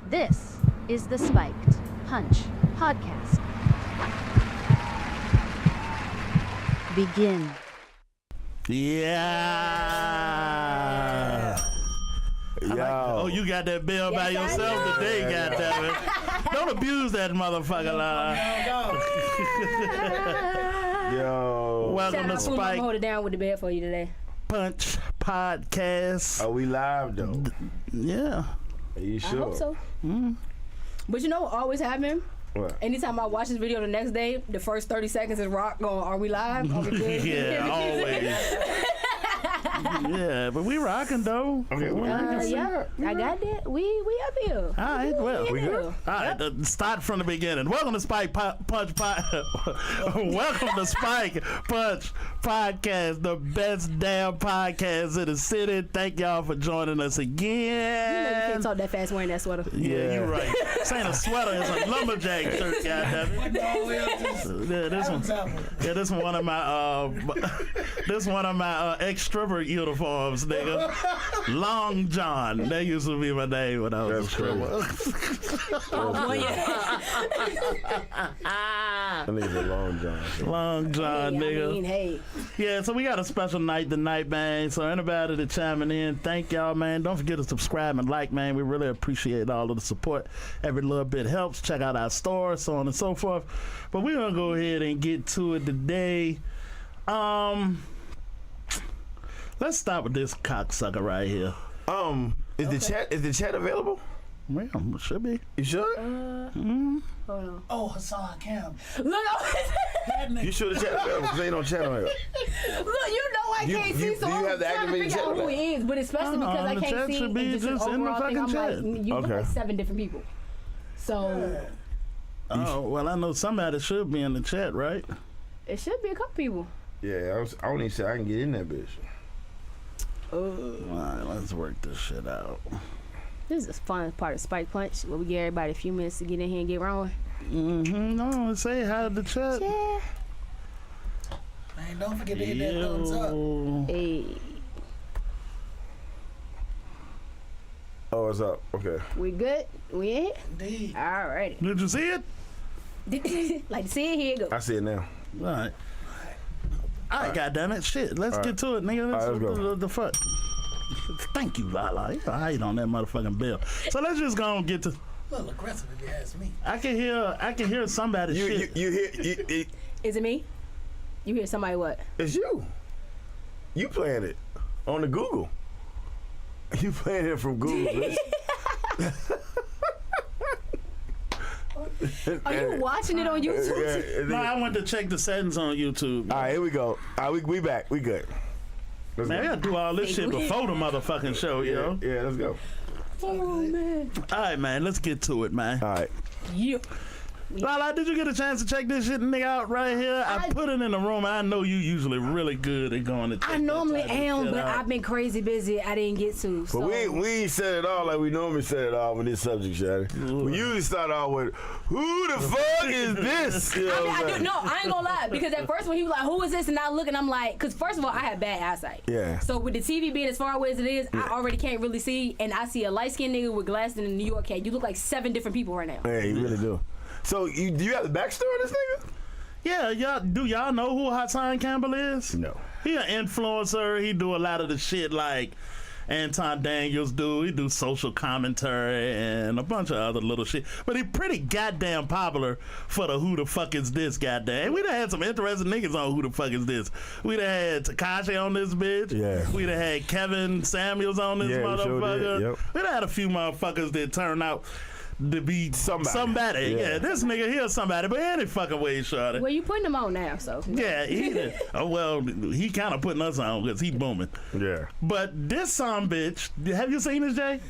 This is the Spiked Punch Podcast. Begin. Yeah. Yo. You got that bill by yourself today, goddammit. Don't abuse that motherfucker, line. Yo. Welcome to I'm gonna Spike hold it down with the bed for you today. Punch Podcast. Are we live though? Yeah. Are you sure? I hope so. But you know what always happen? What? Anytime I watch this video the next day, the first 30 seconds is Rock going, "Are we live? Are we good?" Yeah, always. Yeah, but we rocking though. Okay, Yeah, I got that. We up here. All right, well, We good? all right, start from the beginning. Welcome to Spike Punch Welcome to Spike Punch Podcast, the best damn podcast in the city. Thank y'all for joining us You know you again. can't talk that fast wearing that sweater. Yeah, you're right. This ain't a sweater, it's a lumberjack shirt, goddammit. Yeah, this one one of my this one of my extrovert uniforms, nigga. Long John. That used to be my name when I was a stripper. Oh, boy, yeah. I need a long John. Long John, nigga. I mean, hey. Yeah, so we got a special night tonight, man. So anybody that chiming in, thank y'all, man. Don't forget to subscribe and like, man. We really appreciate all of the support. Every little bit helps. Check out our store, so on and so forth. But we're gonna go ahead and get to it today. Let's start with this cocksucker right here. Is the chat available? Well, it should be. You sure? Hold on. Oh, Hassan Campbell. Look, You sure the chat available? Cause ain't no chat on here. look, you know I You- can't you- see, so do you I'm have the trying to activated figure out chat who he is, but especially because I the can't chat see should be and just just an in the overall thing, fucking I'm chat. like, you look Okay. like 7 different people. So Oh, well, I know somebody should be in the chat, right? it should be a couple people. Yeah, I don't even say I can get in that bitch. All right, let's work this shit out. This is the fun part of Spike Punch, where we give everybody a few minutes to get in here and get rolling. No, say hi to the chat. Yeah. Man, don't forget to hit that thumbs up. Yo. Hey, Oh, it's up. Okay. we good? We in? Indeed. Alrighty. Did you see it? Like to see it, here it go. I see it now. All right. All right, goddammit. Shit, let's get to it, nigga. All right, let's go. The fuck. Thank you, Lala. You hate on that motherfucking bill. So let's just go and get to. A little aggressive if you ask me. I can hear somebody shit. You hear? Is it me? You hear somebody what? It's you. You playing it on the Google. You playing it from Google, bitch. Are you watching it on YouTube? No, I went to check the settings on YouTube. All right, here we go. All right, we back. We good. Let's Man, we go. gotta do all this shit before the motherfucking show, yo. Yeah, let's go. Oh man. All right, man, let's get to it, man. All right. Yeah. Lala, did you get a chance to check this shit nigga out right here? I put it in the room. I know you usually really good at going to check I normally that type of am, shit but out. I've been crazy busy. I didn't get to. So. But we ain't said it all like we normally said it all with this subject, Shady. We usually start off with, who the fuck is this? You know I what I'm do, saying? no, I ain't gonna lie. Because at first when he was like, "Who is this?" and I look and I'm like, because first of all, I have bad eyesight. Yeah. So with the TV being as far away as it is, I already can't really see. And I see a light skinned nigga with glasses in a New York hat. You look like 7 different people right now. Yeah, you really do. So do you have the backstory of this nigga? Yeah, y'all know who Hassan Campbell is? No. He an influencer. He do a lot of the shit like Anton Daniels do. He do social commentary and a bunch of other little shit. But he pretty goddamn popular for the who the fuck is this goddamn. We done had some interesting niggas on who the fuck is this. We done had Tekashi on this bitch. Yeah. We done had Kevin Samuels on this Yeah, we sure motherfucker. did. Yep. We done had a few motherfuckers that turned out to be somebody. Yeah, this nigga here somebody, but any fucking way, shorty. Well, you putting him on now, so. Yeah, he kind of putting us on because he booming. Yeah. But this son bitch, have you seen this, Jay?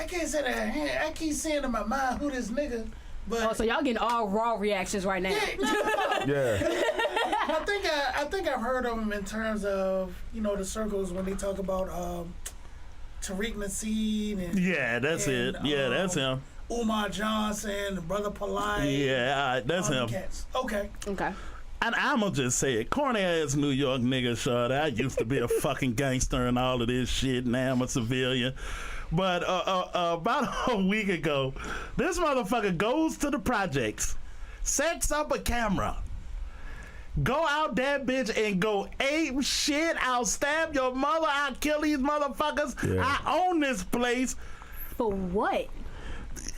I can't say that. I keep saying in my mind who this nigga, but Oh, so y'all getting all raw reactions right now. no. Yeah. I think I've heard of him in terms of the circles when they talk about Tariq Nassim and Yeah, that's it. Yeah, that's him. Umar Johnson, Brother Polite. Yeah, all right, that's all them him. cats. Okay. Okay. And I'ma just say it, corny ass New York nigga, shorty. I used to be a fucking gangster and all of this shit. Now I'm a civilian. But about a week ago, this motherfucker goes to the projects, sets up a camera, go out that bitch and go ape shit. I'll stab your mother. I'll kill these motherfuckers. Yeah. I own this place. For what?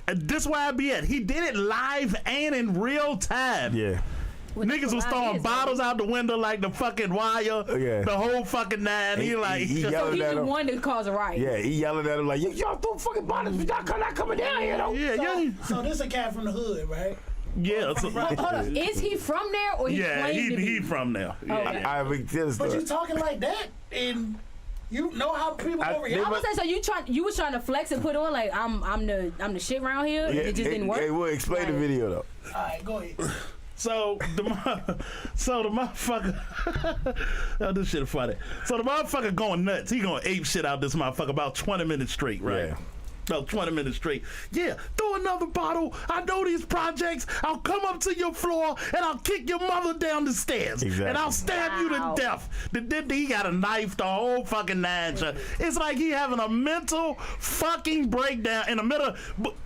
This where I be at. He did it live and in real time. Yeah. Niggas was throwing bottles out the window like the fucking wire. Yeah. The whole fucking nine. He like. he So yelling he's at the him. one that caused a riot. Yeah, he yelling at him like, y'all throw fucking bottles, but y'all not coming down here, though. Yeah. So this a cat from the hood, right? Yeah. So, Hold on, is he from there or he yeah, claimed to be? he from there. Yeah. Okay. I think this But story. you talking like that, and you know how people I- over they here. I would say so. You was trying to flex and put on like I'm the shit around here. Yeah, and it just didn't work. Hey, we'll explain the Right. video, though. All right, go ahead. So the motherfucker, oh, this shit is funny. So the motherfucker going nuts. He going ape shit out this motherfucker about 20 minutes straight, right? Yeah. About 20 minutes straight. Yeah, throw another bottle. I know these projects. I'll come up to your floor and I'll kick your mother down the stairs. Exactly. And I'll stab you to Wow. death. He got a knife, the whole fucking nine. It's like he having a mental fucking breakdown in the middle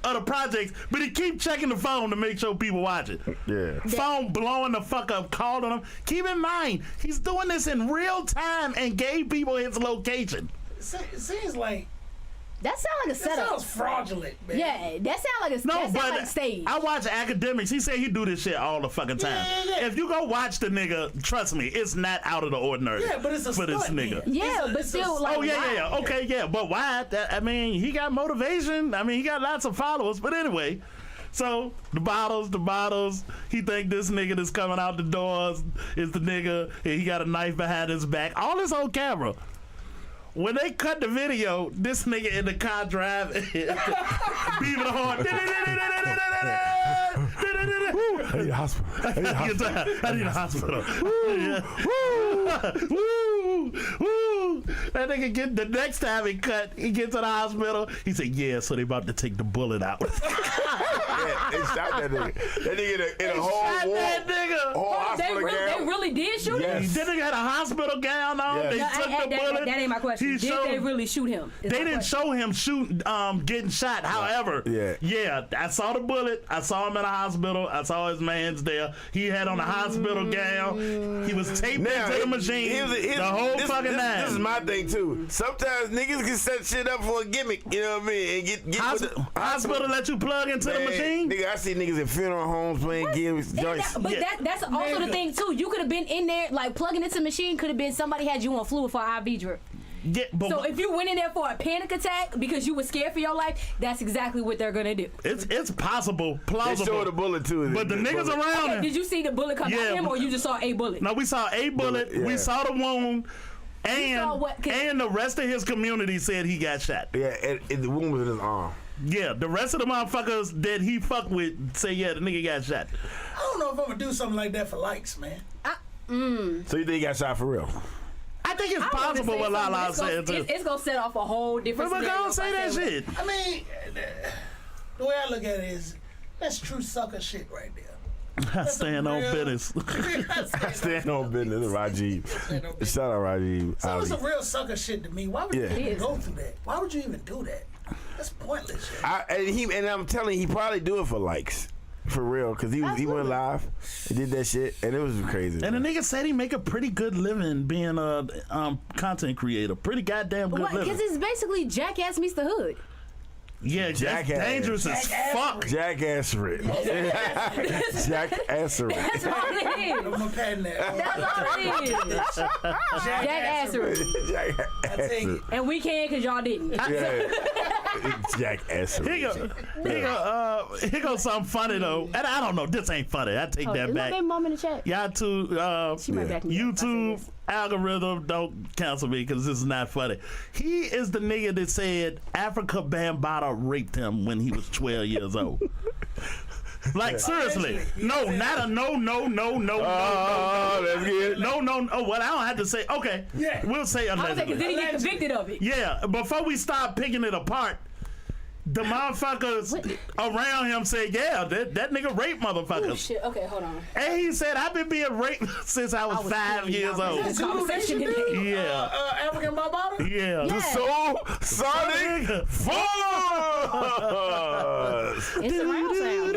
of the projects, but he keep checking the phone to make sure people watch it. Yeah. Phone blowing the fuck up, calling him. Keep in mind, he's doing this in real time and gave people his location. It seems like That sounds like a that setup. sounds fraudulent, man. Yeah, that sounds like a No, that sound but like stage. I watch academics. He said he do this shit all the fucking time. Yeah. If you go watch the nigga, trust me, it's not out of the ordinary. Yeah, but it's a for this stunt, nigga. man. Yeah, but It's a still, like, Oh yeah, why? yeah. Okay, yeah. But why? I mean, he got motivation. I mean, he got lots of followers. But anyway, so the bottles. He think this nigga that's coming out the doors is the nigga, and he got a knife behind his back. All this on camera. When they cut the video, this nigga in the car driving, beeping the horn. I need a hospital. I need a hospital. Woo! Woo! That nigga get the next time he cut, he gets to the hospital. He said, "Yeah, so they about to take the bullet out." Yeah, they shot that nigga. That nigga in a whole Shot war. that nigga. Whole They hospital really, gown. did shoot him. Yes. That nigga had a hospital gown on. Yes. They No, took the bullet. That ain't my question. He Did showed- they really shoot him? Is They my didn't question. show him shooting, getting shot. However, Yeah. I saw the bullet. I saw him in the hospital. I saw his man's there. He had on a hospital gown. He was taped into the machine. The whole fucking nine. This is my thing too. Sometimes niggas can set shit up for a gimmick. You know what I mean? And get with the Hospital let you plug into the Man, machine. Nigga, I see niggas in funeral homes playing games. Joints. But Yeah. that's also the thing too. You could have been in there like plugging into the machine. Could have been somebody had you on fluid for IV drip. Yeah, but So if you went in there for a panic attack because you were scared for your life, that's exactly what they're gonna do. it's possible, They plausible. showed the bullet too. But the niggas around him. Did you see the bullet come Yeah. at him, or you just saw a bullet? No, we saw a bullet. Yeah. We saw the wound. saw And what- 'cause- and the rest of his community said he got shot. Yeah, and the wound was in his arm. Yeah, the rest of the motherfuckers that he fucked with say, yeah, the nigga got shot. I don't know if I'm gonna do something like that for likes, man. So you think he got shot for real? I think it's I wanna possible say what something, Lala but it's gonna- said too. It's gonna set off a whole different. But scenario go say if I that say shit. I mean, the way I look at it is that's true sucker shit right there. I stand on real- business. I stand on business, Rajiv. Shout out Rajiv. So it's Ali. a real sucker shit to me. Why would you Yeah. even go through that? Why would you even do that? That's pointless shit. And I'm telling you, he probably do it for likes. For real, because he went Absolutely. live and did that shit, and it was crazy. And the nigga said he make a pretty good living being a content creator. Pretty goddamn good Because living. it's basically Jackass meets the hood. Yeah, that's Jackass. dangerous as fuck. Jackassery. Jackassery. That's all it is. I'm gonna patent that. That's all it is. Jackassery. I take it. And we can because y'all didn't. Yeah. Jackassery. Here goes something funny though. And I don't know, this ain't funny. I take that Is my back. baby mom in the chat? Y'all two, She might back me up if I say YouTube this. algorithm, don't cancel me because this is not funny. He is the nigga that said Africa Bambaataa raped him when he was 12 years old. Like seriously, no, not a no. Oh, that's good. No. Oh, well, I don't have to say. Okay, Yeah. we'll say I was like, allegedly. did he get convicted of it? Yeah, before we start picking it apart, the motherfuckers around him said, yeah, that nigga raped motherfuckers. Oh, shit. Okay, hold on. And he said, I've been being raped since I was 5 years old. This conversation in here. Yeah. African Barbada? Yeah. The Soul Sonic Force. It's a round sound.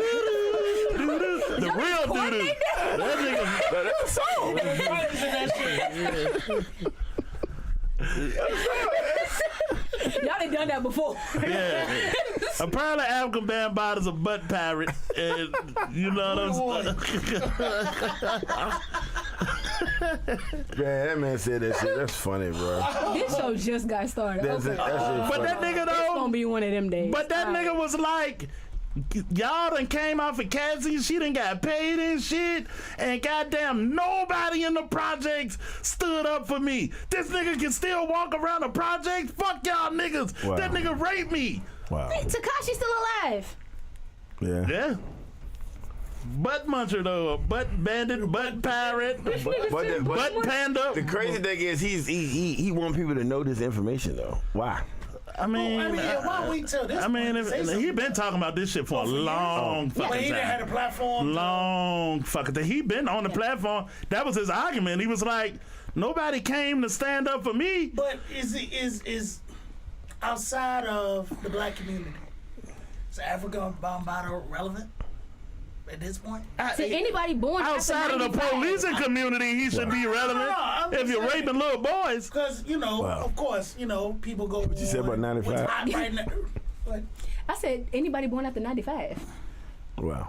The real doo-doo. That nigga. That's a song. Y'all done done that before. Yeah. Apparently, African Bambaa's a butt pirate, and you know what I'm saying. Man, that man said that shit. That's funny, bro. This show just got started. That's Okay. it. That's it. But that nigga It's though. gonna be one of them days. But that nigga was like, y'all done came out for Cassie, she done got paid and shit, and goddamn nobody in the projects stood up for me. This nigga can still walk around the projects? Fuck y'all niggas. Wow. That nigga raped me. Wow. Tekashi's still alive. Yeah. Yeah. Butt muncher though, butt bandit, butt pirate, butt panda. The crazy thing is he want people to know this information though. Why? I mean, why wait till this? I mean, point to say he something? been talking about this shit for a long But fucking he done had a time. platform. Long fucking time. He been on the platform. That was his argument. He was like, nobody came to stand up for me. But is outside of the black community, is African Bambaataa relevant at this point? To anybody born Outside after of the 95. policing community, he should be relevant. No, I'm If just you're saying. raping little boys. Because of course, people go. What you said about 95? Right now. What? I said anybody born after 95. Wow.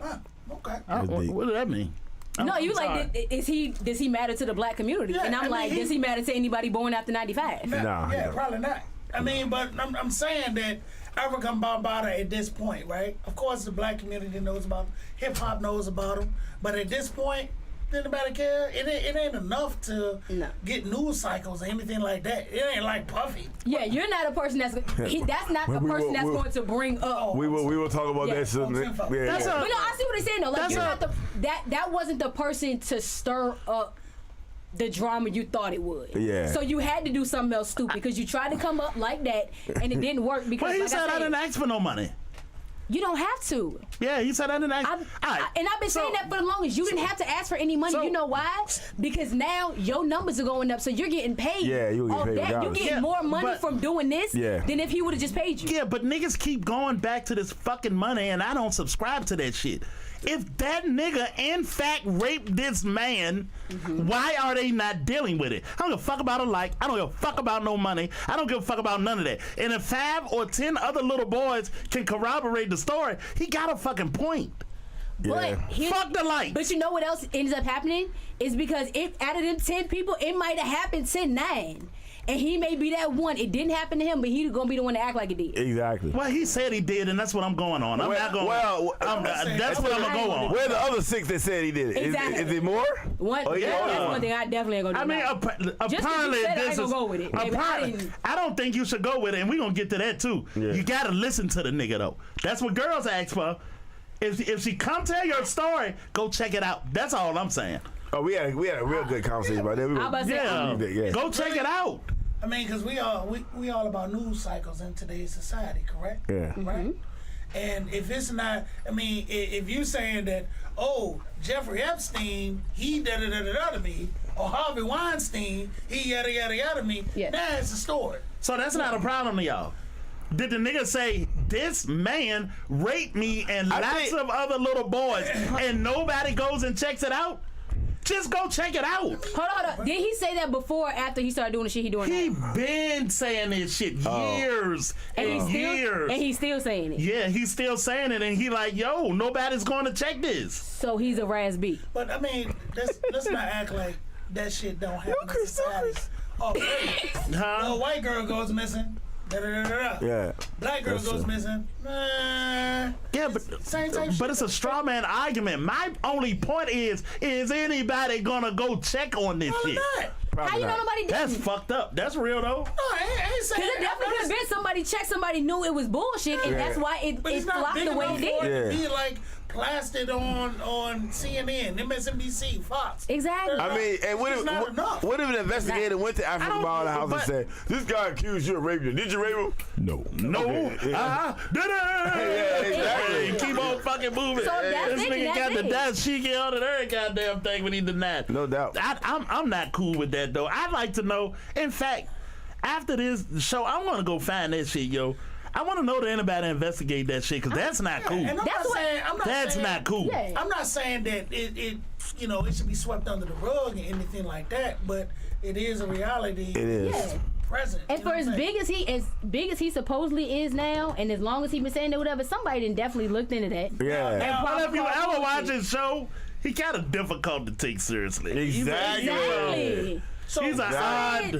Okay. What does that mean? No, you sorry. like, does he matter to the black community? Yeah, And I'm I like, mean, does he matter to anybody born after 95? Nah, Yeah, no. probably not. I mean, but I'm saying that African Bambaataa at this point, right? Of course, the black community knows about him. Hip hop knows about him. But at this point, anybody care? It ain't enough to get news cycles or anything like that. It ain't like Puffy. Yeah, you're not a person that's not the person that's going to bring up. We will talk about Yeah. that soon. That's Yeah, a- But no, I see what he's saying though. Like That's you're a- not that wasn't the person to stir up the drama you thought it would. Yeah. So you had to do something else stupid because you tried to come up like that and it didn't work because Well, he like said I didn't ask for no money. you don't have to. Yeah, he said I didn't ask. And I've been saying that for the longest. You didn't have to ask for any money. so- You know why? Because now your numbers are going up, so you're getting paid. Yeah, you'll get off paid that. You're regardless. getting Yeah, more money but- from doing this Yeah. than if he would have just paid you. Yeah, but niggas keep going back to this fucking money, and I don't subscribe to that shit. If that nigga in fact raped this man, why are they not dealing with it? I don't give a fuck about a like. I don't give a fuck about no money. I don't give a fuck about none of that. And if 5 or 10 other little boys can corroborate the story, he got a fucking point. But Fuck the like. But you know what else ends up happening? Is because if out of them 10 people, it might have happened to 9. And he may be that one. It didn't happen to him, but he's gonna be the one to act like it did. Exactly. Well, he said he did, and that's what I'm going on. I'm not going. That's what I'm gonna go on. Where the other 6 that said he did it? Exactly. Is it more? One, Oh, yeah. that's one thing I definitely ain't gonna do. I mean, now. apparently said it, I this ain't is. gonna go with it. Baby, I apparently, didn't- I don't think you should go with it, and we're gonna get to that too. Yeah. You gotta listen to the nigga though. That's what girls ask for. If she come tell your story, go check it out. That's all I'm saying. Oh, we had a real good conversation about that. I about to say, Yeah, go check it out. I mean, because we all about news cycles in today's society, correct? Yeah. Right. And if it's not, I mean, if you saying that, oh, Jeffrey Epstein, he da da da da da to me, or Harvey Weinstein, he yada yada yada to me, Yeah. now it's a story. So that's not a problem to y'all. Did the nigga say this man raped me and lots of other little boys, and nobody goes and checks it out? Just go check it out. Hold on. Did he say that before or after he started doing the shit he doing He now? been saying this shit years and years. And he's still saying it. Yeah, he's still saying it, and he like, yo, nobody's going to check this. So he's a Raz B. But I mean, let's not act like that shit don't happen in society. Oh, Huh? a white girl goes missing. Da, da, da, da, da. Yeah. Black girl That's goes true. missing. Yeah, Same type but shit. it's a straw man argument. My only point is anybody gonna go check on this Probably shit? not. Probably How you know not. nobody did? That's fucked up. That's real though. No, I ain't saying Because it definitely could have been somebody checked, somebody knew it was bullshit, and Yeah. that's why it But it's not flopped big the way enough it for did. it to Yeah. be like plastered on CNN, MSNBC, Fox. Exactly. I mean, and what It's not enough. if an investigator went to African Baller House and said, "This guy accused you of raping him. Did you rape him?" No. No. Okay. Did it? Yeah, exactly. Keep on fucking moving. So that's This it, nigga got the that's dashiki on and every goddamn thing when he denied. No doubt. I'm not cool with that though. I'd like to know. In fact, after this show, I'm gonna go find that shit, yo. I want to know that anybody investigate that shit because that's not cool. And That's not cool. Yeah. I'm not saying that it should be swept under the rug or anything like that, but it is a reality. It is. Yeah. Present. And You know for what I'm saying? as big as he supposedly is now, and as long as he been saying that whatever, somebody done definitely looked into that. Yeah. And Well, if you ever probably- watch his show, he kind of difficult to take seriously. Exactly. Exactly. So, He's an odd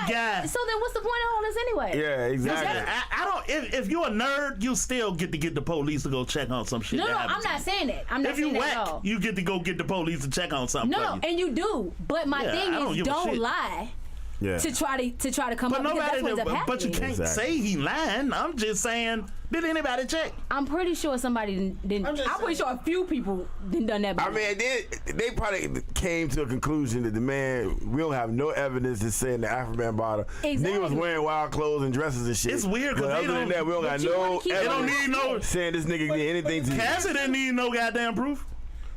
guy. So then what's the point of all this anyway? Yeah, exactly. I don't. If you're a nerd, you still get to get the police to go check on some shit. No, that I'm happens. not saying that. I'm not If you saying that whack, at all. you get to go get the police to check on something. No, for you. and you do. But my Yeah, thing I don't is, give a don't shit. lie Yeah. to try to come But up because that's nobody. what's up happening. But you can't Exactly. say he lying. I'm just saying. Did anybody check? I'm pretty sure somebody didn't. I'm I'm, just pretty saying. sure a few people done that. I before. mean, they probably came to a conclusion that the man, we don't have no evidence to saying the African bottle. Exactly. Nigga was wearing wild clothes and dresses and shit. It's weird 'cause But they other than don't- that, we don't but got you no wanna keep- They don't evidence need no. saying this nigga did anything to you. Cassie didn't need no goddamn proof.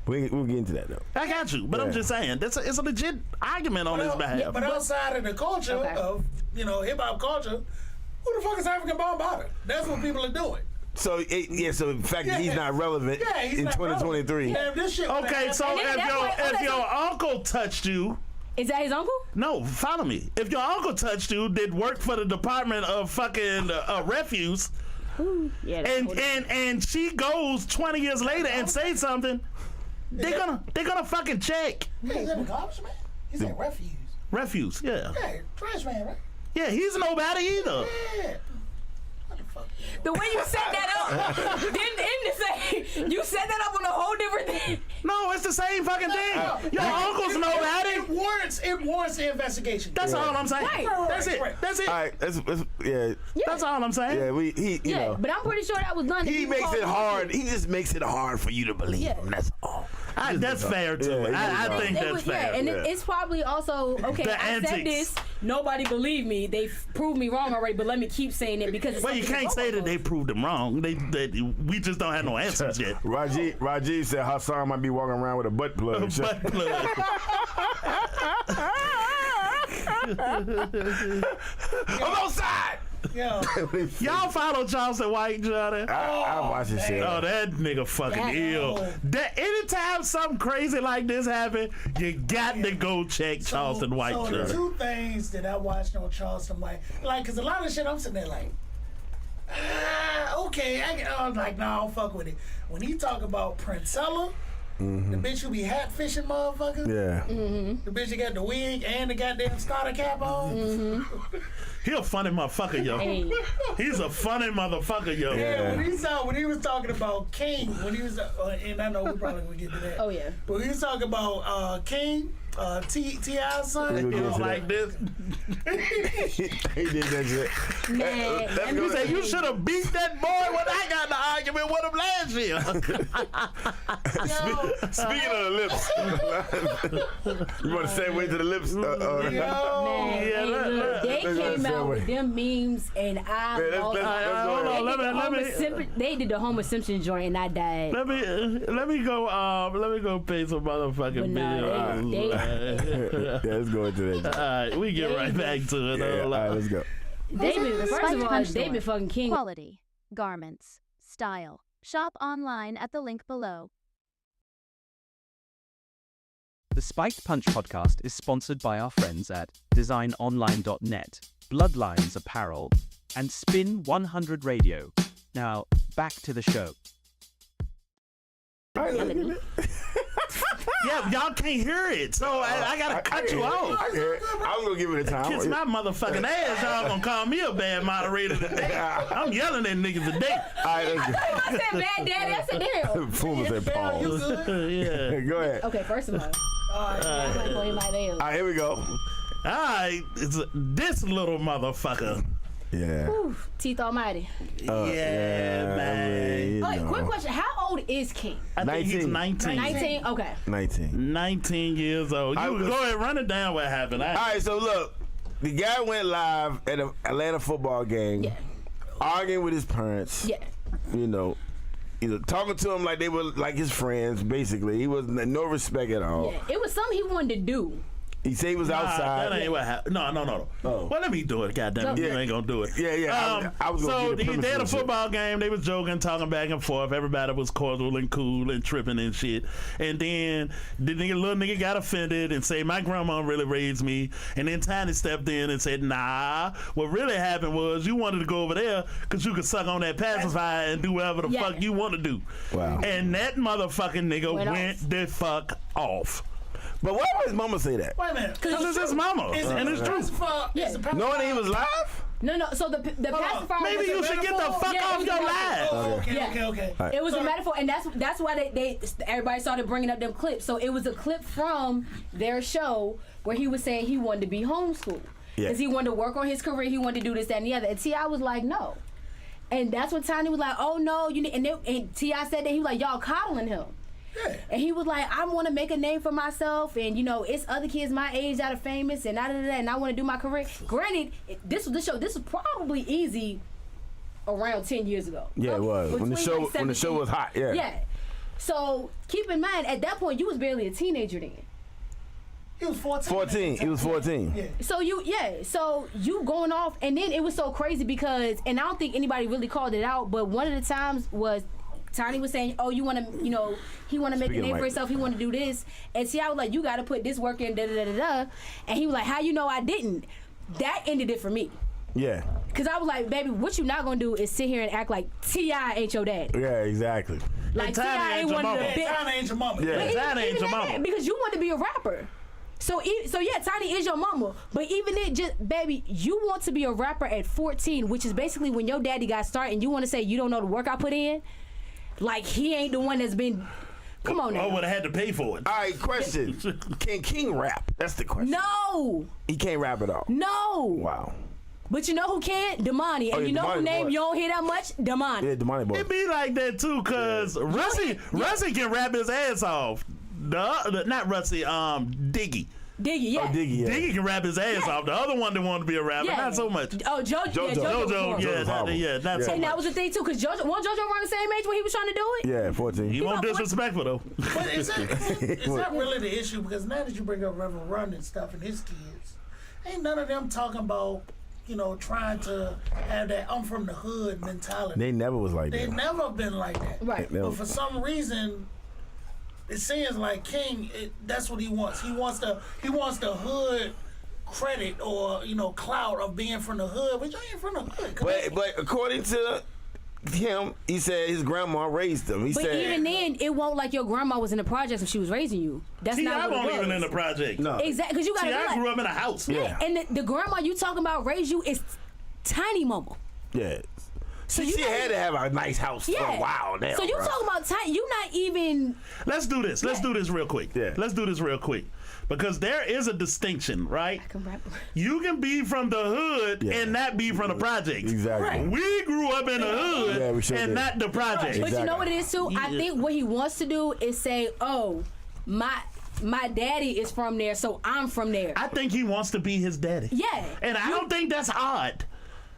We'll get into that though. I got you, but I'm Yeah. just saying it's a legit argument on his behalf. But outside of the culture Okay. of hip hop culture, who the fuck is African Bambaataa? That's what people are doing. So so the fact that he's Yeah. not relevant Yeah, he's in not 2023. relevant. If this shit would've Okay, happened- so And then that's why- if okay, your so- uncle touched you, Is that his uncle? no, follow me. If your uncle touched you, did work for the Department of fucking Refuse, Yeah. and she goes 20 years later and say something, they're gonna fucking check. Yeah, he's in the garbage man. He's in refuse. Refuse, yeah, Yeah, trash man, right? yeah. He's nobody either. Yeah. What the fuck? The way you set that up, you set that up on a whole different thing. No, it's the same fucking thing. Your uncle's nobody. It warrants the investigation. That's all I'm saying. Right. That's it. Right. That's it. All right, yeah, That's all I'm saying. yeah. You Yeah, know, but I'm pretty sure that was done. he makes it hard. He just makes it hard for you to believe Yeah. him. That's all. That's fair too. Yeah, I think It that's was, fair. and Yeah. it's probably also okay. The I said antics. this. Nobody believed me. They proved me wrong already. But let me keep saying it because. It's Well, you something can't to say go that they off proved them wrong. We just don't have no answers yet. Rajiv said Hassan might be walking around with a butt plug. Butt plug. I'm outside. Yo, Y'all follow Charleston White, Johnny? I watch this shit. Oh, that nigga fucking That- ill. That anytime something crazy like this happen, you got to go check Charleston White, So the Johnny. two things that I watched on Charleston White, because a lot of shit I'm sitting there like, okay, I was like, nah, I don't fuck with it. When he talk about Princella, the bitch who be hat fishing motherfuckers, Yeah. the bitch that got the wig and the goddamn starter cap on. He a funny motherfucker, yo. Hey. He's a funny motherfucker, yo. Yeah, when he was talking about King, when he was, and I know we probably gonna get to that. Oh yeah. But he was talking about King, T.I.'s son. He don't like this. He did that shit. Man, Let's He go said, to- you should have beat that boy when I got in the argument with him last year. Speaking of the lips, you want to segue to the lips? man, Yeah, hey, look, look, they let's came go out with segue. them memes, and I let's lost. go hold ahead. on, They did the Homer Simpson joint, and I died. let me go pay some motherfucking But nah, bills. Yeah, let's go into that. All right, we get right back to it. Yeah, all right, let's go. First Spiked of all, Punch David Store. fucking King. Quality, garments, style. Shop online at the link below. The Spiked Punch podcast is sponsored by our friends at designonline.net, Bloodlines Apparel, and Spin 100 Radio. Now, back to the show. Yeah, y'all can't hear it, so I gotta cut you off. I'm gonna give it a time. Kiss my motherfucking ass, y'all gonna call me a bad moderator today. I'm yelling at niggas today. All right, let's go. I said bad daddy. I said damn. Fool said pause. Yeah. Go ahead. Okay, first of all, I'm like, boy, my damn. All right, here we go. All right, it's this little motherfucker. Yeah. Teeth Almighty. Yeah, man. I mean, Wait, you know. quick question: how old is King? I think he's 19. 19? Okay. 19 years old. You go ahead, run it down what happened. All right, so look, the guy went live at an Atlanta football game, arguing with his parents. Yeah. You know, talking to him like they were like his friends. Basically, he was no respect at all. Yeah. It was something he wanted to do. He said he was outside. That ain't what happened. No. Oh. Well, let me do it. Goddamn, you ain't gonna do it. Yeah. I was gonna so get the they had a premise of it. football game. They was joking, talking back and forth. Everybody was cordial and cool and tripping and shit. And then the little nigga got offended and said, "My grandma really raised me." And then Tiny stepped in and said, "Nah, what really happened was you wanted to go over there because you could suck on that pacifier and do whatever the fuck you want to do." Wow. And that motherfucking nigga went the fuck off. But why would his mama say that? Wait a minute. Because it's his mama. And it's true. Knowing he was live? No. So the pacifier. Maybe you should get the fuck off your live. Okay. It was a metaphor, and that's why everybody started bringing up them clips. So it was a clip from their show where he was saying he wanted to be homeschooled because he wanted to work on his career, he wanted to do this, that, and the other. And T.I. was like, no. And that's when Tiny was like, oh no, and T.I. said that he was like, y'all coddling him. Yeah. And he was like, I want to make a name for myself, and it's other kids my age that are famous, and and I want to do my career. Granted, this was the show. This was probably easy around 10 years ago. Yeah, it was when the show was hot. Yeah. Yeah. So keep in mind, at that point, you was barely a teenager then. He was 14. 14. He was 14. Yeah. So you going off, and then it was so crazy because, and I don't think anybody really called it out, but one of the times was Tiny was saying, "Oh, you want to, he want to make a name for himself. He want to do this." And T.I. was like, "You got to put this work in, da da da da." And he was like, "How you know I didn't?" That ended it for me. Yeah. Cause I was like, "Baby, what you not gonna do is sit here and act like T.I. ain't your dad." Yeah, exactly. Like T.I. ain't one of the big. Tiny ain't your mama. Yeah. Tiny ain't your mama. Because you want to be a rapper. So yeah, Tiny is your mama. But even it just, baby, you want to be a rapper at 14, which is basically when your daddy got started, and you want to say you don't know the work I put in. Like he ain't the one that's been. Come on now. I would have had to pay for it. All right, question. Can King rap? That's the question. No. He can't rap at all. No. Wow. But you know who can? Damani. And you know who name you don't hear that much? Damani. Yeah, Damani boy. It be like that too, cause Russie can rap his ass off. Not Russie, Diggy. Diggy, yeah. Oh, Diggy, yeah. Diggy can rap his ass off. The other one that wanted to be a rapper, not so much. Oh, JoJo, not so much. And that was the thing too, cause JoJo around the same age when he was trying to do it. Yeah, 14. He won't disrespectful though. But is that really the issue? Because now that you bring up Reverend Run and stuff and his kids, ain't none of them talking about trying to have that I'm from the hood mentality. They never was like that. They never been like that. Right. But for some reason, it seems like King. That's what he wants. He wants the hood credit or clout of being from the hood, but you ain't from the hood. But according to him, he said his grandma raised him. But even then, it won't like your grandma was in the projects if she was raising you. That's not what it was. T.I. even in the project. No. Exactly, because you got to T.I. grew up in a house. Yeah, and the grandma you talking about raised you is Tiny Mama. Yeah. So she had to have a nice house for a while now. So you talking about Tiny? You not even. Let's do this. Let's do this real quick. Yeah. Let's do this real quick. Because there is a distinction, right? I can rap. You can be from the hood and not be from the projects. Exactly. Right. We grew up in the hood and not the projects. But you know what it is too? I think what he wants to do is say, "Oh, my daddy is from there, so I'm from there." I think he wants to be his daddy. Yeah. And I don't think that's odd.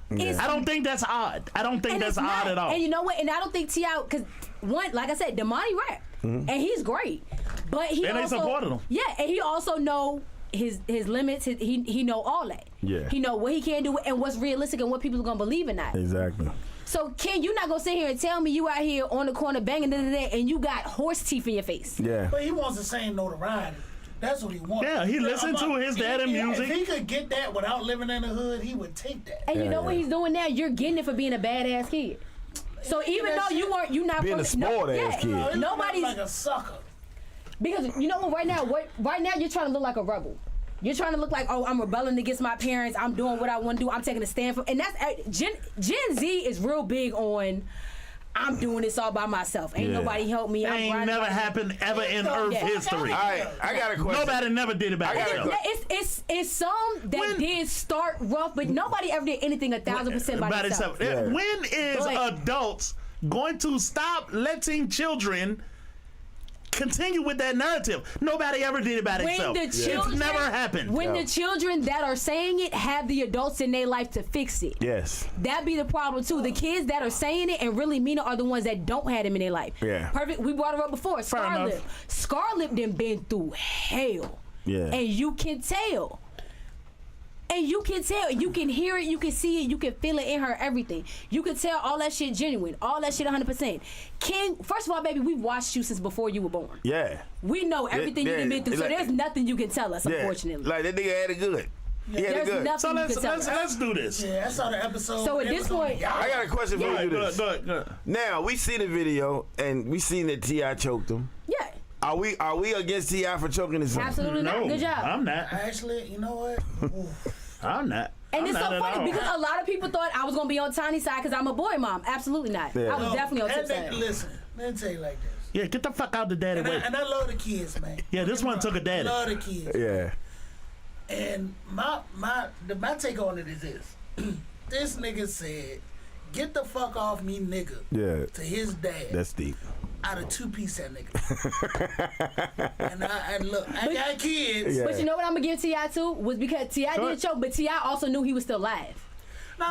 I don't think that's odd. I don't think that's odd at all. And you know what? And I don't think T.I. because one, like I said, Damani rap, and he's great, but he and also they supported him. Yeah, and he also know his limits. He know all that. Yeah. He know what he can do and what's realistic and what people are gonna believe in that. Exactly. So Ken, you not gonna sit here and tell me you out here on the corner banging and you got horse teeth in your face. Yeah. But he wants the same notoriety. That's what he wants. Yeah, he listened to his dad and music. If he could get that without living in the hood, he would take that. And you know what he's doing now? You're getting it for being a badass kid. So even though you not being a spoiled ass kid. Nobody's like a sucker. Because you know what? Right now you're trying to look like a rebel. You're trying to look like, oh, I'm rebelling against my parents. I'm doing what I want to do. I'm taking a stand for. And that's Gen Z is real big on. I'm doing this all by myself. Ain't nobody help me. Ain't never happened ever in Earth history. All right, I got a question. Nobody never did it by themselves. It's some that did start rough, but nobody ever did anything 1,000% by themselves. When is adults going to stop letting children continue with that narrative. Nobody ever did it by themselves. It's never happened. When the children that are saying it have the adults in their life to fix it. Yes. That be the problem too. The kids that are saying it and really mean it are the ones that don't have them in their life. Yeah. Perfect. We brought her up before. Scarlett. Scarlett done been through hell. Yeah. And you can tell. And you can tell, you can hear it, you can see it, you can feel it in her, everything. You can tell all that shit genuine, all that shit 100%. First of all, baby, we've watched you since before you were born. Yeah. We know everything you've been through, so there's nothing you can tell us, unfortunately. Like, that nigga had it good. He had it There's good. nothing So you can tell us. let's do this. Yeah, I saw the episode. So at this point, I got a question for you. Go ahead. Now, we see the video, and we seen that T.I. choked him. yeah, Are we against T.I. for choking his son? absolutely not. No, Good job. I'm not. Actually, you know what? Oof. I'm not. And I'm it's so not at funny all. because a lot of people thought I was going to be on Tiny's side because I'm a boy mom. Absolutely not. Yeah. I was definitely on Tip's side. Listen, let me tell you like this. Yeah, get the fuck out the daddy way. And I love the kids, man. Yeah, this one took a daddy. I love the kids. Yeah. And my take on it is this. This nigga said, "Get the fuck off me, nigga." Yeah. To his dad. That's deep. Out of 2-piece that nigga. And I look, I got kids. Yeah. But you know what I'm going to give T.I. to? Was because T.I. did choke, but T.I. also knew he was still alive.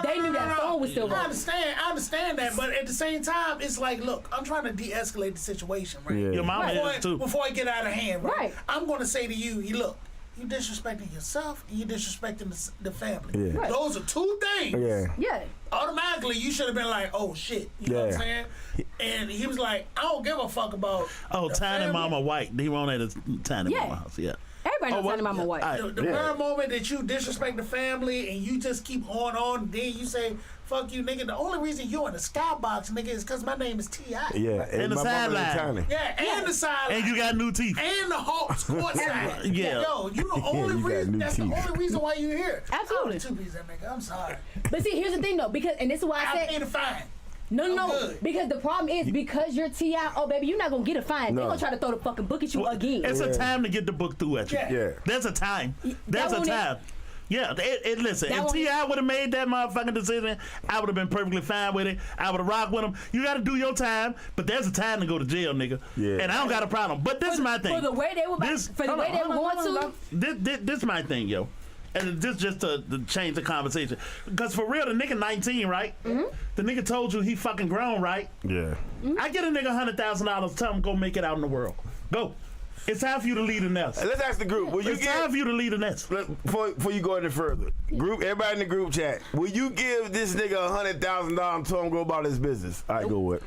They knew that phone was still I rolling. understand that, but at the same time, it's like, look, I'm trying to de-escalate the situation, right? Yeah. Your mama is too. Before I get out of hand, right? Right. I'm going to say to you, look, you disrespecting yourself and you disrespecting the family. Yeah. Right. Those are two things. Yeah. Yeah. Automatically, you should have been like, oh, shit. You know what I'm saying? And he was like, I don't give a fuck about Oh, the Tiny family. Mama White. He won't at his Tiny Yeah. Mama house. Yeah. Everybody knows Tiny Mama White. All right. The very moment that you disrespect the family and you just keep on, then you say, fuck you, nigga. The only reason you're in the skybox, nigga, is because my name is T.I. Yeah. And the my mama named sideline. Tiny. Yeah, and the sideline. And you got new teeth. And the Hawks court side. Yeah. Yo, you the only you got reason. new That's teeth. the only reason why you're here. Absolutely. 2-piece that nigga. I'm sorry. But see, here's the thing though, because and this is why I I paid said a fine. no, good. because the problem is because you're T.I. Oh baby, you're not gonna get a fine. No. They're gonna try to throw the fucking book at you again. It's a time to get the book through at you. Yeah. Yeah. There's a time. There's a won't time. Yeah, listen, That if won't- T.I. would have made that motherfucking decision, I would have been perfectly fine with it. I would have rocked with him. You got to do your time, but there's a time to go to jail, nigga. Yeah. And I don't got a problem. But this is my thing. For the way they were going to. This is my thing, yo. And this just to change the conversation. Because for real, the nigga 19, right? Mm-hmm. The nigga told you he fucking grown, right? Yeah. I get a nigga $100,000, tell him go make it out in the world. Go. It's time for you to lead a nest. Let's ask the group. Will you It's time give, for you to lead a nest. before you go any further, group, everybody in the group chat, will you give this nigga $100,000 and tell him go about his business? I go with.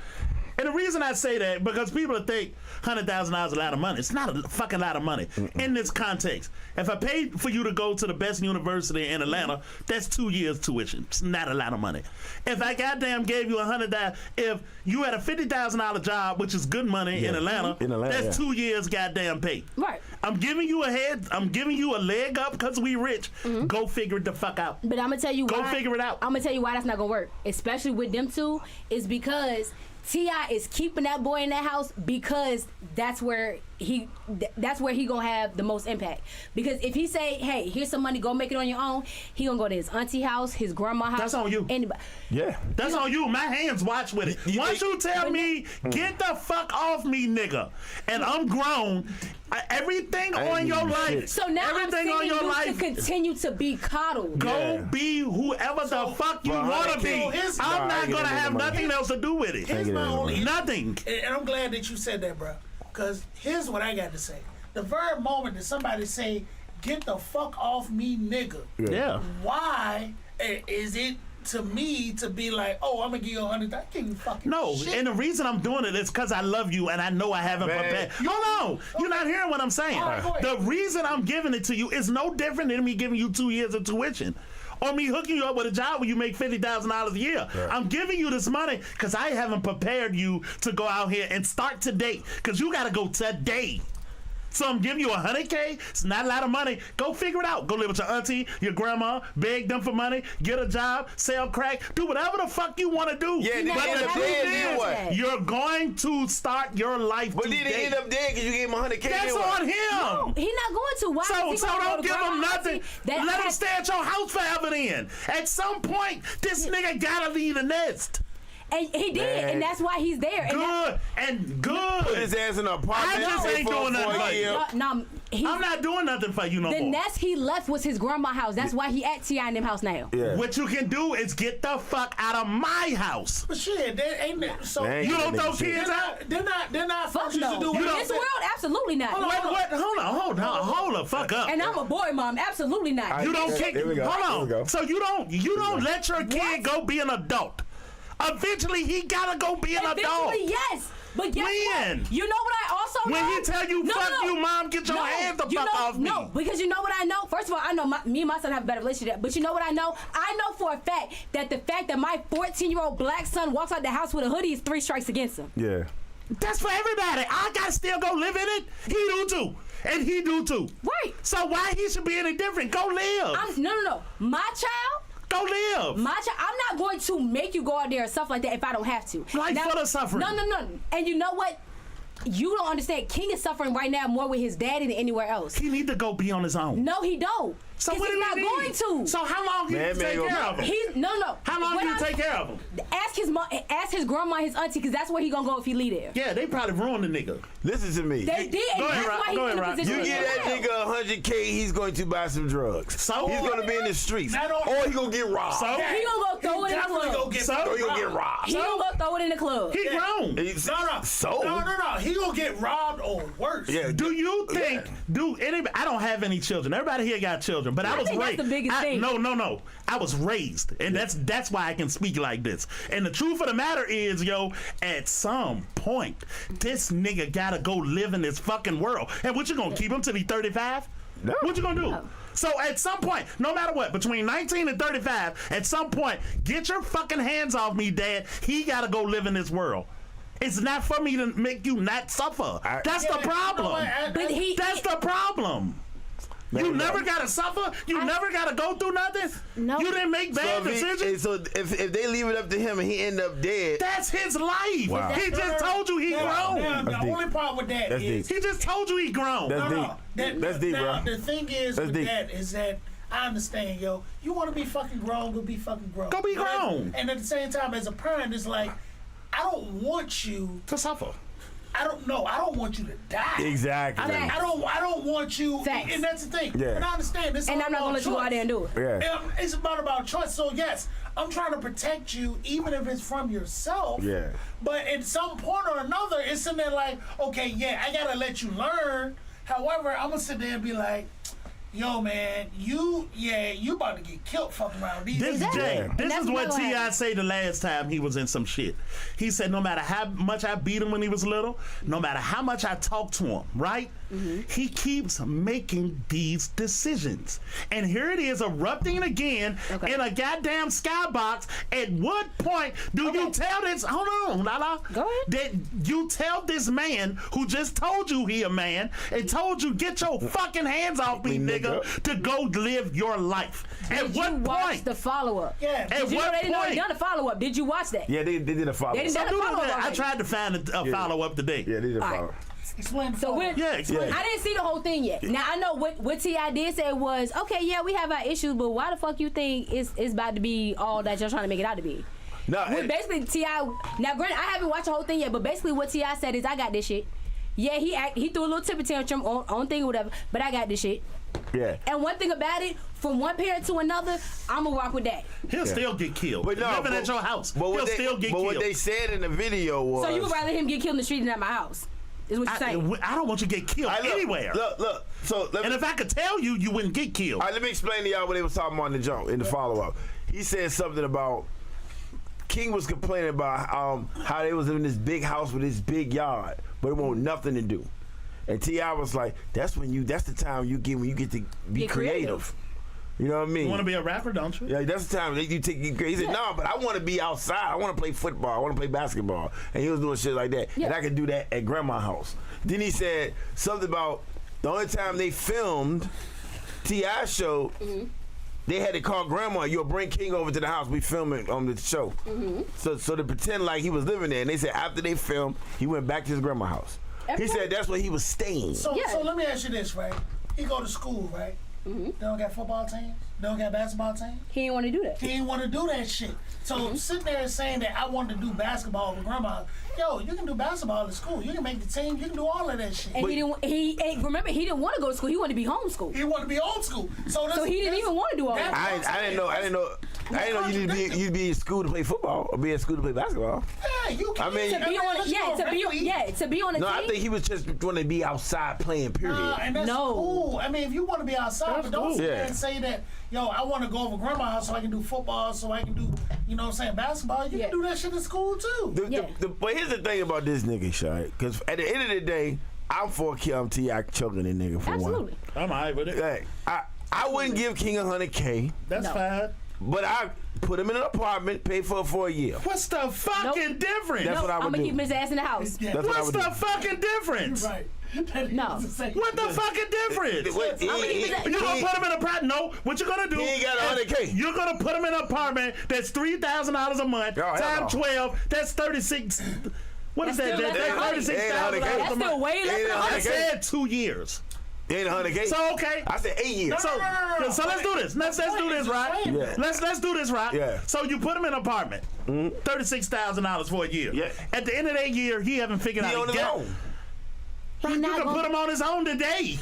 And the reason I say that, because people think $100,000 is a lot of money. It's not a fucking lot of money in this context. If I paid for you to go to the best university in Atlanta, that's 2 years tuition. It's not a lot of money. If I goddamn gave you $100,000, if you had a $50,000 job, which is good money in Atlanta, that's 2 years goddamn pay. Right. I'm giving you a leg up because we rich. Go figure it the fuck out. But I'm gonna tell you why. Go figure it out. I'm gonna tell you why that's not gonna work, especially with them two, is because T.I. is keeping that boy in that house because that's where he gonna have the most impact. Because if he say, hey, here's some money, go make it on your own, he gonna go to his auntie house, his grandma house. That's on you. Anybody. Yeah. That's on you. My hands watch with it. Once you tell me, get the fuck off me, nigga, and I'm grown, everything on your life, So now everything I'm on your you life, to continue to be coddled. go be whoever the fuck you want to be. I'm not going to have nothing else to do with it. Here's my only Nothing. And I'm glad that you said that, bro. Because here's what I got to say. The very moment that somebody say, get the fuck off me, nigga. Yeah. Why is it to me to be like, oh, I'm going to give you $100,000? I can't fucking No, shit. and the reason I'm doing it is because I love you and I know I haven't prepared. Hold on. You're not hearing what I'm saying. All right, go ahead. The reason I'm giving it to you is no different than me giving you 2 years of tuition. Or me hooking you up with a job where you make $50,000 a year. Right. I'm giving you this money because I haven't prepared you to go out here and start today. Because you got to go today. So I'm giving you $100K. It's not a lot of money. Go figure it out. Go live with your auntie, your grandma, beg them for money, get a job, sell crack, do whatever the fuck you want to do. Yeah, but if you did what? You're going to start your life But today. did he end up dead because you gave him $100K? That's on him. No, he not going to. Why? So is he gonna don't go to give him grandma nothing. auntie that Let him has- stay at your house forever then. At some point, this nigga gotta leave the nest. And he did, and that's why he's there. Good. Put his ass in an apartment. I just ain't doing nothing for you. I'm not doing nothing for you no more. The nest he left was his grandma's house. That's why he at T.I. in them house now. Yeah. What you can do is get the fuck out of my house. But shit, they ain't so. You don't throw kids out? They're not fuck functions no. to do In what this world, absolutely not. Hold the fuck up. And I'm a boy mom, absolutely not. You don't kick. Hold on. So you don't let your kid go be an adult. Eventually, he gotta go be an adult. Yes. But guess what? You know what I also know? When he tell you, fuck you, mom, get your hands the fuck off me. No, because you know what I know? First of all, I know me and my son have a better relationship. But you know what I know? I know for a fact that my 14-year-old black son walks out the house with a hoodie is 3 strikes against him. Yeah. That's for everybody. I gotta still go live in it. He do too. And he do too. Right. So why he should be any different? Go live. No. My child. Go live. My child. I'm not going to make you go out there and stuff like that if I don't have to. Like for the suffering. No. And you know what? You don't understand. King is suffering right now more with his daddy than anywhere else. He need to go be on his own. No, he don't. So what he's not going to. So how long you take care of him? No. How long do you take care of him? Ask his mom, ask his grandma, his auntie, because that's where he gonna go if he leave there. Yeah, they probably ruined the nigga. Listen to me. They did, and that's why he's in the position. You get that nigga $100K, he's going to buy some drugs. So he's going to be in the streets, or he gonna get robbed. So he gonna go throw it in the club. He gonna get robbed. He gonna go throw it in the club. He grown. No. He gonna get robbed or worse. Yeah. Do you think? I don't have any children. Everybody here got children, but I was think raised. that's the biggest thing. No. I was raised, and that's why I can speak like this. And the truth of the matter is, at some point, this nigga gotta go live in this fucking world. And what you gonna keep him till he's 35? No. What you gonna do? No. So at some point, no matter what, between 19 and 35, at some point, get your fucking hands off me, Dad. He gotta go live in this world. It's not for me to make you not suffer. That's the problem. That's the problem. You never gotta suffer. You never gotta go through nothing. No. You didn't make bad decisions. So if they leave it up to him and he end up dead, that's his life. Wow. He just told you he grown. The only problem with that is he just told you he grown. That's deep, bro. The thing is with that is that I understand, yo. You want to be fucking grown, go be fucking grown. Go be grown. And at the same time, as a parent, it's like, I don't want you to suffer. I don't want you to die. Exactly. I don't want you. Facts. And that's the thing. Yeah. And I understand this. And I'm not gonna let you go out there and do it. Yeah. It's about choice. So yes, I'm trying to protect you, even if it's from yourself. Yeah. But at some point or another, it's in there like, okay, yeah, I gotta let you learn. However, I'm gonna sit there and be like, yo, man, you about to get killed fucking around these. This is what T.I. said the last time he was in some shit. He said no matter how much I beat him when he was little, no matter how much I talk to him, right? Mm-hmm. He keeps making these decisions. And here it is erupting again in a goddamn skybox. At what point do you tell this, hold on, Lala. Go ahead. That you tell this man who just told you he a man and told you get your fucking hands off me, nigga, to go live your life. Did you watch the follow-up? Yeah. Did you know they didn't already done a follow-up? Did you watch that? Yeah, they did a follow-up. They didn't done a follow-up. I tried to find a follow-up today. Yeah, they did a follow-up. Explain. Explain. I didn't see the whole thing yet. Now I know what T.I. did say was, okay, yeah, we have our issues, but why the fuck you think it's about to be all that you're trying to make it out to be? No, basically T.I. Now, granted, I haven't watched the whole thing yet, but basically what T.I. said is, I got this shit. Yeah, he threw a little temper tantrum on thing or whatever, but I got this shit. Yeah. And one thing about it, from one parent to another, I'ma rock with that. He'll still get killed. But no, living at your house, he'll still get killed. But what they said in the video was, so you would rather him get killed in the street than at my house? Is what you're saying? I don't want you to get killed anywhere. Look. So and if I could tell you, you wouldn't get killed. All right, let me explain to y'all what they was talking about in the jump, in the follow-up. He said something about King was complaining about how they was in this big house with this big yard, but it want nothing to do. And T.I. was like, that's the time you get when you get to be creative. You know what I mean? You want to be a rapper, don't you? Yeah, that's the time that you take. He said, no, but I want to be outside. I want to play football. I want to play basketball. And he was doing shit like that. Yeah. And I could do that at grandma's house. Then he said something about the only time they filmed T.I.'s show, they had to call grandma, you'll bring King over to the house. We filming on the show. Mm-hmm. So to pretend like he was living there. And they said after they filmed, he went back to his grandma's house. He said that's where he was staying. So let me ask you this, right? He go to school, right? They don't got football teams. They don't got basketball teams. He didn't want to do that. He didn't want to do that shit. So sitting there saying that I wanted to do basketball with grandma, yo, you can do basketball at school. You can make the team. You can do all of that shit. And remember, he didn't want to go to school. He wanted to be homeschooled. He wanted to be old school. So he didn't even want to do all that. I didn't know you'd be in school to play football or be in school to play basketball. Yeah, you can. I mean, to be on a no, team. I think he was just want to be outside playing. Period. And that's cool. I mean, if you want to be outside, but don't sit there and say that, yo, I want to go over grandma's house so I can do football, so I can do, you know what I'm saying, basketball. You can do that shit in school too. But here's the thing about this nigga, Shaq, because at the end of the day, I'm for T.I. choking this nigga for Absolutely. one. I'm alright with it. Hey, I wouldn't give King $100K. That's fine. But I put him in an apartment, pay for it for a year. What's the fucking difference? That's what I would I'm gonna do. keep his ass in the house. That's what I What's would the do. fucking difference? Right. No. What the fucking difference? You You gonna put him in a apartment? No. What you gonna do? He ain't got $100K. You're gonna put him in an apartment that's $3,000 a month. Times 12. That's 36. What is that? That's That's still $36,000 That's a still month. way less than I 100K. said 2 years. Ain't $100K. So okay. I said 8 years. So let's do this. Let's do this, right? Yeah. Let's do this, right? Yeah. So you put him in an apartment, $36,000 for a year. Yeah. At the end of that year, he haven't figured He out on his own. You can put him on his own today.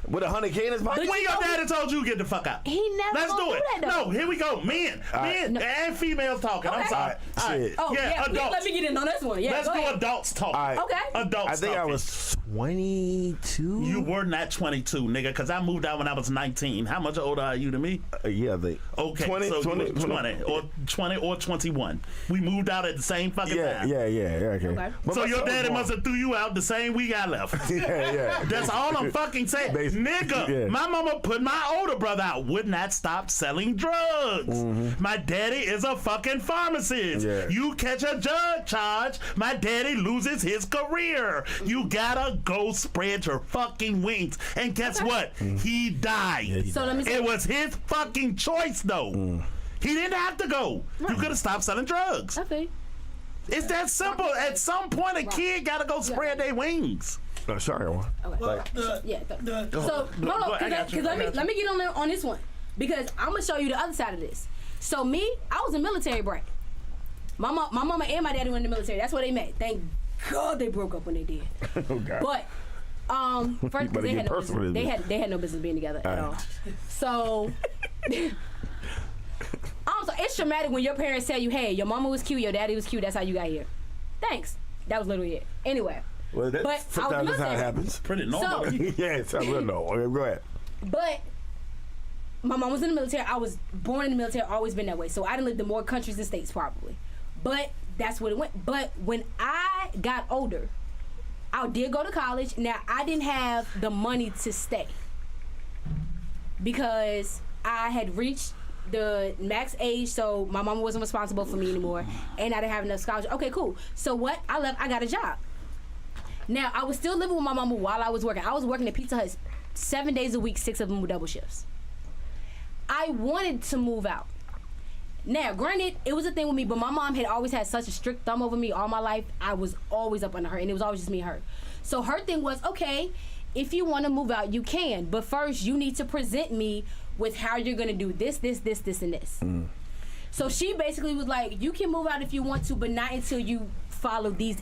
With $100K in his pocket. When your daddy told you get the fuck out. He never Let's gonna do it. do that, though. No, here we go. Men and females talking. I'm Okay. sorry. All right, shit. Oh, Yeah, adults. let me get in on this one. Yeah, Let's go do ahead. adults talking. All right. Okay. Adults I think talking. I was 22. You were not 22, nigga, because I moved out when I was 19. How much older are you than me? Yeah, I think. Okay, 20, so 20, you were 20 or 20 or 21. We moved out at the same fucking time. Yeah, okay. Okay. But So my your son was daddy born- must have threw you out the same week I left. Yeah. That's all I'm fucking saying. Basically. Nigga, Yeah. my mama put my older brother out, would not stop selling drugs. My daddy is a fucking pharmacist. Yeah. You catch a drug charge, my daddy loses his career. You gotta go spread your fucking wings. And guess what? He died. So let me say, It was his fucking choice, though. He didn't have to go. You could have stopped selling drugs. okay. It's that simple. At some point, a kid gotta go spread their wings. No, sorry, one. But So hold on, I got you. let me get on this one because I'm gonna show you the other side of this. So me, I was a military brat. My mama and my daddy were in the military. That's where they met. Thank God they broke up when they did. Oh, God. But first better they get had, no personal business, with me. they had no business being together at all. So. So it's traumatic when your parents tell you, "Hey, your mama was cute, your daddy was cute. That's how you got here." Thanks. That was literally it. Anyway. Well, But that's I was sometimes that's how it military. happens. Pretty normal. So, Yeah, it's a little no. Okay, go ahead. but my mom was in the military. I was born in the military, always been that way. So I done lived in more countries than states probably. But that's what it went. But when I got older, I did go to college. Now, I didn't have the money to stay because I had reached the max age, so my mama wasn't responsible for me anymore, and I didn't have enough scholarship. Okay, cool. So what? I left. I got a job. Now, I was still living with my mama while I was working. I was working at Pizza Hut 7 days a week, 6 of them were double shifts. I wanted to move out. Now, granted, it was a thing with me, but my mom had always had such a strict thumb over me all my life. I was always up under her, and it was always just me and her. So her thing was, okay, if you want to move out, you can. But first, you need to present me with how you're going to do this, this, this, this, and this. So she basically was like, you can move out if you want to, but not until you follow these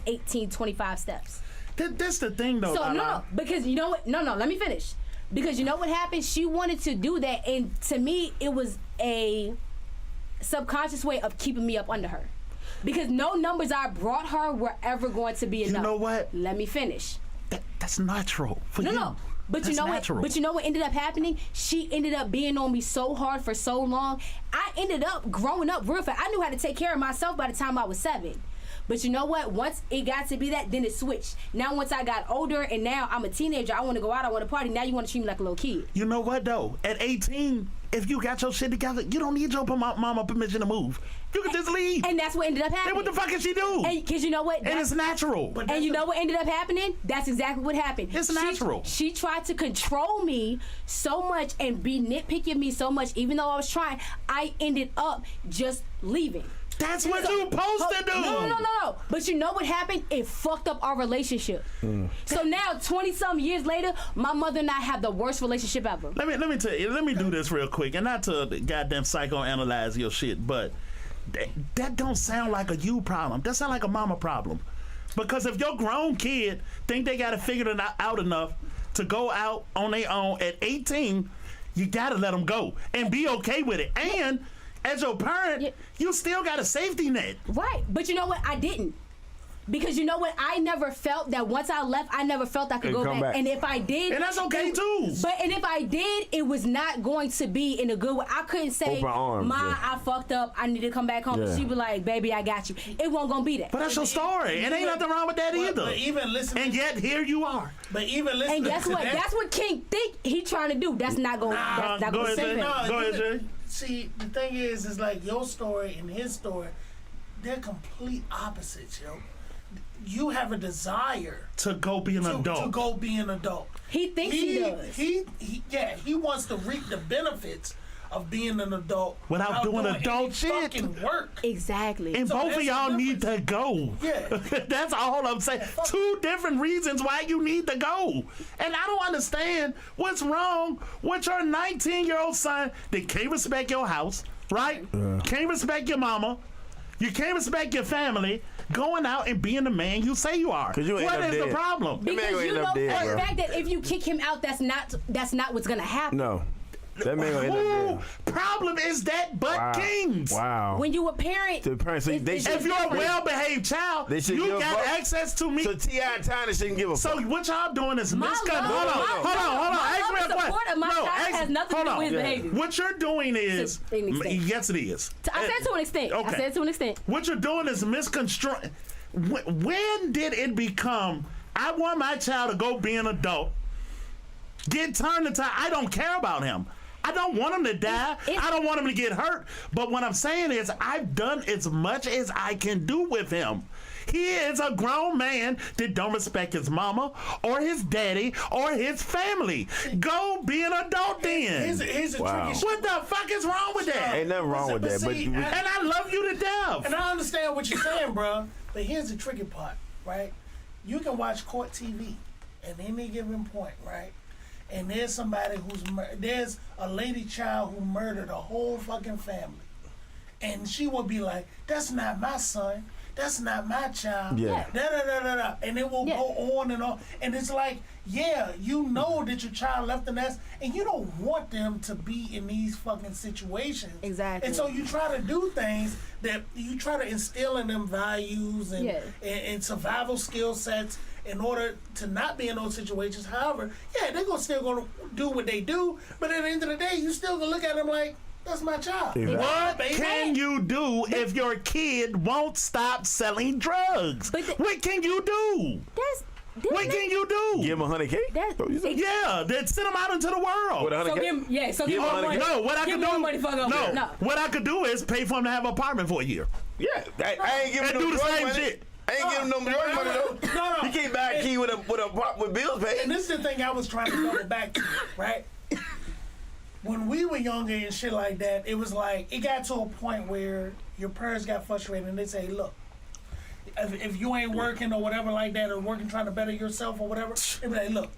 25 steps. That's the thing, though. So no, because you know what? No, let me finish. Because you know what happened? She wanted to do that, and to me, it was a subconscious way of keeping me up under her. Because no numbers I brought her were ever going to be enough. You know what? Let me finish. That's natural for you. No. But you know natural. what? But you know what ended up happening? She ended up being on me so hard for so long. I ended up growing up real fast. I knew how to take care of myself by the time I was 7. But you know what? Once it got to be that, then it switched. Now once I got older and now I'm a teenager, I want to go out, I want to party. Now you want to treat me like a little kid. You know what, though? At 18, if you got your shit together, you don't need your mama permission to move. You can just leave. And that's what ended up happening. And what the fuck can she do? Because you know what? And it's natural. And you know what ended up happening? That's exactly what happened. It's natural. She tried to control me so much and be nitpicky of me so much, even though I was trying. I ended up just leaving. That's what you supposed to do. No. But you know what happened? It fucked up our relationship. So now, 20-something years later, my mother and I have the worst relationship ever. Let me tell you. Let me do this real quick, and not to goddamn psychoanalyze your shit, but that don't sound like a you problem. That sound like a mama problem. Because if your grown kid think they got to figure it out enough to go out on their own at 18, you got to let them go and be okay with it. And as your parent, you still got a safety net. Right. But you know what? I didn't. Because you know what? I never felt that once I left, I never felt I could go back. And if I did... And that's okay, too. And if I did, it was not going to be in a good way. I couldn't say, Ma, I fucked up. I need to come back home. Yeah. She'd be like, baby, I got you. It wasn't going to be that. But that's your story. And ain't nothing wrong with that either. But even listen... And yet, here you are. But even listen... And guess what? That's what King think he trying to do. That's not going to save him. Go ahead, Jay. See, the thing is like your story and his story, they're complete opposites, yo. You have a desire to go be an adult. To go be an adult. He thinks he does. He wants to reap the benefits of being an adult without doing adult shit. Fucking work. Exactly. And so both of y'all need to go. Yeah. That's all I'm saying. Two different reasons why you need to go. And I don't understand what's wrong with your 19-year-old son that can't respect your house, right? Can't respect your mama. You can't respect your family. Going out and being the man you say you are. What is the problem? Because you know for the fact that if you kick him out, that's not what's gonna happen. No. That man gonna end up dead. Problem is that Kings. Wow. When you a parent, if you're a well-behaved child, you got access to me. So T.I. and Tiny shouldn't give a fuck. So what y'all doing is misconduct. Hold on. Ask me a question. My child has nothing to do with his behavior. What you're doing is, yes, it is. I said to an extent. Okay. I said to an extent. What you're doing is misconstruing. When did it become, I want my child to go be an adult, get turned into, I don't care about him. I don't want him to die. I don't want him to get hurt. But what I'm saying is I've done as much as I can do with him. He is a grown man that don't respect his mama or his daddy or his family. Go be an adult then. Here's a tricky shit. What the fuck is wrong with that? Ain't nothing wrong with that. See, and I love you to death. And I understand what you're saying, bro. But here's the tricky part, right? You can watch court TV at any given point, right? And there's somebody there's a lady child who murdered a whole fucking family. And she will be like, that's not my son. That's not my child. Yeah. Da. And it will go on and on. And it's like, you know that your child left the nest and you don't want them to be in these fucking situations. Exactly. And so you try to do things that you try to instill in them values and survival skill sets in order to not be in those situations. However, they're still gonna do what they do, but at the end of the day, you still gonna look at them like, that's my child. Exactly. What can you do if your kid won't stop selling drugs? What can you do? What can you do? Give him $100K? Then send him out into the world. With $100K? So give him money. No, what I can do? Money for No, what I could do is pay for him to have an apartment for a year. Yeah, I ain't giving him do no the same money. shit. I ain't giving him no money though. No. He can't buy a key with bills paid. And this is the thing I was trying to double back to, right? When we were younger and shit like that, it was like, it got to a point where your parents got frustrated and they say, look, if you ain't working or whatever like that, or working trying to better yourself or whatever, they be like, look,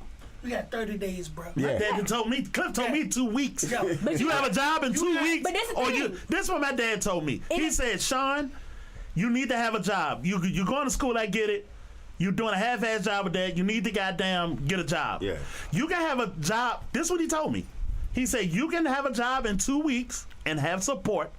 we got 30 days, bro. My dad told me, Cliff told me 2 weeks. But you have a job in 2 weeks. But This is what my dad told me. He said, Sean, you need to have a job. You're going to school, I get it. You're doing a half-ass job with that. You need to goddamn get a job. Yeah. You can have a job. This is what he told me. He said, you can have a job in 2 weeks and have support,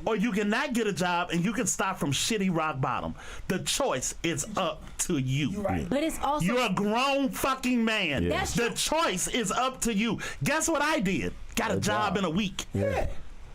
or you cannot get a job and you can start from shitty rock bottom. The choice is up to you. You're right. But it's also... You're a grown fucking man. Yeah. That's the choice is up to you. Guess what I did? Got a job in a week. Yeah.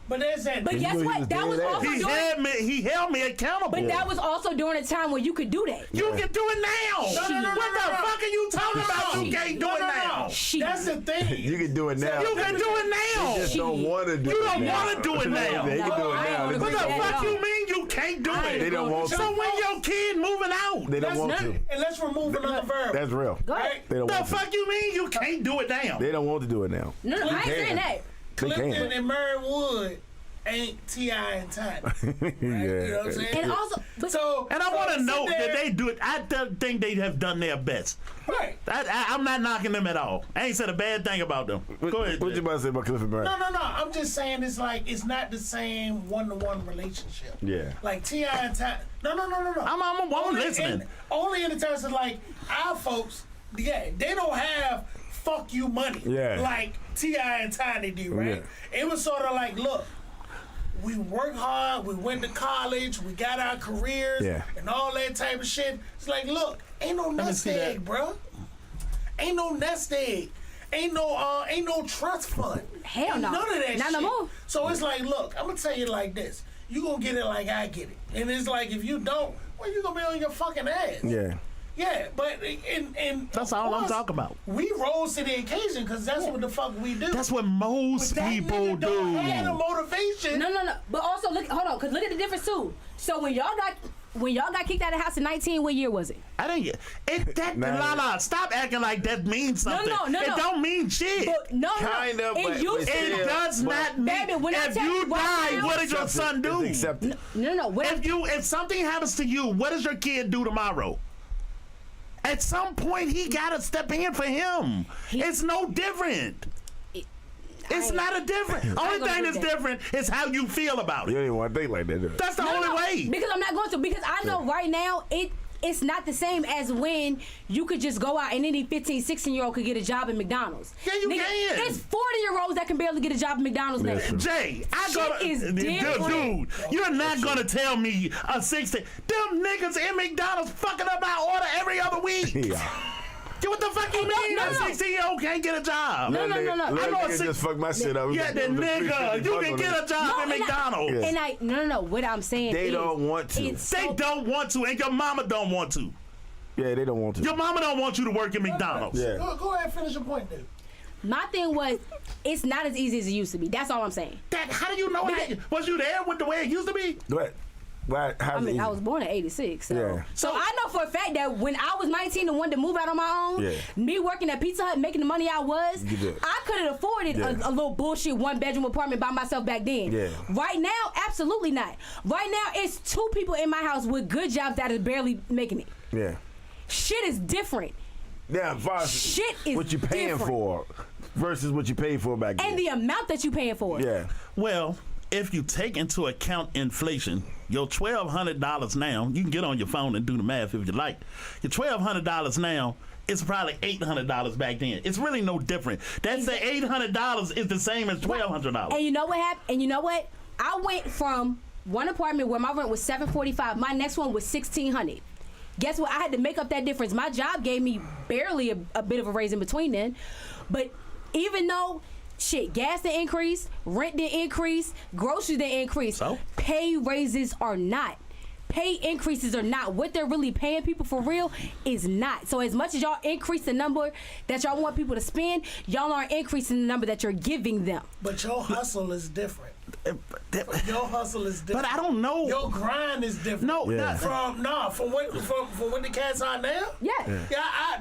But there's that. But guess what? That was also He held me accountable. But that was also during a time where you could do that. You can do it now. No. What the fuck are you talking about? You can't do it now. That's the thing. You can do it now. You can do it now. You just don't want to do it. You don't want to do it now. They can do it now. What the fuck you mean you can't do it? They don't want to. So when your kid moving out, They don't want to. And let's remove another verb. That's real. Right? They don't the want to. fuck you mean you can't do it now? They don't want to do it now. No, I ain't saying that. They Clifton can. and Mary Wood ain't T.I. and Tiny. Right? You know what I'm saying? And also, And I want to note that they do it. I think they have done their best. Right. I'm not knocking them at all. I ain't said a bad thing about them. Go ahead. What you about to say about Clifford Brown? No. I'm just saying it's not the same one-to-one relationship. Yeah. Like T.I. and Tiny. No. I'm listening. Only in the terms of like our folks, they don't have fuck you money like T.I. and Tiny do, right? Yeah. It was sort of like, look, we worked hard, we went to college, we got our careers, and all that type of shit. It's like, look, ain't no nest egg, bro. Ain't no nest egg. Ain't no trust fund. Hell no. None of that Not shit. no more. So it's like, look, I'm gonna tell you like this. You gonna get it like I get it. And it's like, if you don't, well, you gonna be on your fucking ass. Yeah. Yeah, but and That's all I'm talking about. We rose to the occasion because that's what the fuck we do. That's what most But that people nigga don't do. have the motivation. No. But also, hold on, because look at the difference too. So when y'all got kicked out of the house in 19, what year was it? I didn't get it. Lala, stop acting like that means something. No. It don't mean shit. But Kind of, but It does not mean. Baby, when I If tell you you right die, now- what does your son do? It's accepted. No. If something happens to you, what does your kid do tomorrow? At some point, he gotta step in for him. It's no different. It's not a different. Only thing that's different is how you feel about You it. don't even want to think like that, do you? That's the only way. Because I'm not going to. Because I know right now it's not the same as when you could just go out and any 15, 16-year-old could get a job at McDonald's. Yeah, you Nigga, can. There's 40-year-olds that can barely get a job at McDonald's now. Jay, I Shit gotta, is different. dude, you're not gonna tell me a 16. Them niggas in McDonald's fucking up our order every other week. Yeah. What the fuck you mean? no. A 16-year-old can't get a job. No. I know a Nigga just fuck my shit up. Yeah, the nigga, you can get a job at McDonald's. No. What I'm saying They is, don't want to. They don't want to, and your mama don't want to. Yeah, they don't want to. Your mama don't want you to work at McDonald's. Yeah. Go ahead and finish your point, dude. my thing was, it's not as easy as it used to be. That's all I'm saying. How do you know that? Was you there with the way it used to be? What? I mean, I was born in '86, so I know for a fact that when I was 19 and wanted to move out on my own, me working at Pizza Hut, making the money I was, I couldn't afford it a little bullshit 1-bedroom apartment by myself back then. Right now, absolutely not. Right now, it's 2 people in my house with good jobs that are barely making it. Shit is different. Shit is what you paying different. for versus what you paid for back then, and the amount that you paying for. Well, if you take into account inflation, your $1,200 now, you can get on your phone and do the math if you like. Your $1,200 now is probably $800 back then. It's really no different. That's the $800 is the same as $1,200. And you know what happened? And you know what? I went from one apartment where my rent was $745. My next one was $1,600. Guess what? I had to make up that difference. My job gave me barely a bit of a raise in between then. But even though gas didn't increase, rent didn't increase, groceries didn't increase. So? Pay raises are not. Pay increases are not. What they're really paying people for real is not. So as much as y'all increase the number that y'all want people to spend, y'all aren't increasing the number that you're giving them. But your hustle is different. Your hustle is different. But I don't know. Your grind is different. From what the cats are now.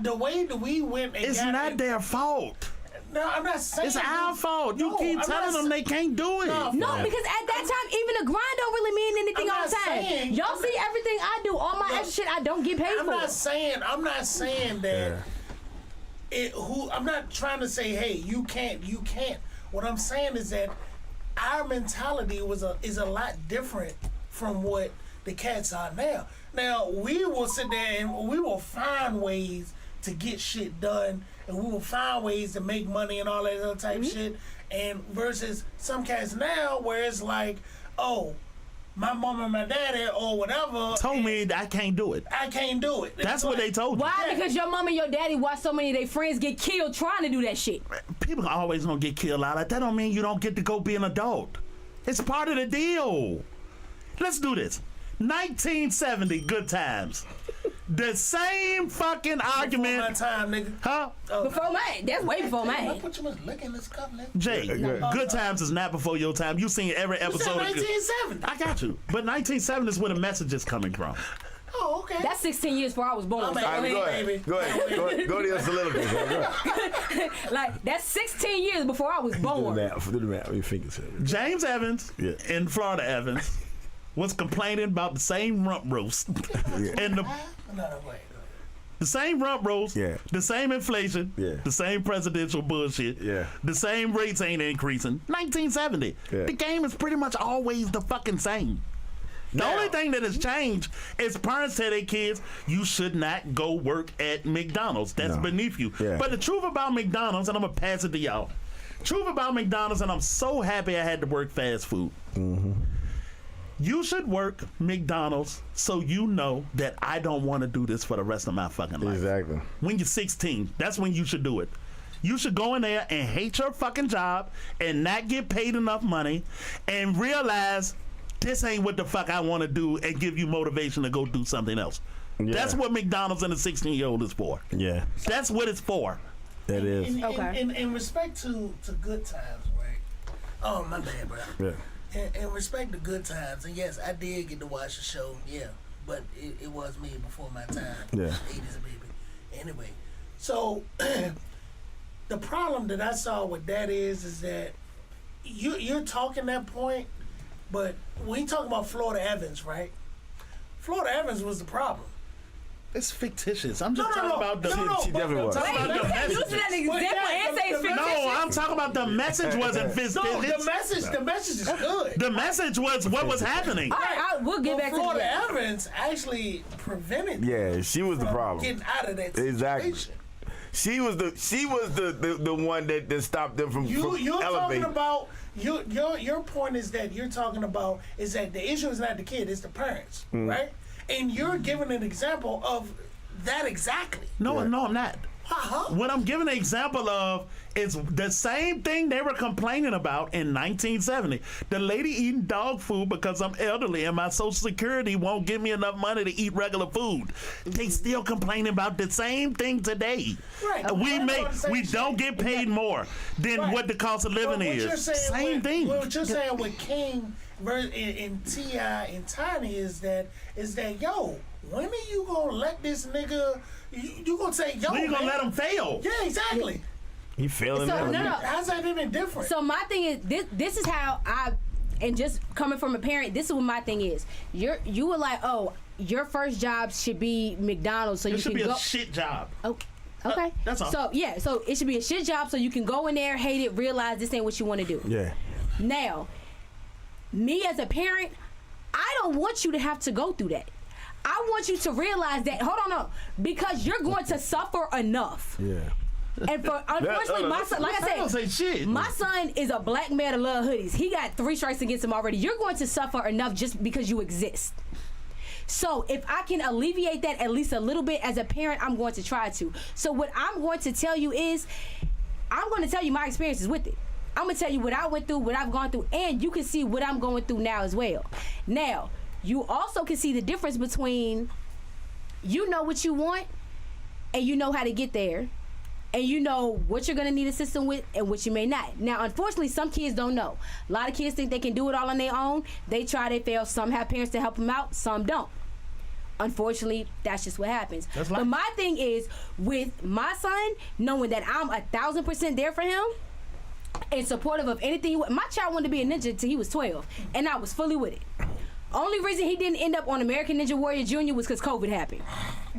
The way that we went. And it's not their fault. No, I'm not saying it's our fault. You keep telling them they can't do it. No, because at that time, even the grind don't really mean anything all the time. Y'all see everything I do, all my extra shit I don't get paid for. I'm not saying that. I'm not trying to say, hey, you can't. What I'm saying is that our mentality is a lot different from what the cats are now. Now we will sit there and we will find ways to get shit done, and we will find ways to make money and all that other type shit. And versus some cats now, where it's like, oh, my mom and my daddy or whatever told me I can't do it. I can't do it. That's what they told you. Why? Because your mom and your daddy watched so many of their friends get killed trying to do that shit. People are always gonna get killed out. That don't mean you don't get to go be an adult. It's part of the deal. Let's do this. 1970, good times. The same fucking argument. Before my time, nigga. Huh? Before mine. That's way before mine. I put you much lick in this cup, nigga. Jay, good times is not before your time. You seen every episode. You said 1970. I got you. But 1970 is where the message is coming from. Oh, okay. That's 16 years before I was born. I'm So at- Go ahead. Go to your soliloquy. like that's 16 years before I was born. Do the math. Your fingers. James Evans and Florida Evans was complaining about the same rump roast and No, wait. the same rump roast, the same inflation, the same presidential bullshit, the same rates ain't increasing. 1970. The game is pretty much always the fucking same. The only thing that has changed is parents tell their kids, you should not go work at McDonald's. That's beneath you. But the truth about McDonald's, and I'm going to pass it to y'all. Truth about McDonald's, and I'm so happy I had to work fast food. You should work McDonald's so you know that I don't want to do this for the rest of my fucking life. Exactly. When you're 16, that's when you should do it. You should go in there and hate your fucking job and not get paid enough money and realize this ain't what the fuck I want to do and give you motivation to go do something else. That's what McDonald's and a 16-year-old is for. That's what it's for. It is. In respect to good times, right? Oh, my bad, bro. In respect to good times, and yes, I did get to watch the show, but it was me before my time. 80s, baby. Anyway, so the problem that I saw with that is that you're talking that point, but when you talk about Florida Evans, right? Florida Evans was the problem. It's fictitious. I'm just talking about the. She definitely was. Wait, you can't use that example and say it's fictitious. No, I'm talking about the message wasn't fictitious. No, the message is good. The message was what was happening. All right, we'll get back to Florida that. Evans actually prevented. She was the problem. Getting out of that situation. Exactly. She was the one that stopped them from You're elevating. talking about your point is that you're talking about is that the issue is not the kid, it's the parents, right? And you're giving an example of that exactly. No, I'm not. What I'm giving an example of is the same thing they were complaining about in 1970. The lady eating dog food because I'm elderly and my Social Security won't give me enough money to eat regular food. They still complaining about the same thing today. Right. We don't get paid more than what the cost of living is. Same thing. What you're saying with King and T.I. and Tiny is that yo, when are you gonna let this nigga? You gonna say yo? When you gonna man? let him fail? Yeah, exactly. He failing. So, no. How's that even different? So my thing is this is how and just coming from a parent, this is what my thing is. You were like, oh, your first job should be McDonald's, so It you should can be go. a shit job. Oh, okay. That's all. So so it should be a shit job, so you can go in there, hate it, realize this ain't what you want to do. Now, me as a parent, I don't want you to have to go through that. I want you to realize that, because you're going to suffer enough. And unfortunately, my son, like I said, my son is a black man that loves hoodies. He got 3 strikes against him already. You're going to suffer enough just because you exist. So if I can alleviate that at least a little bit as a parent, I'm going to try to. So what I'm going to tell you is, I'm going to tell you my experiences with it. I'm going to tell you what I went through, what I've gone through, and you can see what I'm going through now as well. Now, you also can see the difference between you know what you want and you know how to get there, and you know what you're going to need assistance with and what you may not. Now, unfortunately, some kids don't know. A lot of kids think they can do it all on their own. They try, they fail. Some have parents to help them out, some don't. Unfortunately, that's just what happens. But my thing is, with my son, knowing that I'm 1,000% there for him and supportive of anything. My child wanted to be a ninja until he was 12, and I was fully with it. Only reason he didn't end up on American Ninja Warrior Jr. was because COVID happened.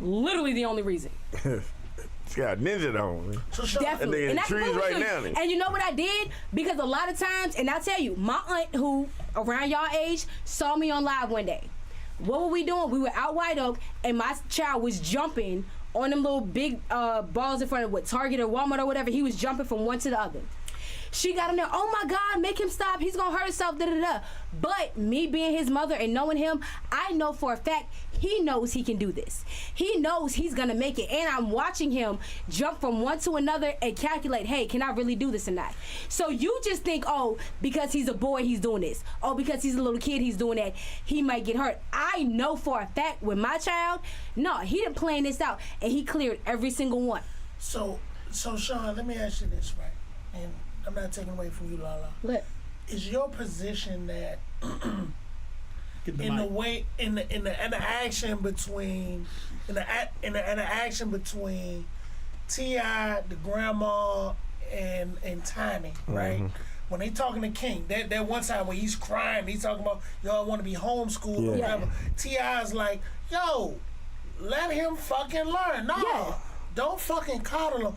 Literally the only reason. He's got a ninja on. Definitely. And trees right now. And you know what I did? Because a lot of times, and I'll tell you, my aunt who, around y'all age, saw me on live one day. What were we doing? We were out White Oak, and my child was jumping on them little big balls in front of Target or Walmart or whatever. He was jumping from one to the other. She got him there, oh my God, make him stop. He's going to hurt himself, da-da-da. But me being his mother and knowing him, I know for a fact he knows he can do this. He knows he's going to make it. And I'm watching him jump from one to another and calculate, hey, can I really do this or not? So you just think, oh, because he's a boy, he's doing this. Oh, because he's a little kid, he's doing that. He might get hurt. I know for a fact with my child, no, he didn't plan this out. And he cleared every single one. So Sean, let me ask you this, right? And I'm not taking away from you, Lala. Look. Is your position that in the way in the interaction between T.I., the grandma, and Tiny, right? When they talking to King, that one time where he's crying, he's talking about y'all want to be homeschooled or whatever. T.I.'s like, yo, let him fucking learn. No, don't fucking coddle him.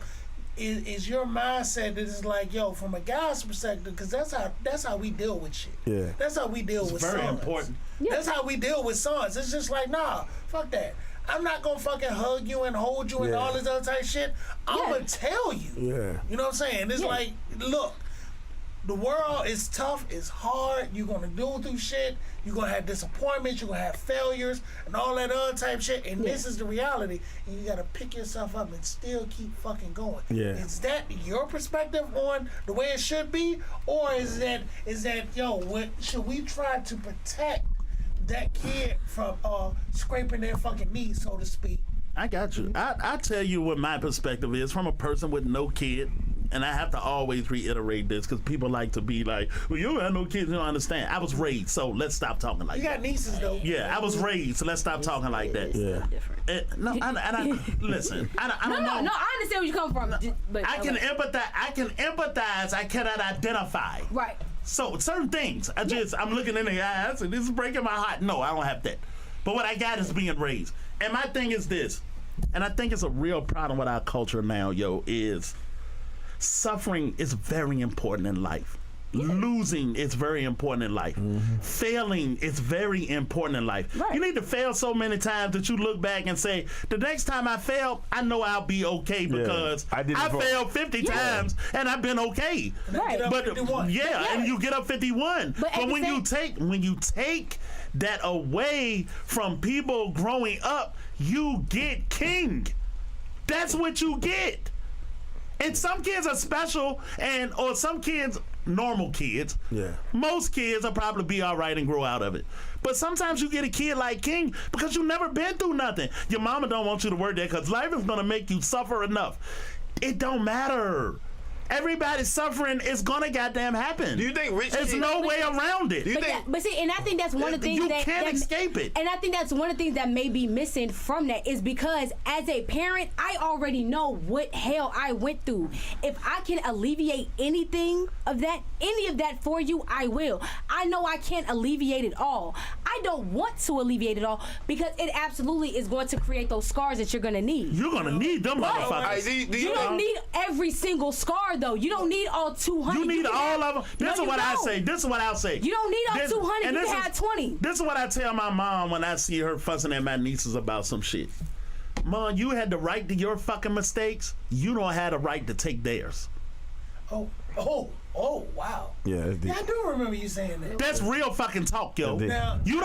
Is your mindset that is like, yo, from a guy's perspective, because that's how we deal with shit. Yeah, that's how we deal with very sons. Important. Yeah. That's how we deal with sons. It's just like, nah, fuck that. I'm not gonna fucking hug you and hold you and all this other type of shit. I'm gonna tell you. Yeah. You know what I'm saying? It's like, look, the world is tough, it's hard, you're gonna do through shit, you're gonna have disappointments, you're gonna have failures, and all that other type shit, and this is the reality, and you gotta pick yourself up and still keep fucking going. Yeah. Is that your perspective on the way it should be, or is that should we try to protect that kid from scraping their fucking knees, so to speak? I got you. I tell you what my perspective is from a person with no kid. And I have to always reiterate this because people like to be like, well, you don't have no kids, you don't understand. I was raised, so let's stop talking like that. You got nieces, though. Yeah, I was raised, so let's stop talking like that. Yeah. Different. Listen, I don't know. No, I understand where you come from. But, I can empathize, I cannot identify. Right. So certain things, I'm looking in the eyes and this is breaking my heart. No, I don't have that. But what I got is being raised. And my thing is this, and I think it's a real problem with our culture now, is suffering is very important in life. Losing is very important in life. Failing is very important in life. Right. You need to fail so many times that you look back and say, the next time I fail, I know I'll be okay because I failed 50 times and I've been okay. Right. But and you get up 51. But when you take that away from people growing up, you get king. That's what you get. And some kids are special, or some kids, normal kids. Yeah. Most kids will probably be all right and grow out of it. But sometimes you get a kid like King because you've never been through nothing. Your mama don't want you to work there because life is gonna make you suffer enough. It don't matter. Everybody's suffering is gonna goddamn happen. Do you think rich? There's no way around it. But see, and I think that's one of the things you can't escape it. And I think that's one of the things that may be missing from that is because as a parent, I already know what hell I went through. If I can alleviate any of that for you, I will. I know I can't alleviate it all. I don't want to alleviate it all because it absolutely is going to create those scars that you're gonna need. You're gonna need them motherfuckers. You don't need every single scar. Though you don't need all 200. You need all of them. This is what I'll say. You don't need all 200. You can have 20. This is what I tell my mom when I see her fussing at my nieces about some shit. Mom, you had the right to your fucking mistakes. You don't have the right to take theirs. Oh, wow. Yeah, I do remember you saying that. That's real fucking talk, yo. You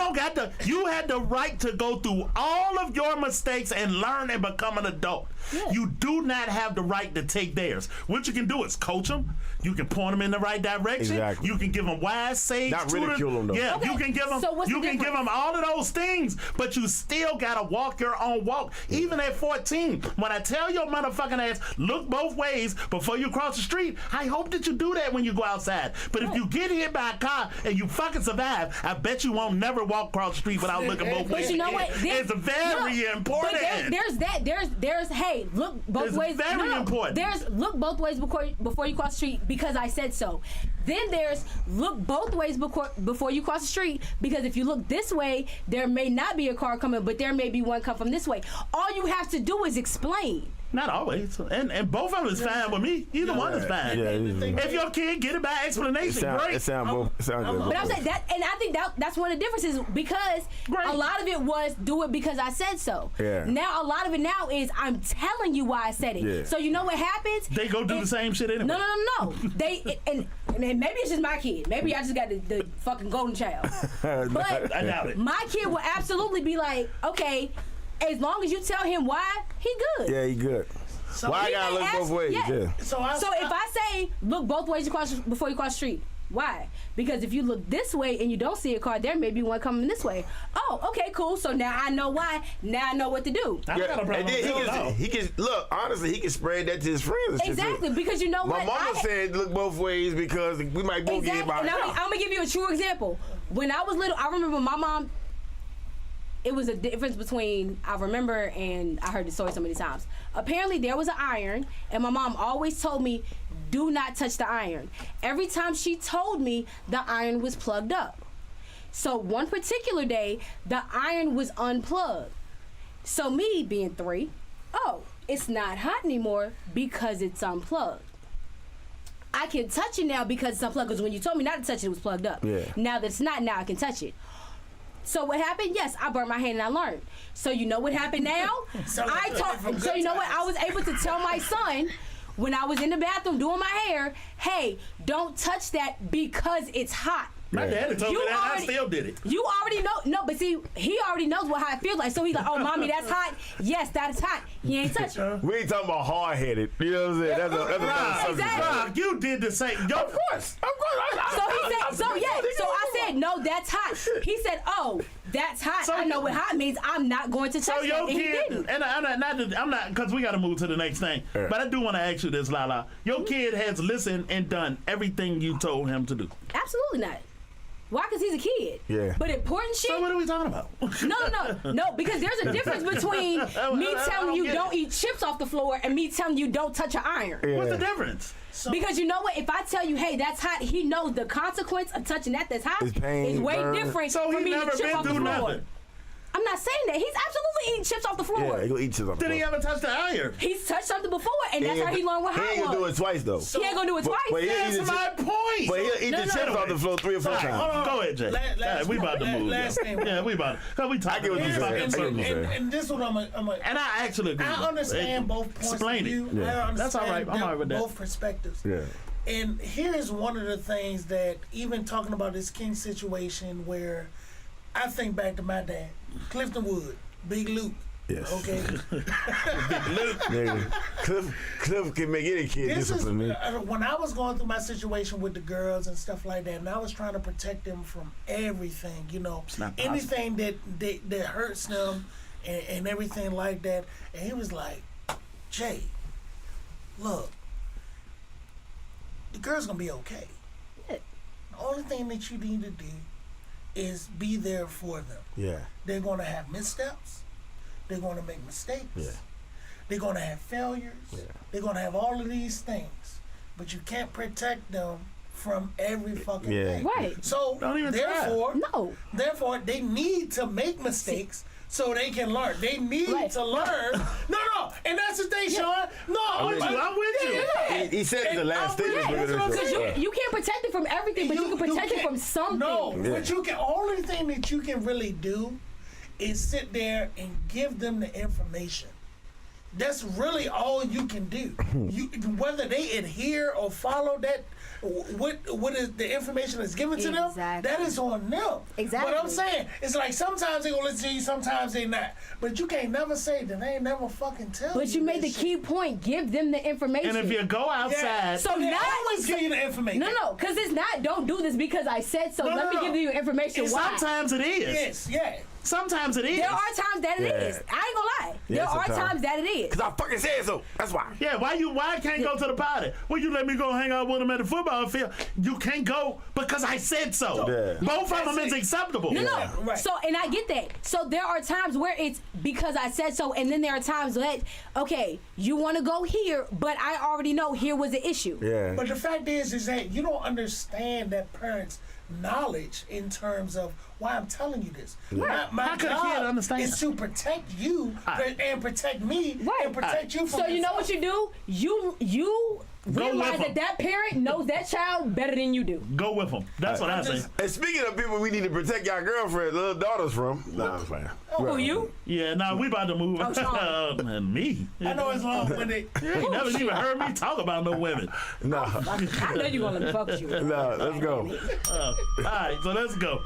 had the right to go through all of your mistakes and learn and become an adult. Yeah. You do not have the right to take theirs. What you can do is coach them. You can point them in the right direction. Exactly. You can give them wise sage. Not ridicule them, though. Yeah, okay. You can give them. So you can give them all of those things, but you still gotta walk your own walk. Even at 14, when I tell your motherfucking ass, look both ways before you cross the street. I hope that you do that when you go outside. But if you get hit by a car and you fucking survive, I bet you won't never walk across the street without looking both ways. But you know what? It's very important. But there's that. There's hey, look both ways. Very important. There's look both ways before you cross the street because I said so. Then there's look both ways before you cross the street because if you look this way, there may not be a car coming, but there may be one come from this way. All you have to do is explain. Not always, and both of them is fine with me. Either one is fine. If your kid get it by explanation, great. It sounds good. But I'm saying that, and I think that's one of the differences because a lot of it was do it because I said so. Yeah. Now a lot of it now is I'm telling you why I said it. Yeah. So you know what happens? They go do the same shit anyway. No. And maybe it's just my kid. Maybe I just got the fucking golden child. But I doubt it. My kid will absolutely be like, okay. As long as you tell him why, he good. Yeah, he good. So why I gotta look both ways? Yeah. So if I say look both ways before you cross the street, Why? Because if you look this way and you don't see a car, there may be one coming this way. Oh, okay, cool. So now I know why. Now I know what to do. I got a problem. And then he can look, honestly, he can spread that to his friends and shit, Exactly, too. because you know My what? mama said look both ways because we might both get hit by a And I'm car. gonna give you a true example. When I was little, I remember my mom. It was a difference between I remember and I heard the story so many times. Apparently, there was an iron, and my mom always told me, "Do not touch the iron." Every time she told me, the iron was plugged up. So one particular day, the iron was unplugged. So me being 3, it's not hot anymore because it's unplugged. I can touch it now because it's unplugged. Because when you told me not to touch it, it was plugged up. Yeah. Now that it's not, now I can touch it. So what happened? Yes, I burned my hand and I learned. So you know what happened now? So you know what? I was able to tell my son when I was in the bathroom doing my hair, hey, don't touch that because it's hot. My daddy told me that, and I still did it. You already know. No, but see, he already knows how it feels like. So he's like, oh, mommy, that's hot. Yes, that's hot. He ain't touching it. We ain't talking about hard-headed. You know what I'm saying? That's another subject. Exactly. Rob, you did the same. Of course. So he said, so I said, no, that's hot. He said, oh, that's hot. So I know what hot means. I'm not going to touch So it. your And he kid, didn't. and I'm not, because we got to move to the next thing. But I do want to ask you this, Lala. Your kid has listened and done everything you told him to do. Absolutely not. Why? Because he's a kid. Yeah. But important shit. So what are we talking about? No, because there's a difference between me telling you don't eat chips off the floor and me telling you don't touch an iron. Yeah. What's the difference? Because you know what? If I tell you, hey, that's hot, he knows the consequence of touching that's hot It's pain, is way burn. different So from he eating never chips been off the through floor. nothing. I'm not saying that. He's absolutely eating chips off the floor. Yeah, he gonna eat chips off the Did he floor. ever touch the iron? He's touched something before, and that's how he learned what He hot ain't gonna do was. it twice, though. He ain't gonna do it twice. But he'll eat That's the my point. But he'll eat the chips off the floor 3 or 4 All right, times. go ahead, Jay. We about to move. last yeah. thing. Yeah, we about to. Because we talking I get what you're about saying. fucking I get what circles. you're saying. And this is what I'm a And I actually agree. I understand both points Explain of it. view. Yeah. I understand That's all right. I'm all right with that. both perspectives. Yeah. And here's one of the things that, even talking about this King situation, where I think back to my dad, Clifton Wood, Big Luke. Yes. Okay. Nigga, Cliff can make any kid This is discipline me. when I was going through my situation with the girls and stuff like that, and I was trying to protect them from everything, It's not possible. anything that hurts them and everything like that. And he was like, Jay, look, the girl's gonna be okay. The only thing that you need to do is be there for them. Yeah. They're gonna have missteps. They're gonna make mistakes. Yeah. They're gonna have failures. Yeah. They're gonna have all of these things, but you can't protect them from every fucking Yeah. thing. Right. So Don't even therefore, No. they need to make mistakes so they can learn. They need Right. to learn. No, and that's the thing, Sean. No, I'm with you. He said in the last I'm with statement. you. That's what I'm Because saying. you can't protect it from everything, but you can protect it can't- from something. No, Yeah. but you can. Only thing that you can really do is sit there and give them the information. That's really all you can do. You, whether they adhere or follow that, what is the information that's given to them, Exactly. that is on them. Exactly. But I'm saying, it's like sometimes they gonna listen to you, sometimes they not. But you can't never say that they ain't never fucking tell you. But you made the that key shit. point. Give them the information. And if you go outside, Yeah. So They now- always give you the information. No, because it's not, don't do this because I said so. Let me no. give you information why. sometimes it is. Yes, yeah. Sometimes it is. There are times that it Yeah. is. I ain't gonna lie. Yeah, There are sometimes. times that it is. Because I fucking said so. That's why. Yeah, why I can't go to the party? Well, you let me go hang out with them at the football field. You can't go because I said so. Yeah. Both of them That's is it. acceptable. No. Right. So, and I get that. So there are times where it's because I said so, and then there are times that, okay, you want to go here, but I already know here was the issue. Yeah. But the fact is that you don't understand that parent's knowledge in terms of why I'm telling you this. My How could a kid job understand? is to protect you and protect me Right. and protect you from So you know yourself. what you do? You realize with 'em. that parent knows that child better than you do. Go with them. That's what I say. And speaking of people we need to protect y'all girlfriends, little daughters from. Nah, I'm fine. Who you? Yeah, nah, we about to move. Oh, Sean. And me. I know it's long-winded. You ain't never even heard me talk about no women. No. I know you gonna let me fuck with you. No, let's go. All right, so let's go.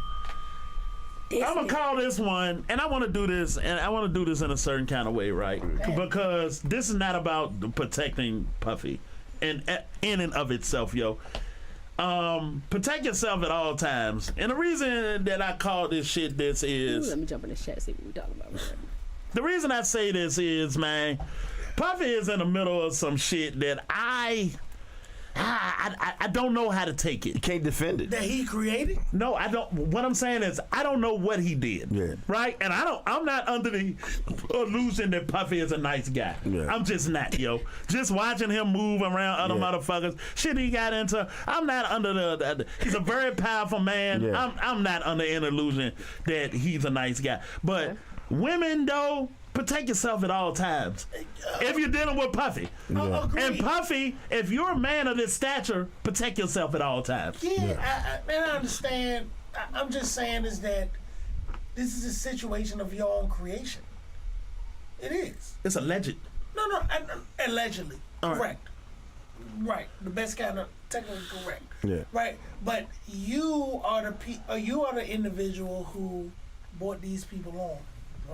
I'm gonna call this one, and I want to do this, and I want to do this in a certain kind of way, right? Because this is not about protecting Puffy, and in and of itself, yo. Protect yourself at all times. And the reason that I call this shit this is... Ooh, let me jump in the chat, see what we talking about. The reason I say this is, man, Puffy is in the middle of some shit that I don't know how to take it. You can't defend it. That he created? No, I don't. What I'm saying is, I don't know what he did. Yeah. Right? And I'm not under the illusion that Puffy is a nice guy. Yeah. I'm just not, yo. Just watching him move around other motherfuckers, shit he got into. I'm not under the he's a very powerful man. Yeah. I'm not under an illusion that he's a nice guy. But women, though, protect yourself at all times. If you're dealing with Puffy. Yeah. And Puffy, if you're a man of this stature, protect yourself at all times. Yeah, I understand. I'm just saying is that this is a situation of your own creation. It is. It's alleged. No, allegedly. All right. Correct. Right. The best kind of technically correct. Yeah. Right. But you are the individual who brought these people on,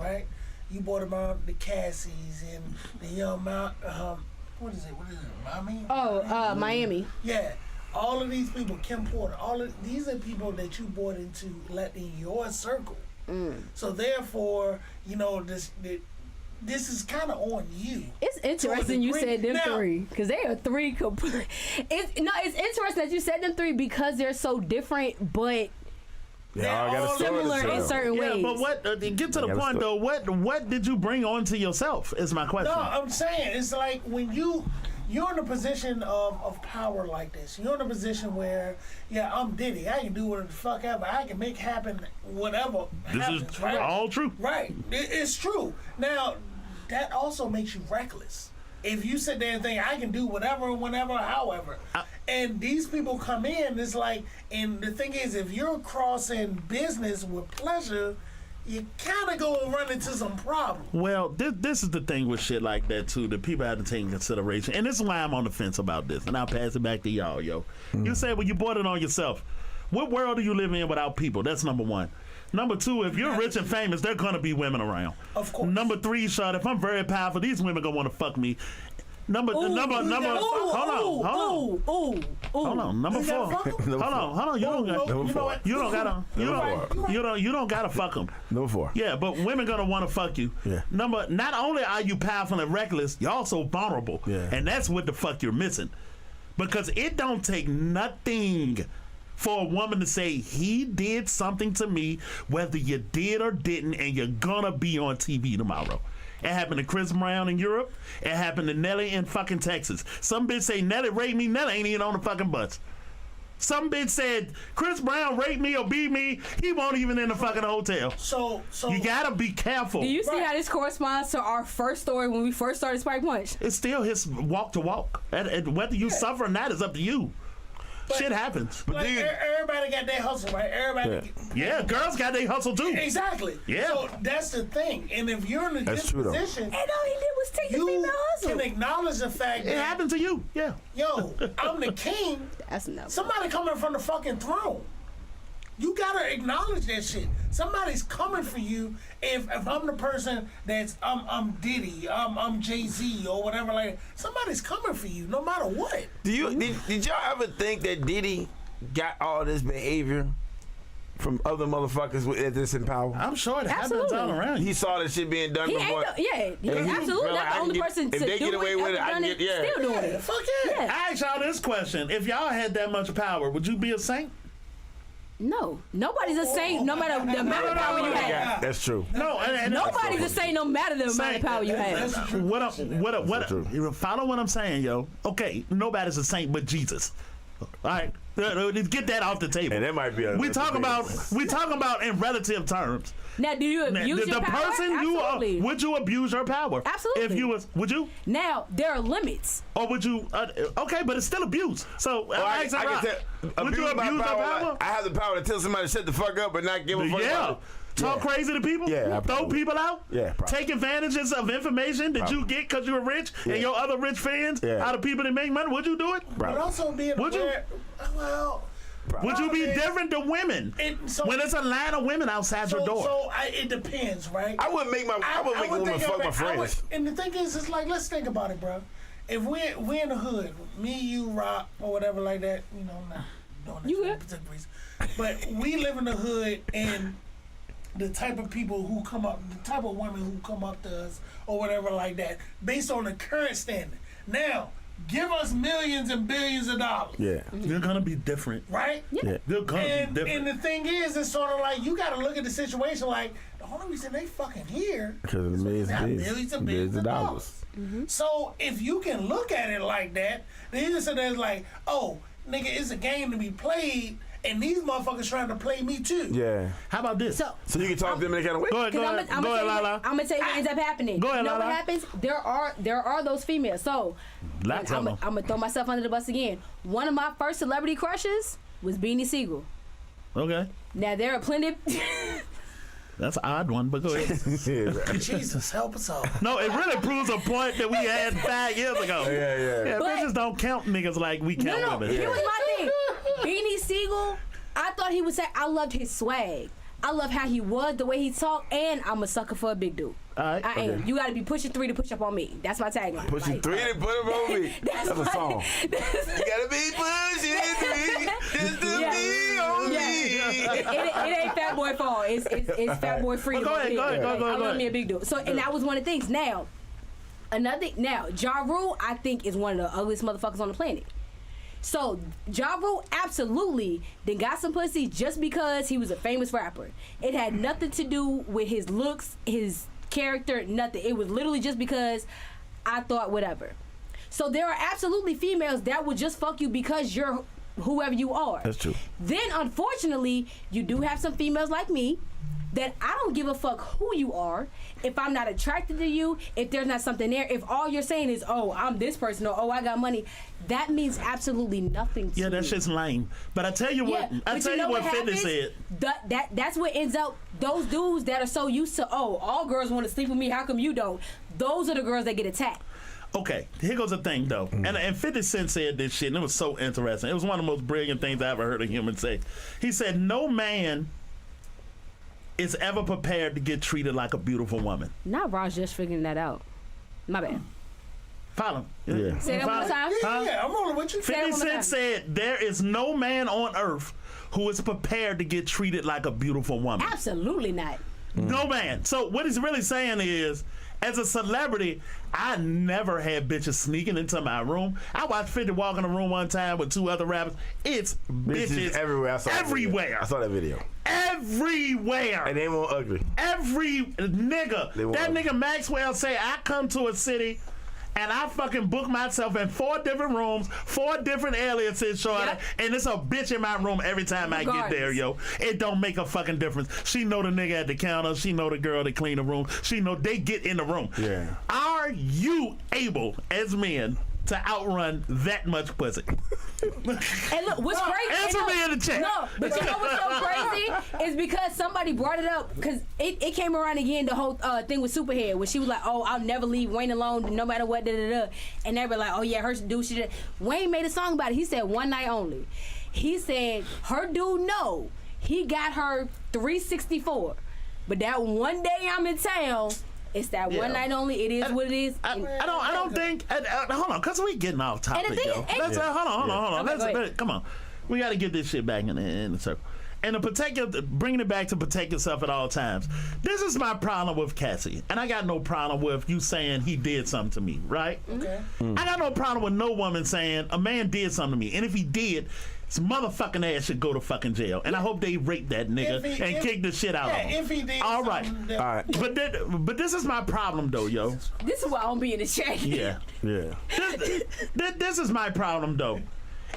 right? You brought about the Cassies and the young what is it, Miami? Oh, Miami. Yeah. All of these people, Kim Porter, these are people that you brought into in your circle. So therefore, this is kind of on you. It's interesting you said them three, because they are three complete. It's interesting that you said them three because they're so different, but They're all similar in certain ways. Yeah, but what? Get to the point though. What did you bring onto yourself? Is my question. No, I'm saying it's like when you're in a position of power like this. You're in a position where, I'm Diddy. I can do whatever the fuck ever. I can make happen whatever happens. This is right? all true. Right. It's true. Now, that also makes you reckless. If you sit there and think, I can do whatever, whenever, however. And these people come in, it's like, and the thing is, if you're crossing business with pleasure, you kind of go and run into some problems. Well, this is the thing with shit like that, too, that people have to take in consideration. And this is why I'm on the fence about this. And I'll pass it back to y'all, yo. You say, well, you brought it on yourself. What world do you live in without people? That's number one. Number two, if you're rich and famous, there are going to be women around. Of course. Number three, Shot, if I'm very powerful, these women going to want to fuck me. Number, hold on. Number four. You don't gotta fuck them. Number four. Yeah, but women gonna want to fuck you. Yeah. Not only are you powerful and reckless, you're also vulnerable. Yeah. And that's what the fuck you're missing. Because it don't take nothing for a woman to say, he did something to me, whether you did or didn't, and you're gonna be on TV tomorrow. It happened to Chris Brown in Europe. It happened to Nelly in fucking Texas. Some bitch say Nelly raped me. Nelly ain't even on the fucking bus. Some bitch said Chris Brown raped me or beat me. He won't even in the fucking hotel. So you gotta be careful. Do you see how this corresponds to our first story when we first started Spike Punch? It's still his walk to walk. And whether you suffer or not is up to you. Shit happens. But everybody got their hustle, right? Everybody. Yeah, girls got their hustle too. Exactly. Yeah. So that's the thing. And if you're in a position, and all he did was take the female hustle. You can acknowledge the fact it happened to you. Yeah. Yo, I'm the king. That's enough. Somebody coming from the fucking throne. You gotta acknowledge that shit. Somebody's coming for you. If I'm the person that's I'm Diddy, I'm Jay-Z or whatever like that, somebody's coming for you no matter what. Did y'all ever think that Diddy got all this behavior from other motherfuckers that's in power? I'm sure it happens all around. He saw that shit being done before. Absolutely. Not the only person to do it. If they get away with it, I can get still doing it. Fuck yeah. I ask y'all this question: if y'all had that much power, would you be a saint? No, nobody's a saint no matter the amount of power you have. That's true. No, nobody's a saint no matter the amount of power you have. Follow what I'm saying, yo. Okay, nobody's a saint but Jesus. All right, get that off the table. And that might be. We talk about in relative terms. Now, do you abuse your power? Person Absolutely. would you abuse your power? Absolutely. If you would you? Now there are limits. Or would you? Okay, but it's still abuse. So I can tell, would you abuse your power? I have the power to tell somebody to shut the fuck up and not give a fuck. Yeah. Talk crazy to people? Yeah. Throw people out? Yeah. Probably. Take advantages of information that you get because you're rich and your other rich fans out of people that make money? Would you do it? But also being aware, would you be different to women when it's a line of women outside your door? So it depends, right? I wouldn't make a woman fuck my friends. And the thing is, it's like, let's think about it, bro. If we in the hood, me, you, Rock, or whatever like that, doing this You for a good? particular reason. But we live in the hood, and the type of people who come up, the type of women who come up to us or whatever like that, based on the current standard. Now, give us millions and billions of dollars. Yeah. They're gonna be different. Right? Yeah. They're gonna be And different. the thing is, it's sort of like you got to look at the situation like the only reason they fucking here Because of the millions they got and millions and billions billions of dollars. So if you can look at it like that, then you just say there's like, oh, nigga, it's a game to be played, and these motherfuckers trying to play me too. Yeah. How about this? So So you can talk to them in that kind of way? Go ahead, go ahead, I'm go ahead, Lala. gonna tell you what ends up happening. Go ahead, you know Lala. what happens? There are those females. So Lots I'm of them. gonna throw myself under the bus again. One of my first celebrity crushes was Beanie Siegel. Okay, Now there are plenty. that's an odd one, but go ahead. Jesus, help us all. No, it really proves a point that we had 5 years ago. Yeah. But- Bitches don't count niggas like we count No, women. here was my thing. Beanie Siegel, I thought he would say I loved his swag. I love how he was, the way he talked, and I'm a sucker for a big dude. All right. I am. You gotta be pushing 3 to push up on me. That's my tagline. Pushing Like, 3 and put them on me. That's a my- song. You gotta be pushing 3 just to Yeah. be on Yeah. me. It ain't Fat Boy fault. It's Fat Boy freedom. Go ahead, over go here. ahead, go I ahead. love me a big dude. So, and that was one of the things. Now, Ja Rule, I think, is one of the ugliest motherfuckers on the planet. So Ja Rule absolutely then got some pussy just because he was a famous rapper. It had nothing to do with his looks, his character, nothing. It was literally just because I thought whatever. So there are absolutely females that would just fuck you because you're whoever you are. That's true. Then unfortunately, you do have some females like me that I don't give a fuck who you are. If I'm not attracted to you, if there's not something there, if all you're saying is, oh, I'm this person, or oh, I got money, that means absolutely nothing to Yeah, that me. shit's lame. But I tell you what, Yeah, I but tell you know you what happens? Fitness said. That's what ends up, those dudes that are so used to, oh, all girls want to sleep with me, how come you don't? Those are the girls that get attacked. Okay, here goes the thing though, and 50 Cent said this shit, and it was so interesting. It was one of the most brilliant things I ever heard a human say. He said, "No man is ever prepared to get treated like a beautiful woman." Not Raj just figuring that out. My bad. Follow. Yeah. Say that one more time. Yeah, I'm rolling with you. 50 one more time. Cent said, "There is no man on earth who is prepared to get treated like a beautiful woman." Absolutely not. No man. So what he's really saying is, as a celebrity, I never had bitches sneaking into my room. I watched 50 walk in the room one time with 2 other rappers. It's bitches everywhere. I saw that video. everywhere. I saw that video. Everywhere. And they weren't ugly. Every nigga. They That were. nigga Maxwell say, I come to a city and I fucking book myself in 4 different rooms, 4 different aliases, shorty, Yep. and it's a bitch in my room every time I get there, yo. It don't make a fucking difference. She know the nigga at the counter. She know the girl that clean the room. She know they get in the room. Yeah. Are you able, as men, to outrun that much pussy? And look, what's crazy? Answer and me in the chat. No, but you know what's so crazy is because somebody brought it up because it came around again. The whole thing with Superhead, where she was like, "Oh, I'll never leave Wayne alone, no matter what." And they were like, "Oh yeah, her dude." She did. Wayne made a song about it. He said, "One night only." He said, "Her dude, no, he got her 364, but that one day I'm in town." It's that Yeah. one night only. It is what it is. I don't think. Hold on, cause we getting off topic, And the thing- yo. and- Let's, hold on. Okay, go ahead. Come on. We got to get this shit back in the circle. And to protect your, bringing it back to protect yourself at all times. This is my problem with Cassie, and I got no problem with you saying he did something to me, right? Okay. I got no problem with no woman saying a man did something to me, and if he did, his motherfucking ass should go to fucking jail. And I hope they rape that nigga and kick the shit out of him. If he did all right. something that- All right. But this is my problem though, yo. This is why I don't be in the chat. Yeah. Yeah. This is my problem though.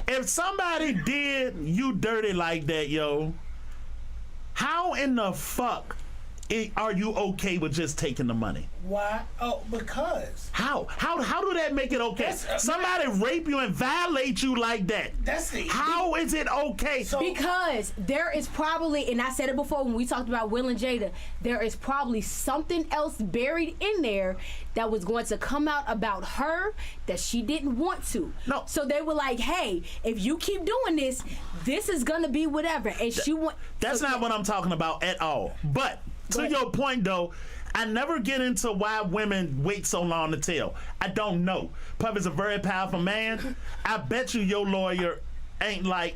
If somebody did you dirty like that, yo, how in the fuck are you okay with just taking the money? Why? Oh, because How do that make it okay? That's- Somebody rape you and violate you like that. that's the How is it okay? So- Because there is probably, and I said it before when we talked about Will and Jada, there is probably something else buried in there that was going to come out about her that she didn't want to. No. So they were like, hey, if you keep doing this, this is going to be whatever. And she want. That's so not what I'm talking about at all. But to Go ahead. your point, though, I never get into why women wait so long to tell. I don't know. Puff is a very powerful man. I bet you your lawyer ain't like,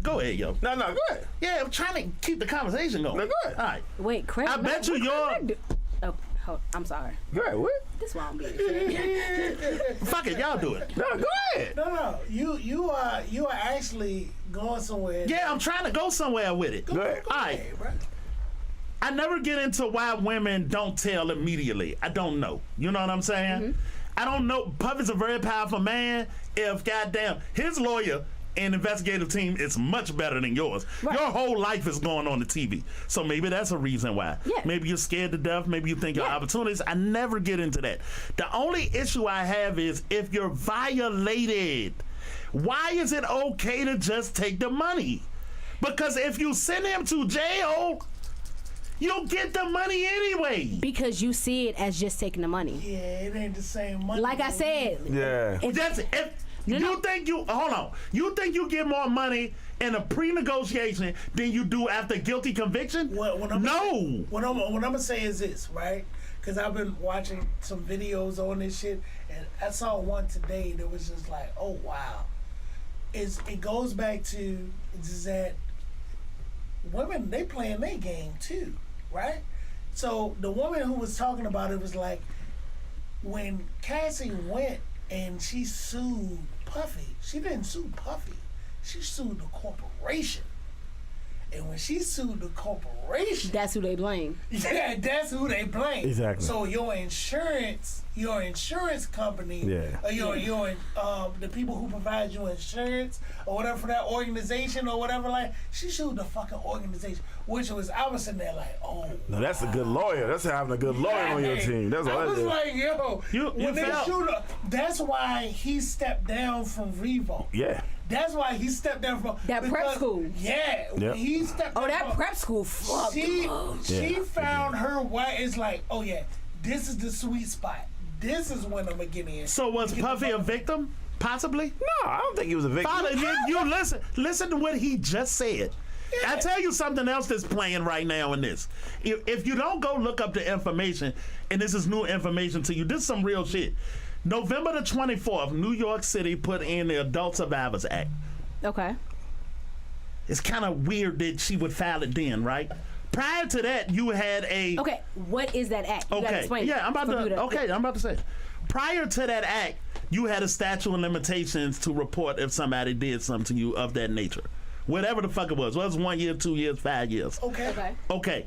Go ahead, yo. No, go ahead. Yeah, I'm trying to keep the conversation going. No, go ahead. All right. Wait, Craig. I bet you your... Oh, I'm sorry. Go ahead. What? This why I'm being. Fuck it, y'all do it. No, go ahead. No. You are actually going somewhere. Yeah, I'm trying to go somewhere with it. Go ahead. All right. I never get into why women don't tell immediately. I don't know. You know what I'm saying? Mm-hmm. I don't know. Puffy's a very powerful man. If goddamn his lawyer and investigative team is much better than yours. Right. Your whole life is going on the TV. So maybe that's a reason why. Yeah. Maybe you're scared to death. Maybe you think your opportunities. I never get into that. The only issue I have is if you're violated, why is it okay to just take the money? Because if you send him to jail, you'll get the money anyway. Because you see it as just taking the money. Yeah, it ain't the same money. Like I said. Yeah. You think you get more money in a pre-negotiation than you do after guilty conviction? What I'm gonna say is this, right? Because I've been watching some videos on this shit, and I saw one today that was just like, oh wow. It goes back to is that women, they playing their game too, right? So the woman who was talking about it was like, when Cassie went and she sued Puffy, she didn't sue Puffy, she sued the corporation. And when she sued the corporation, That's who they blame. yeah, that's who they blame. Exactly. So your insurance company, the people who provide you insurance or whatever for that organization or whatever, like, she sued the fucking organization, which was, I was sitting there like, oh. No, that's a good lawyer. That's having a good lawyer on your team. That's all I that was is. like, yo, when they shoot her, that's why he stepped down from Revolt. Yeah. That's why he stepped down from That prep school. Yeah, Yep. he stepped. Oh, down that from, prep school fucked him up. She found her way. It's like, oh yeah, this is the sweet spot. This is when I'm gonna get in. So was Puffy a victim? Possibly? No, I don't think he was a victim. Father, you listen to what he just said. I tell you something else that's playing right now in this. If you don't go look up the information, and this is new information to you, this is some real shit. November the 24th, New York City put in the Adult Survivors Act. Okay. It's kind of weird that she would file it then, right? Prior to that, you had a... Okay, what is that act? You gotta explain. Yeah, I'm about to say. Prior to that act, you had a statute of limitations to report if somebody did something to you of that nature. Whatever the fuck it was. Whether it was 1 year, 2 years, 5 years. Okay.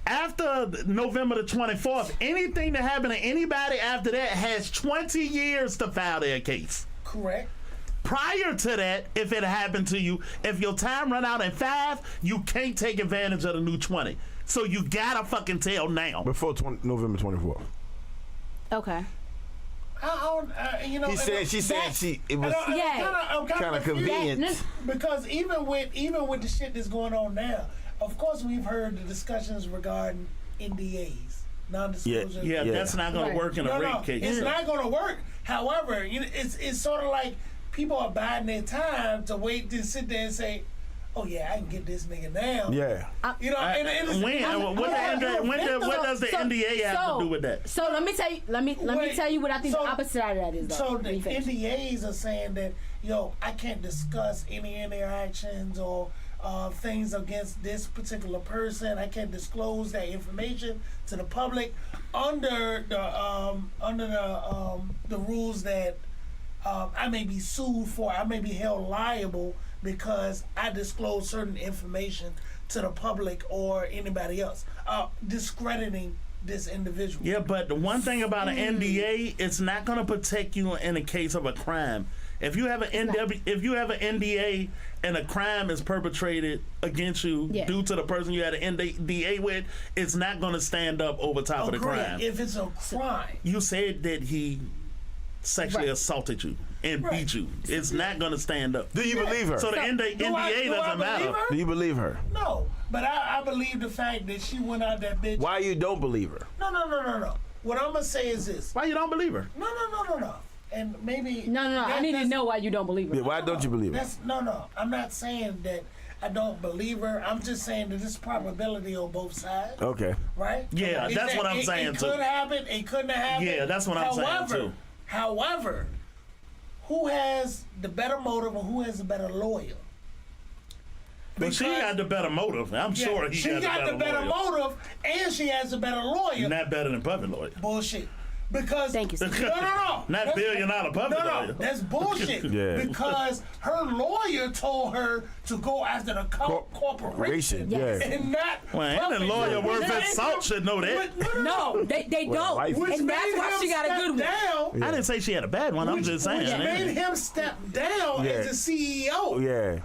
After November the 24th, anything that happened to anybody after that has 20 years to file their case. Correct. Prior to that, if it happened to you, if your time run out in 5, you can't take advantage of the new 20. So you gotta fucking tell now. Before November 24th. Okay. She said it was I'm kind of convenient. Because even with the shit that's going on now, of course we've heard the discussions regarding NDAs, non-disclosure. Yeah, that's not gonna work in a rape case. It's not gonna work. However, it's sort of like people are biding their time to wait to sit there and say, oh yeah, I can get this nigga now. Yeah. What does the NDA have to do with that? So let me tell you what I think the opposite side of that is, though. So the NDAs are saying that, I can't discuss any interactions or things against this particular person. I can't disclose that information to the public under the rules that I may be sued for. I may be held liable because I disclose certain information to the public or anybody else, discrediting this individual. Yeah, but the one thing about an NDA, it's not going to protect you in the case of a crime. If you have an NDA and a crime is perpetrated against you due to the person you had an NDA with, it's not going to stand up over top of the crime. If it's a crime. You said that he sexually assaulted you and beat you. It's not going to stand up. Do you believe her? So the NDA doesn't matter. Do you believe her? No, but I believe the fact that she went out that bitch. Why you don't believe her? No. What I'm going to say is this. Why you don't believe her? No. And maybe... No. I need to know why you don't believe her. Yeah, why don't you believe her? No. I'm not saying that I don't believe her. I'm just saying that there's probability on both sides. Okay. Right? Yeah, that's what I'm saying, too. It could happen. It couldn't happen. Yeah, that's what I'm saying, too. However, who has the better motive or who has the better lawyer? But she got the better motive. I'm sure she got the better motive, and she has a better lawyer. Not better than Puffy lawyer. Bullshit. Because thank you. No. Not billion-dollar Puffy lawyer. No, that's bullshit. Yeah. Because her lawyer told her to go after the corporation. Yeah. And not. Well, any lawyer worth his salt should know that. No, they don't. Which And that's why she got a good one. down. I didn't say she had a bad one. I'm just saying. Which made him step down as the CEO. Yeah.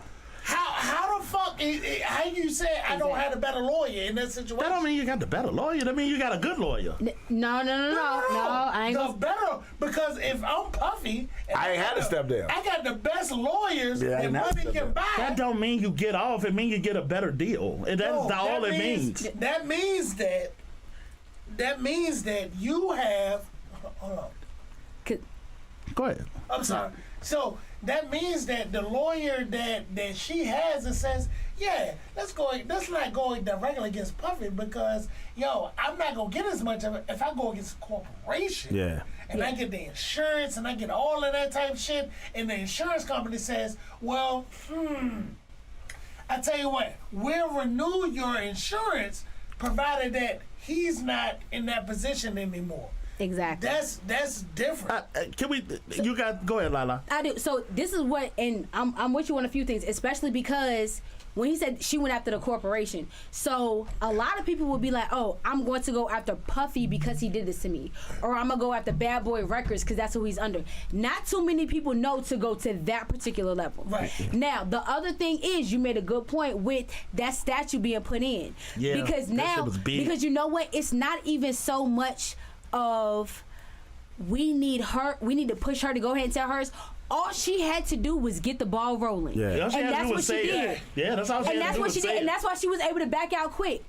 How the fuck? How you say I don't have a better lawyer in that situation? That don't mean you got the better lawyer. That mean you got a good lawyer. No. I ain't the gonna. better, because if I'm Puffy, I ain't had to step down. I got the best lawyers Yeah, I that didn't have to money step can down. buy. That don't mean you get off. It mean you get a better deal. And that's all it means. That means that you have. Hold on. Go ahead. I'm sorry. So that means that the lawyer that she has, it says, yeah, let's not go directly against Puffy, because I'm not gonna get as much of it if I go against the corporation. Yeah. And I get the insurance and I get all of that type of shit, and the insurance company says, well, I tell you what, we'll renew your insurance provided that he's not in that position anymore. Exactly. That's different. Can we? You got? Go ahead, Lala. I do. So this is what, and I'm with you on a few things, especially because when he said she went after the corporation. So a lot of people will be like, oh, I'm going to go after Puffy because he did this to me, or I'm gonna go after Bad Boy Records because that's who he's under. Not too many people know to go to that particular level. Right. Now the other thing is, you made a good point with that statue being put in. Yeah. Because that now, shit was big. because you know what, it's not even so much of we need to push her to go ahead and tell hers. All she had to do was get the ball rolling. Yeah. All she And had to that's do what was she say did. it. Yeah, that's all she And had that's to do what was she say did. it. And that's why she was able to back out quick.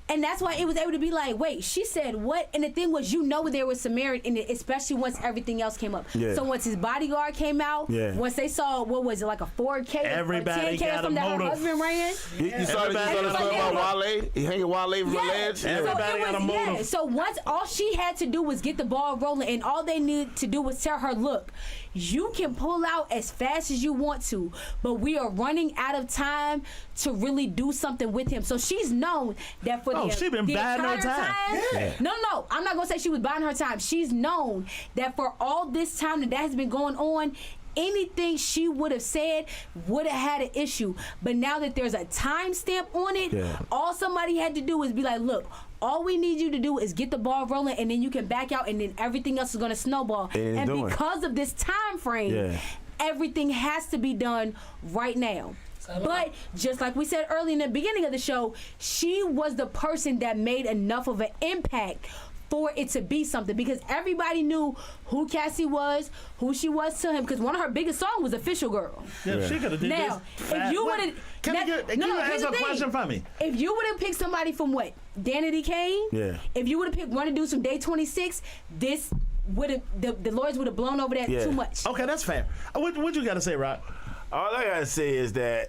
And that's why it was able to be like, wait, she said what? And the thing was, there was some merit in it, especially once everything else came up. Yeah. So once his bodyguard came out, once they saw, what was it, like a 4K Everybody or 10K got or something a that her motive. husband ran? You saw the story about Wale? He hanging Wale from the ledge? Everybody got a motive. So once all she had to do was get the ball rolling, and all they needed to do was tell her, look, you can pull out as fast as you want to, but we are running out of time to really do something with him. So she's known that for she been buying her time. Yeah. No, I'm not gonna say she was buying her time. She's known that for all this time that has been going on, anything she would have said would have had an issue. But now that there's a timestamp on it, all somebody had to do was be like, look, all we need you to do is get the ball rolling, and then you can back out, and then everything else is going to snowball. And because of this time frame, everything has to be done right now. But just like we said earlier in the beginning of the show, she was the person that made enough of an impact for it to be something, because everybody knew who Cassie was, who she was to him, because one of her biggest songs was Official Girl. Yeah, she could have did now, this. If you would have... Can you answer a question for me? If you would have picked somebody from what? Danity Kane? Yeah. If you would have picked one of the dudes from Day 26, this would have... The lawyers would have blown over that too much. Okay, that's fair. What you got to say, Rock? All I gotta say is that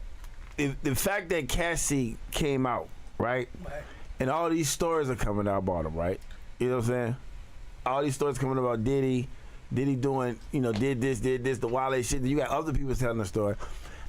the fact that Cassie came out, right? And all these stories are coming out about him, right? You know what I'm saying? All these stories coming about Diddy doing, did this, the Wale shit. You got other people telling the story.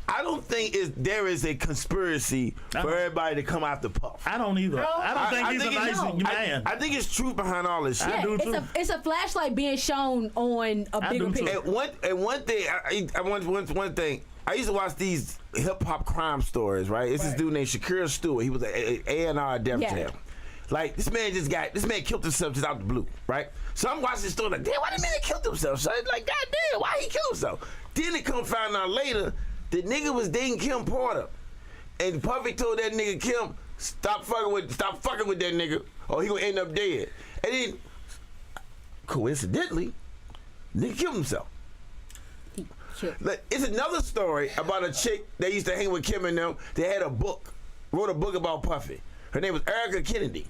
I don't think there is a conspiracy for everybody to come after Puff. I don't either. I don't think he's a nice man. I think it's truth behind all this shit. I do too. It's a flashlight being shown on a bigger picture. And one thing, one thing. I used to watch these hip hop crime stories, right? It's this dude named Shakir Stewart. He was an A&R at Def Jam. Like, this man killed himself just out the blue, right? So I'm watching this story like, damn, why the man killed himself? So like, goddamn, why he killed himself? Then it come find out later, the nigga was dating Kim Porter. And Puffy told that nigga Kim, stop fucking with that nigga, or he gonna end up dead. And then, coincidentally, nigga killed himself. It's another story about a chick that used to hang with Kim and them. They had wrote a book about Puffy. Her name was Erica Kennedy.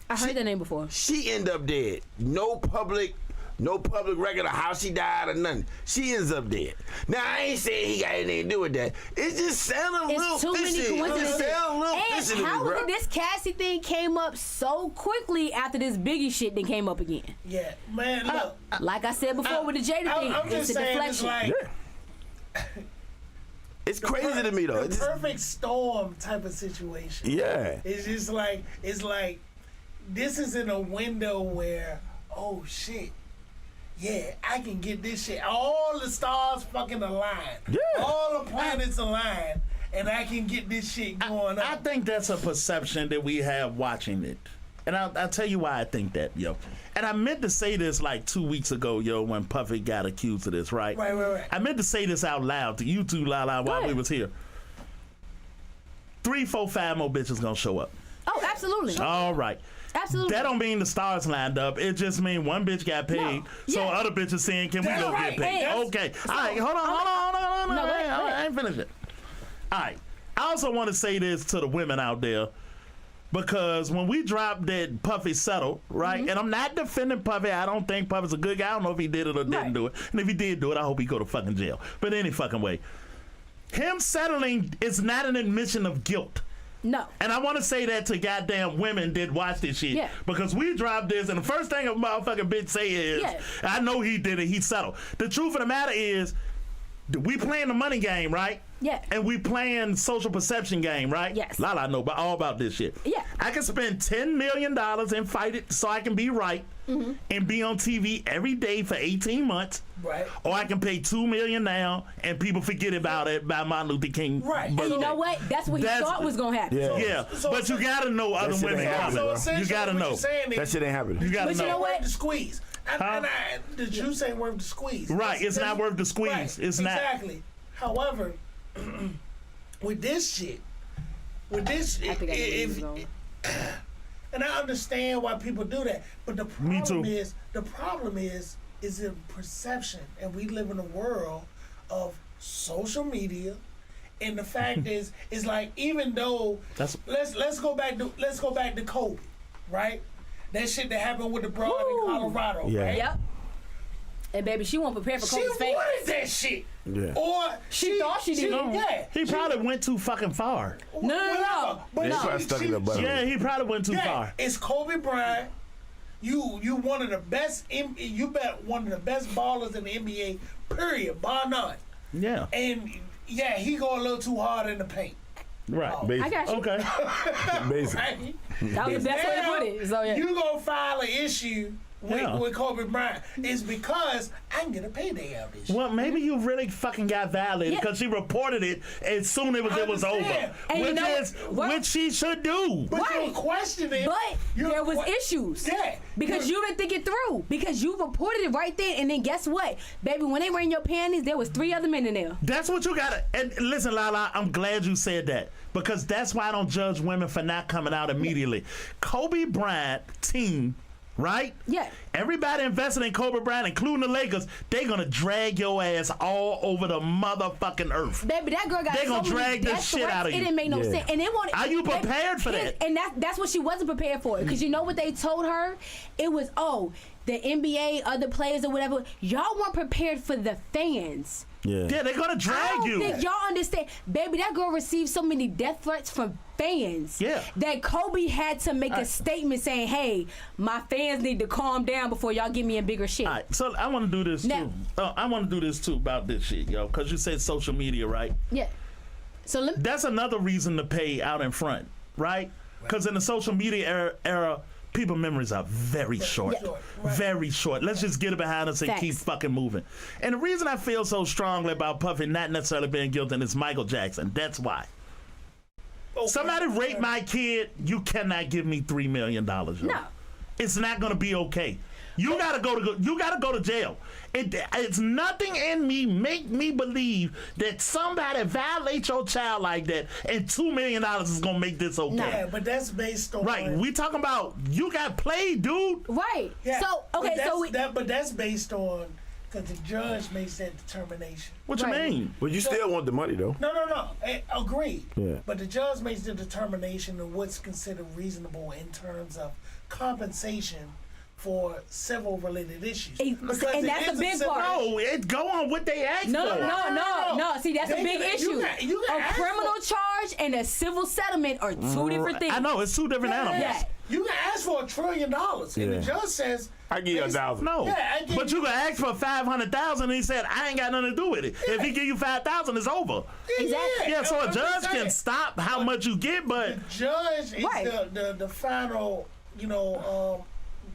I heard that name before. She ended up dead. No public record of how she died or nothing. She ends up dead. Now, I ain't saying he got anything to do with that. It's just sounding a little fishy. And how was it this Cassie thing came up so quickly after this Biggie shit then came up again? Yeah, man, look. Like I said before with the Jada thing, I'm it's just a saying, deflection. it's like, It's crazy to me though. The perfect storm type of situation. Yeah. It's just like this is in a window where, oh shit, yeah, I can get this shit. All the stars fucking align. Yeah. All the planets align, and I can get this shit going I on. think that's a perception that we have watching it. And I'll tell you why I think that, yo. And I meant to say this like 2 weeks ago, yo, when Puffy got accused of this, right? Right. I meant to say this out loud to you two, Lala, while we was here. 3, 4, 5 more bitches gonna show up. Oh, absolutely. All right. Absolutely. That don't mean the stars lined up. It just mean one bitch got paid, so other bitches saying, "Can we go get paid?" Okay. All right. Hold on. No, go ahead. I ain't finished it. All right. I also want to say this to the women out there, because when we dropped that Puffy settled, right? And I'm not defending Puffy. I don't think Puffy's a good guy. I don't know if he did it or didn't do it. And if he did do it, I hope he go to fucking jail. But any fucking way, him settling is not an admission of guilt. No. And I want to say that to goddamn women that watch this shit. Yeah. Because we dropped this, and the first thing a motherfucking bitch say is, I know he did it, he settled. The truth of the matter is, we playing the money game, right? Yeah. And we playing social perception game, right? Yes. Lala know all about this shit. Yeah. I can spend $10 million and fight it so I can be right and be on TV every day for 18 months. Right. Or I can pay $2 million now and people forget about it by Martin Luther King. Right. And you know what? That's what he thought was gonna happen. Yeah. But you gotta know other shit women ain't happening, are. bro. You gotta know. That shit ain't happening. You gotta But know. you know what? Worth the squeeze. The juice ain't worth the squeeze. Right, it's not worth the squeeze. Right, It's not. Exactly. However, with this shit, I think I know where you're if going. and I understand why people do that, but the Me problem too. is in perception, and we live in a world of social media. And the fact is like, even though let's go back to Kobe, right? That shit that happened with the broad in Colorado, right? Yep. And baby, she wasn't prepared for She Kobe's fate. wanted that shit. Yeah. Or She thought she did. Yeah. He probably went too fucking far. No. But They probably stuck in the butt. Yeah, he probably went too far. It's Kobe Bryant. You one of the best. You bet one of the best ballers in the NBA. Period, bar none. Yeah. And yeah, he go a little too hard in the paint. Right. I got you. Okay. Basically. Right? That was the best way to put it. So yeah. You gonna file an issue Yeah. with Kobe Bryant? It's because I can get a payday out of this shit. Well, maybe you really fucking got violated Yeah. because she reported it as soon as it was over. understand. And you Which know is what? what she should do. But Right. you're questioning. But You're there was que- issues. Yeah. Because you didn't think it through. Because you reported it right then, and then guess what? Baby, when they were in your panties, there was 3 other men in there. That's what you gotta. And listen, Lala, I'm glad you said that because that's why I don't judge women for not coming out immediately. Kobe Bryant team, right? Yeah. Everybody invested in Kobe Bryant, including the Lakers. They gonna drag your ass all over the motherfucking earth. Baby, that girl got They gonna so many drag the death shit threats, out of you. It didn't make no Yeah. sense. And they wanted. Are you prepared for that? And that's what she wasn't prepared for. Because you know what they told her? It was, the NBA, other players or whatever, y'all weren't prepared for the fans. Yeah. Yeah, they're gonna I drag don't you. think y'all understand. Baby, that girl received so many death threats from fans. Yeah. That Kobe had to make a statement saying, hey, my fans need to calm down before y'all get me in bigger shit. All right, so I want to do this Now- too. I want to do this too about this shit, yo, because you said social media, right? Yeah. So let me. That's another reason to pay out in front, right? Because in the social media era, people's memories are very short. Yeah. Very short. Let's just get it behind us and Facts. keep fucking moving. And the reason I feel so strongly about Puffy not necessarily being guilty is Michael Jackson. That's why. Okay. Somebody raped my kid, you cannot give me $3 million. Yo. No. It's not gonna be okay. You gotta go to jail. It's nothing in me make me believe that somebody violates your child like that and $2 million is gonna make this okay. Yeah, but that's based on Right, we talking about you got played, dude. Right. Yeah, So, okay, but that's based on because the judge makes that determination. What you Right. mean? But you still want the money though. No. Agreed. Yeah. But the judge makes the determination of what's considered reasonable in terms of compensation for civil related issues. And Because that's it the is big civil- part. No, it go on what they asked No. for. See, that's a They big can- issue. you can A ask criminal charge and a civil settlement are two different things. I know it's two different animals. Yeah. You can ask for $1 trillion, and the Yeah. judge says I give you 1,000. No, Yeah, but you can ask for 500,000, and he said, "I ain't got nothing to do with it." Yeah. If he give you 5,000, it's over. Exactly. Yeah, so a I'm judge just saying. can stop how much you get, but The judge is Right. the final,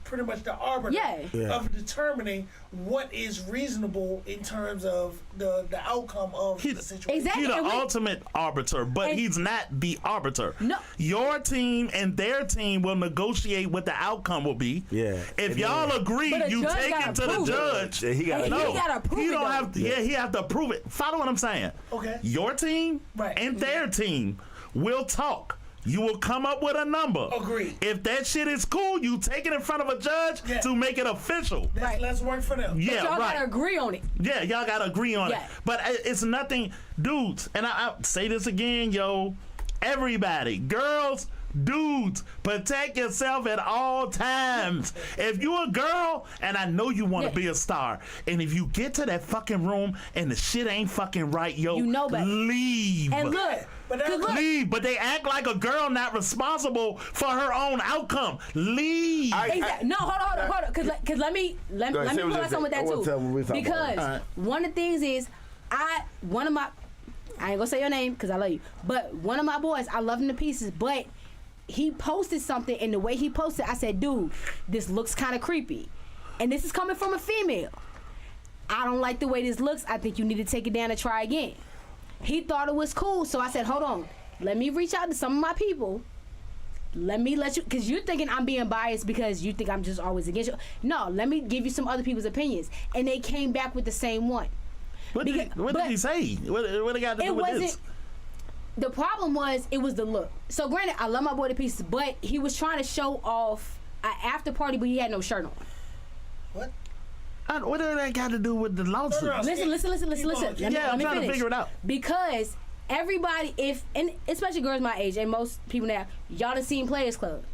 pretty much the arbiter Yeah. of determining what is reasonable in terms of the outcome of the situation. Exactly. he's the And we- ultimate arbiter, but And- he's not the arbiter. No. Your team and their team will negotiate what the outcome will be. Yeah. If And y'all then- agree, But a you judge take gotta it to the prove it. judge. Yeah, he gotta And know. he gotta prove He it, don't though. have to. Yeah, he have to prove it. Follow what I'm saying. Okay. Your team Right. and their team will talk. You will come up with a number. Agreed. If that shit is cool, you take it in front of a judge Yeah. to make it official. Right. Let's work for them. Yeah, Y'all right. gotta agree on it. Yeah, y'all gotta agree on Yeah. it. But it's nothing, dudes. And I say this again, yo. Everybody, girls, dudes, protect yourself at all times. If you a girl, and I know you want to Yeah. be a star, and if you get to that fucking room and the shit ain't fucking right, yo, You know better. leave. And look, But that- 'cause look, Leave, but they act like a girl not responsible for her own outcome. Leave. exactly. No, hold on. Cause let me Go ahead, say pull what out you some with say. that I wanna too. tell them what we talking about. Because Alright. one of the things is, I ain't gonna say your name because I love you, but one of my boys, I love him to pieces, but he posted something, and the way he posted, I said, dude, this looks kind of creepy, and this is coming from a female. I don't like the way this looks. I think you need to take it down and try again. He thought it was cool, so I said, hold on, let me reach out to some of my people. Let you, because you're thinking I'm being biased because you think I'm just always against you. No, let me give you some other people's opinions. And they came back with the same one. What did he say? What it got to do It with this? wasn't. The problem was, it was the look. So granted, I love my boy to pieces, but he was trying to show off an after party, but he had no shirt on. What? What did that got to do with the lawsuit? No, no. Listen. Keep going. Let me I'm trying to finish. figure it out. Because everybody, and especially girls my age, and most people now, y'all done seen Players Club.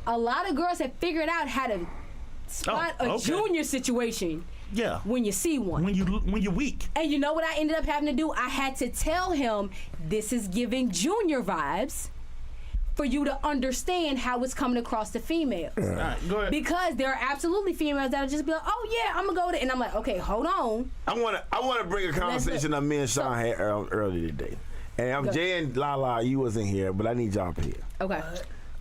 A lot of girls have figured out how to spot a okay. junior situation Yeah. when you see one. When you're weak. And you know what I ended up having to do? I had to tell him this is giving junior vibes for you to understand how it's coming across to females. All right, go ahead. Because there are absolutely females that'll just be like, oh yeah, I'm gonna go there. And I'm like, okay, hold on. I want to bring a conversation that me and Sean had earlier today. And Go. Jay and Lala, you wasn't here, but I need y'all up here. Okay.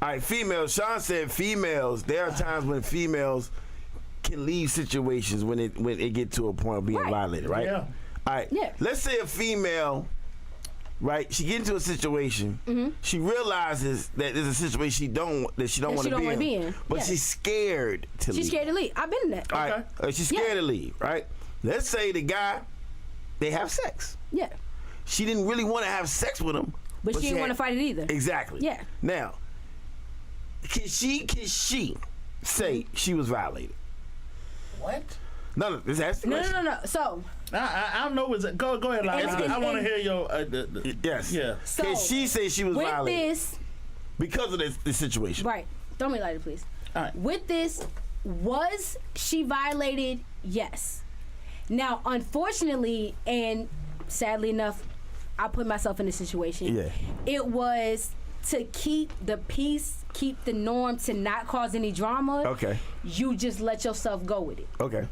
All right, females. Sean said females. There are times when females can leave situations when it get to a point of being Right. violated, right? Yeah. All right. Yeah. Let's say a female, right? She get into a situation. Mm-hmm. She realizes that there's a situation she don't want to be in, but Yeah. she's scared to leave. She's scared to leave. I've been in that. All right. She's scared Yeah. to leave, right? Let's say the guy, they have sex. Yeah. She didn't really want to have sex with him, But she didn't had- want to fight it either. Exactly. Yeah. Now, can she say she was violated? What? No, this has to No. So, I don't know. Go ahead, Lala. And- I want to and- hear your. Yes. Yeah. so Can she say she was with violated this, because of this situation? right? Throw me a lighter, please. All right. With this, was she violated? Yes. Now, unfortunately, and sadly enough, I put myself in this situation. Yeah. It was to keep the peace, keep the norm, to not cause any drama. Okay. You just let yourself go with it. Okay.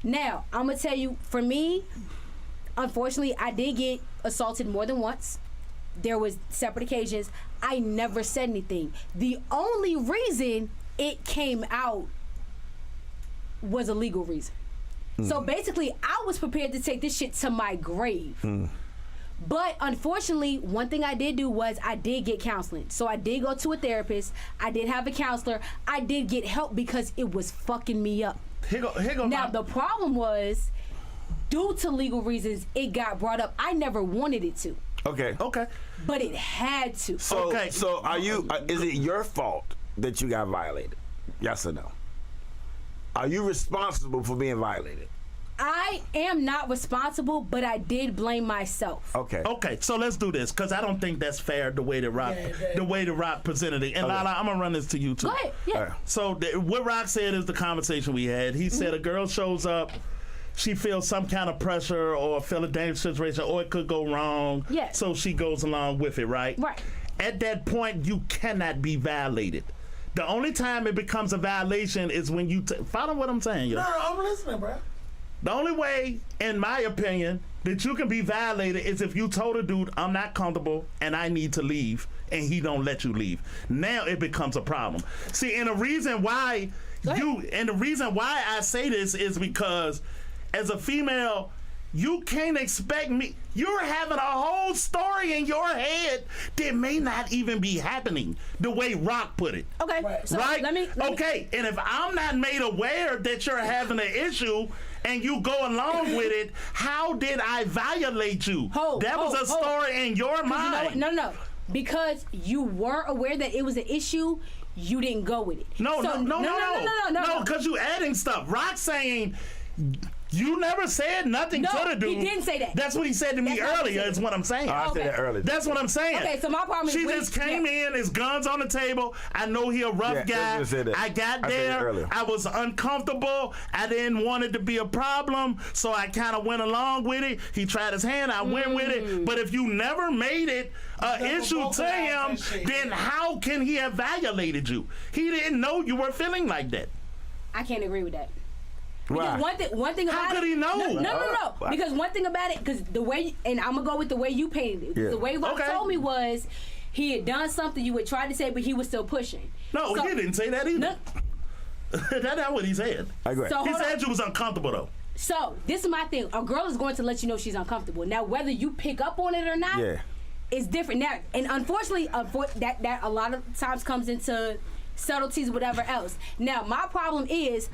Now, I'm gonna tell you, for me, unfortunately, I did get assaulted more than once. There was separate occasions. I never said anything. The only reason it came out was a legal reason. So basically, I was prepared to take this shit to my grave. But unfortunately, one thing I did do was I did get counseling. So I did go to a therapist. I did have a counselor. I did get help because it was fucking me up. Here go Now, my- the problem was, due to legal reasons, it got brought up. I never wanted it to, Okay. Okay. but it had to. So, Okay. so are you? Is it your fault that you got violated? Yes or no? Are you responsible for being violated? I am not responsible, but I did blame myself. Okay. Okay, so let's do this because I don't think that's fair the way that Rock presented it. And Okay. Lala, I'm gonna run this to you too. Go ahead. Yeah. All right. So what Rock said is the conversation we had. He said a girl shows up, she feels some kind of pressure or feel a dangerous situation, or it could go wrong. Yeah. So she goes along with it, right? Right. At that point, you cannot be violated. The only time it becomes a violation is when you follow what I'm saying, yo. No, I'm listening, bro. The only way, in my opinion, that you can be violated is if you told a dude, I'm not comfortable and I need to leave, and he don't let you leave. Now it becomes a problem. See, and the reason why I say this is because as a female, you can't expect me. You're having a whole story in your head that may not even be happening the way Rock put it. Okay, Right. so Right? let me Okay, and if I'm not made aware that you're having an issue and you go along with it, how did I violate you? That was a story in your mind. No. Because you weren't aware that it was an issue, you didn't go with it. No, No, because you adding stuff. Rock saying you never said nothing No, to the dude. he didn't say that. That's what he said to me That's not what he earlier, said. is what I'm saying. I said that earlier. That's what I'm saying. Okay, so my problem is she when- just came in, his guns on the table. I know he a rough guy. I was gonna say that. I got I said that there. earlier. I was uncomfortable. I didn't want it to be a problem, so I kind of went along with it. He tried his hand. I went with it. But if you never made it an Never issue to vocalized him, that shit. then how can he have violated you? He didn't know you were feeling like that. I can't agree with that. Why? Because one thing about How could he know? No. Because one thing about it, because the way, and I'm gonna go with the way you painted it. Yeah. The way Rock Okay. told me was he had done something you had tried to say, but he was still pushing. No, So- he didn't say that either. No, That's not what he said. I agree. So He hold said on. you was uncomfortable though. So this is my thing. A girl is going to let you know she's uncomfortable. Now, whether you pick up on it or not, Yeah. it's different. Now, and unfortunately, that a lot of times comes into subtleties, whatever else. Now, my problem is.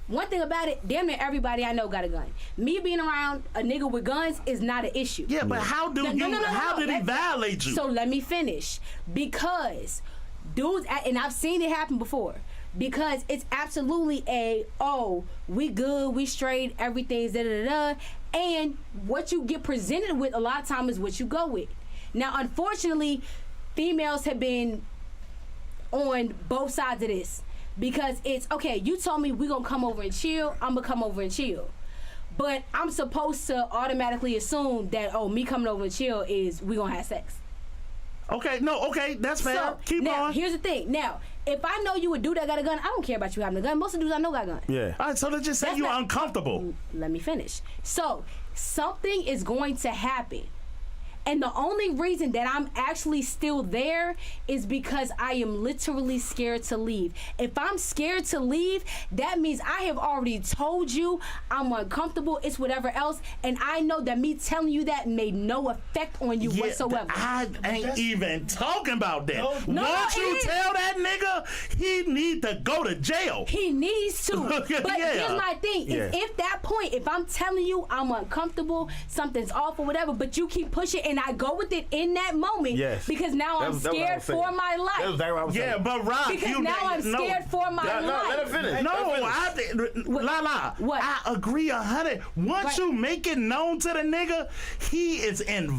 One thing about it, damn near everybody I know got a gun. Me being around a nigga with guns is not an issue. Yeah, but how did he violate you? So let me finish. Because dudes, and I've seen it happen before, because it's absolutely we good, we straight, everything's da-da-da-da, and what you get presented with a lot of time is what you go with. Now, unfortunately, females have been on both sides of this. Because it's, okay, you told me we gonna come over and chill, I'm gonna come over and chill. But I'm supposed to automatically assume that, me coming over and chill is we gonna have sex. Okay, that's fair. So, Keep now, on. here's the thing. Now, if I know you a dude that got a gun, I don't care about you having a gun. Most of the dudes I know got a gun. Yeah. All right, so let's just say That's you're not- uncomfortable. Let me finish. So, something is going to happen. And the only reason that I'm actually still there is because I am literally scared to leave. If I'm scared to leave, that means I have already told you I'm uncomfortable, it's whatever else, and I know that me telling you that made no effect on you whatsoever. I ain't even talking about that. No, Once it you is. tell that nigga, he need to go to jail. He needs to. But Yeah. here's my thing. Yeah. If that point, if I'm telling you I'm uncomfortable, something's off or whatever, but you keep pushing and I go with it in that moment, Yes. because now I'm That was what I scared was saying. for my That was life. exactly what I was saying. Yeah, but Rock, Because you now I'm no. scared for my No, life. let her finish. No, La. What? I agree 100. Once Right. you make it known to the nigga, he is in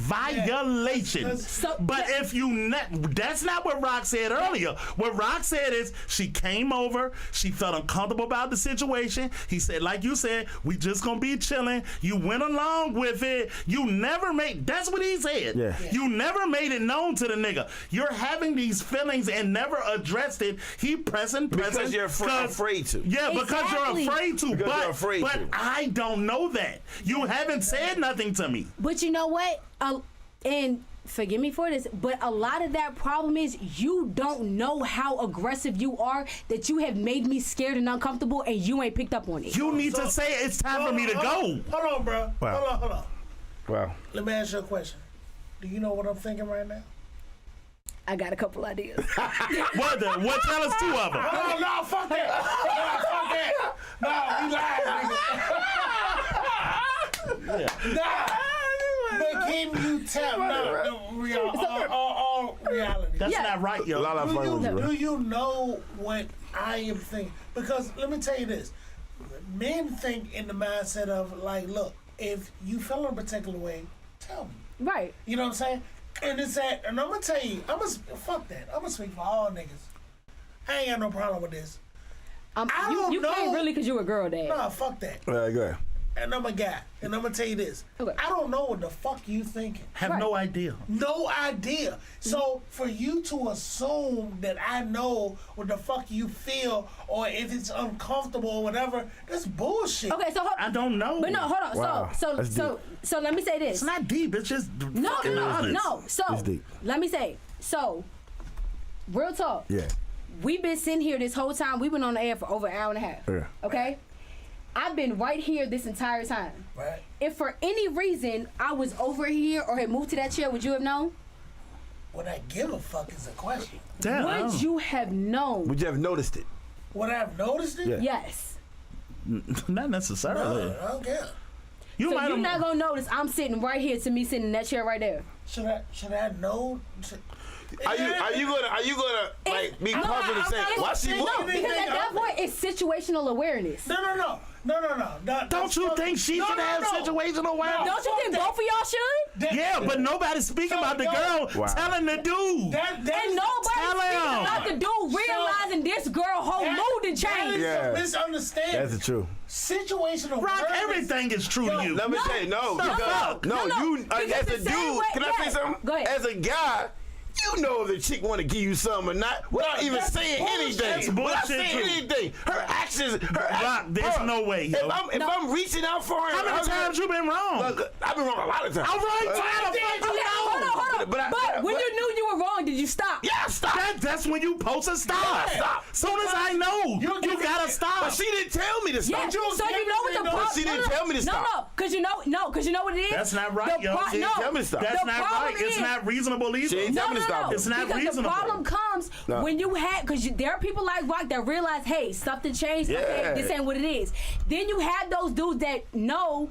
violation. So- but yeah. if you that's not what Rock said earlier. What Rock said is she came over, she felt uncomfortable about the situation. He said, like you said, we just gonna be chilling. You went along with it. You never made. That's what he said. Yeah. You never made it known to the nigga. You're having these feelings and never addressed it. He pressing. Because you're afraid to. Yeah, because Exactly. you're afraid to. Because you're afraid but to. I don't know that. You haven't said nothing to me. But you know what? And forgive me for this, but a lot of that problem is you don't know how aggressive you are, that you have made me scared and uncomfortable, and you ain't picked up on it. You need to say it's time for me to go. Hold on, bro. Wow. Hold on. Wow. Let me ask you a question. Do you know what I'm thinking right now? I got a couple ideas. What tell us two of them. No, fuck that. No, you lying, nigga. Nah. But can you tell? All reality. That's Yeah. not right, yo. Lala funny with you, Do bro. you know what I am thinking? Because let me tell you this. Men think in the mindset of like, look, if you feel in a particular way, tell me. Right. You know what I'm saying? And it's that, and I'm gonna tell you, fuck that. I'm gonna speak for all niggas. I ain't got no problem with this. I don't You know. can't really because you a girl, Dad. Nah, fuck that. Go ahead. and I'm a guy, and I'm gonna tell you this. Okay. I don't know what the fuck you thinking. Have no idea. No idea. So for you to assume that I know what the fuck you feel, or if it's uncomfortable or whatever, that's bullshit. Okay, so I don't know. But no, hold on. Wow, that's So let me say this. It's not deep. It's just No. It's So deep. let me say. So, real talk. Yeah. We've been sitting here this whole time. We've been on the air for over an hour and a half. Yeah. Okay. I've been right here this entire time. Right. If for any reason I was over here or had moved to that chair, would you have known? Would I give a fuck is a question. damn. Would you have known? Would you have noticed it? Would I have noticed it? Yeah. Yes. Not No, necessarily. I don't care. You So might you're have. not gonna notice I'm sitting right here to me sitting in that chair right there. Should I know? Are you gonna like be confident and say, why she No, moving? Because at that point, it's situational awareness. No. Don't you think she should have situational awareness? Don't you think both of y'all should? Yeah, but nobody's speaking about the girl Wow. telling the dude. And nobody's Tell speaking him. about the dude realizing this girl whole mood and change. Yeah. Misunderstanding. That's the truth. Situational Rock, awareness. everything is true to you. Let me say no. fuck? No, No, you because as the a same dude. way- Can I yeah. say something? Go ahead. As a guy, you know if the chick want to give you something or not without even that's saying bullshit. anything. That's Without bullshit, saying too. anything. Her actions. Rock, there's no way, yo. If I'm reaching out for her, How many times you been wrong? Look, I've been wrong a lot of times. All right, Uh, how the fuck you Okay, hold on. But When you knew you were wrong, did you stop? Yeah, stop. That's when you supposed to stop. Yeah, stop. Soon as I know, you gotta But stop. she didn't tell me to stop. Yeah, so you know what the problem. But she didn't tell me to stop. No, because you know what it is. That's not right, yo. She didn't tell me to stop. That's The not problem right. It's is- not reasonable either. She ain't tell me to stop. It's not because reasonable. the problem comes No. when you had, because there are people like Rock that realize, hey, something changed. Okay, Yeah. this ain't what it is. Then you have those dudes that know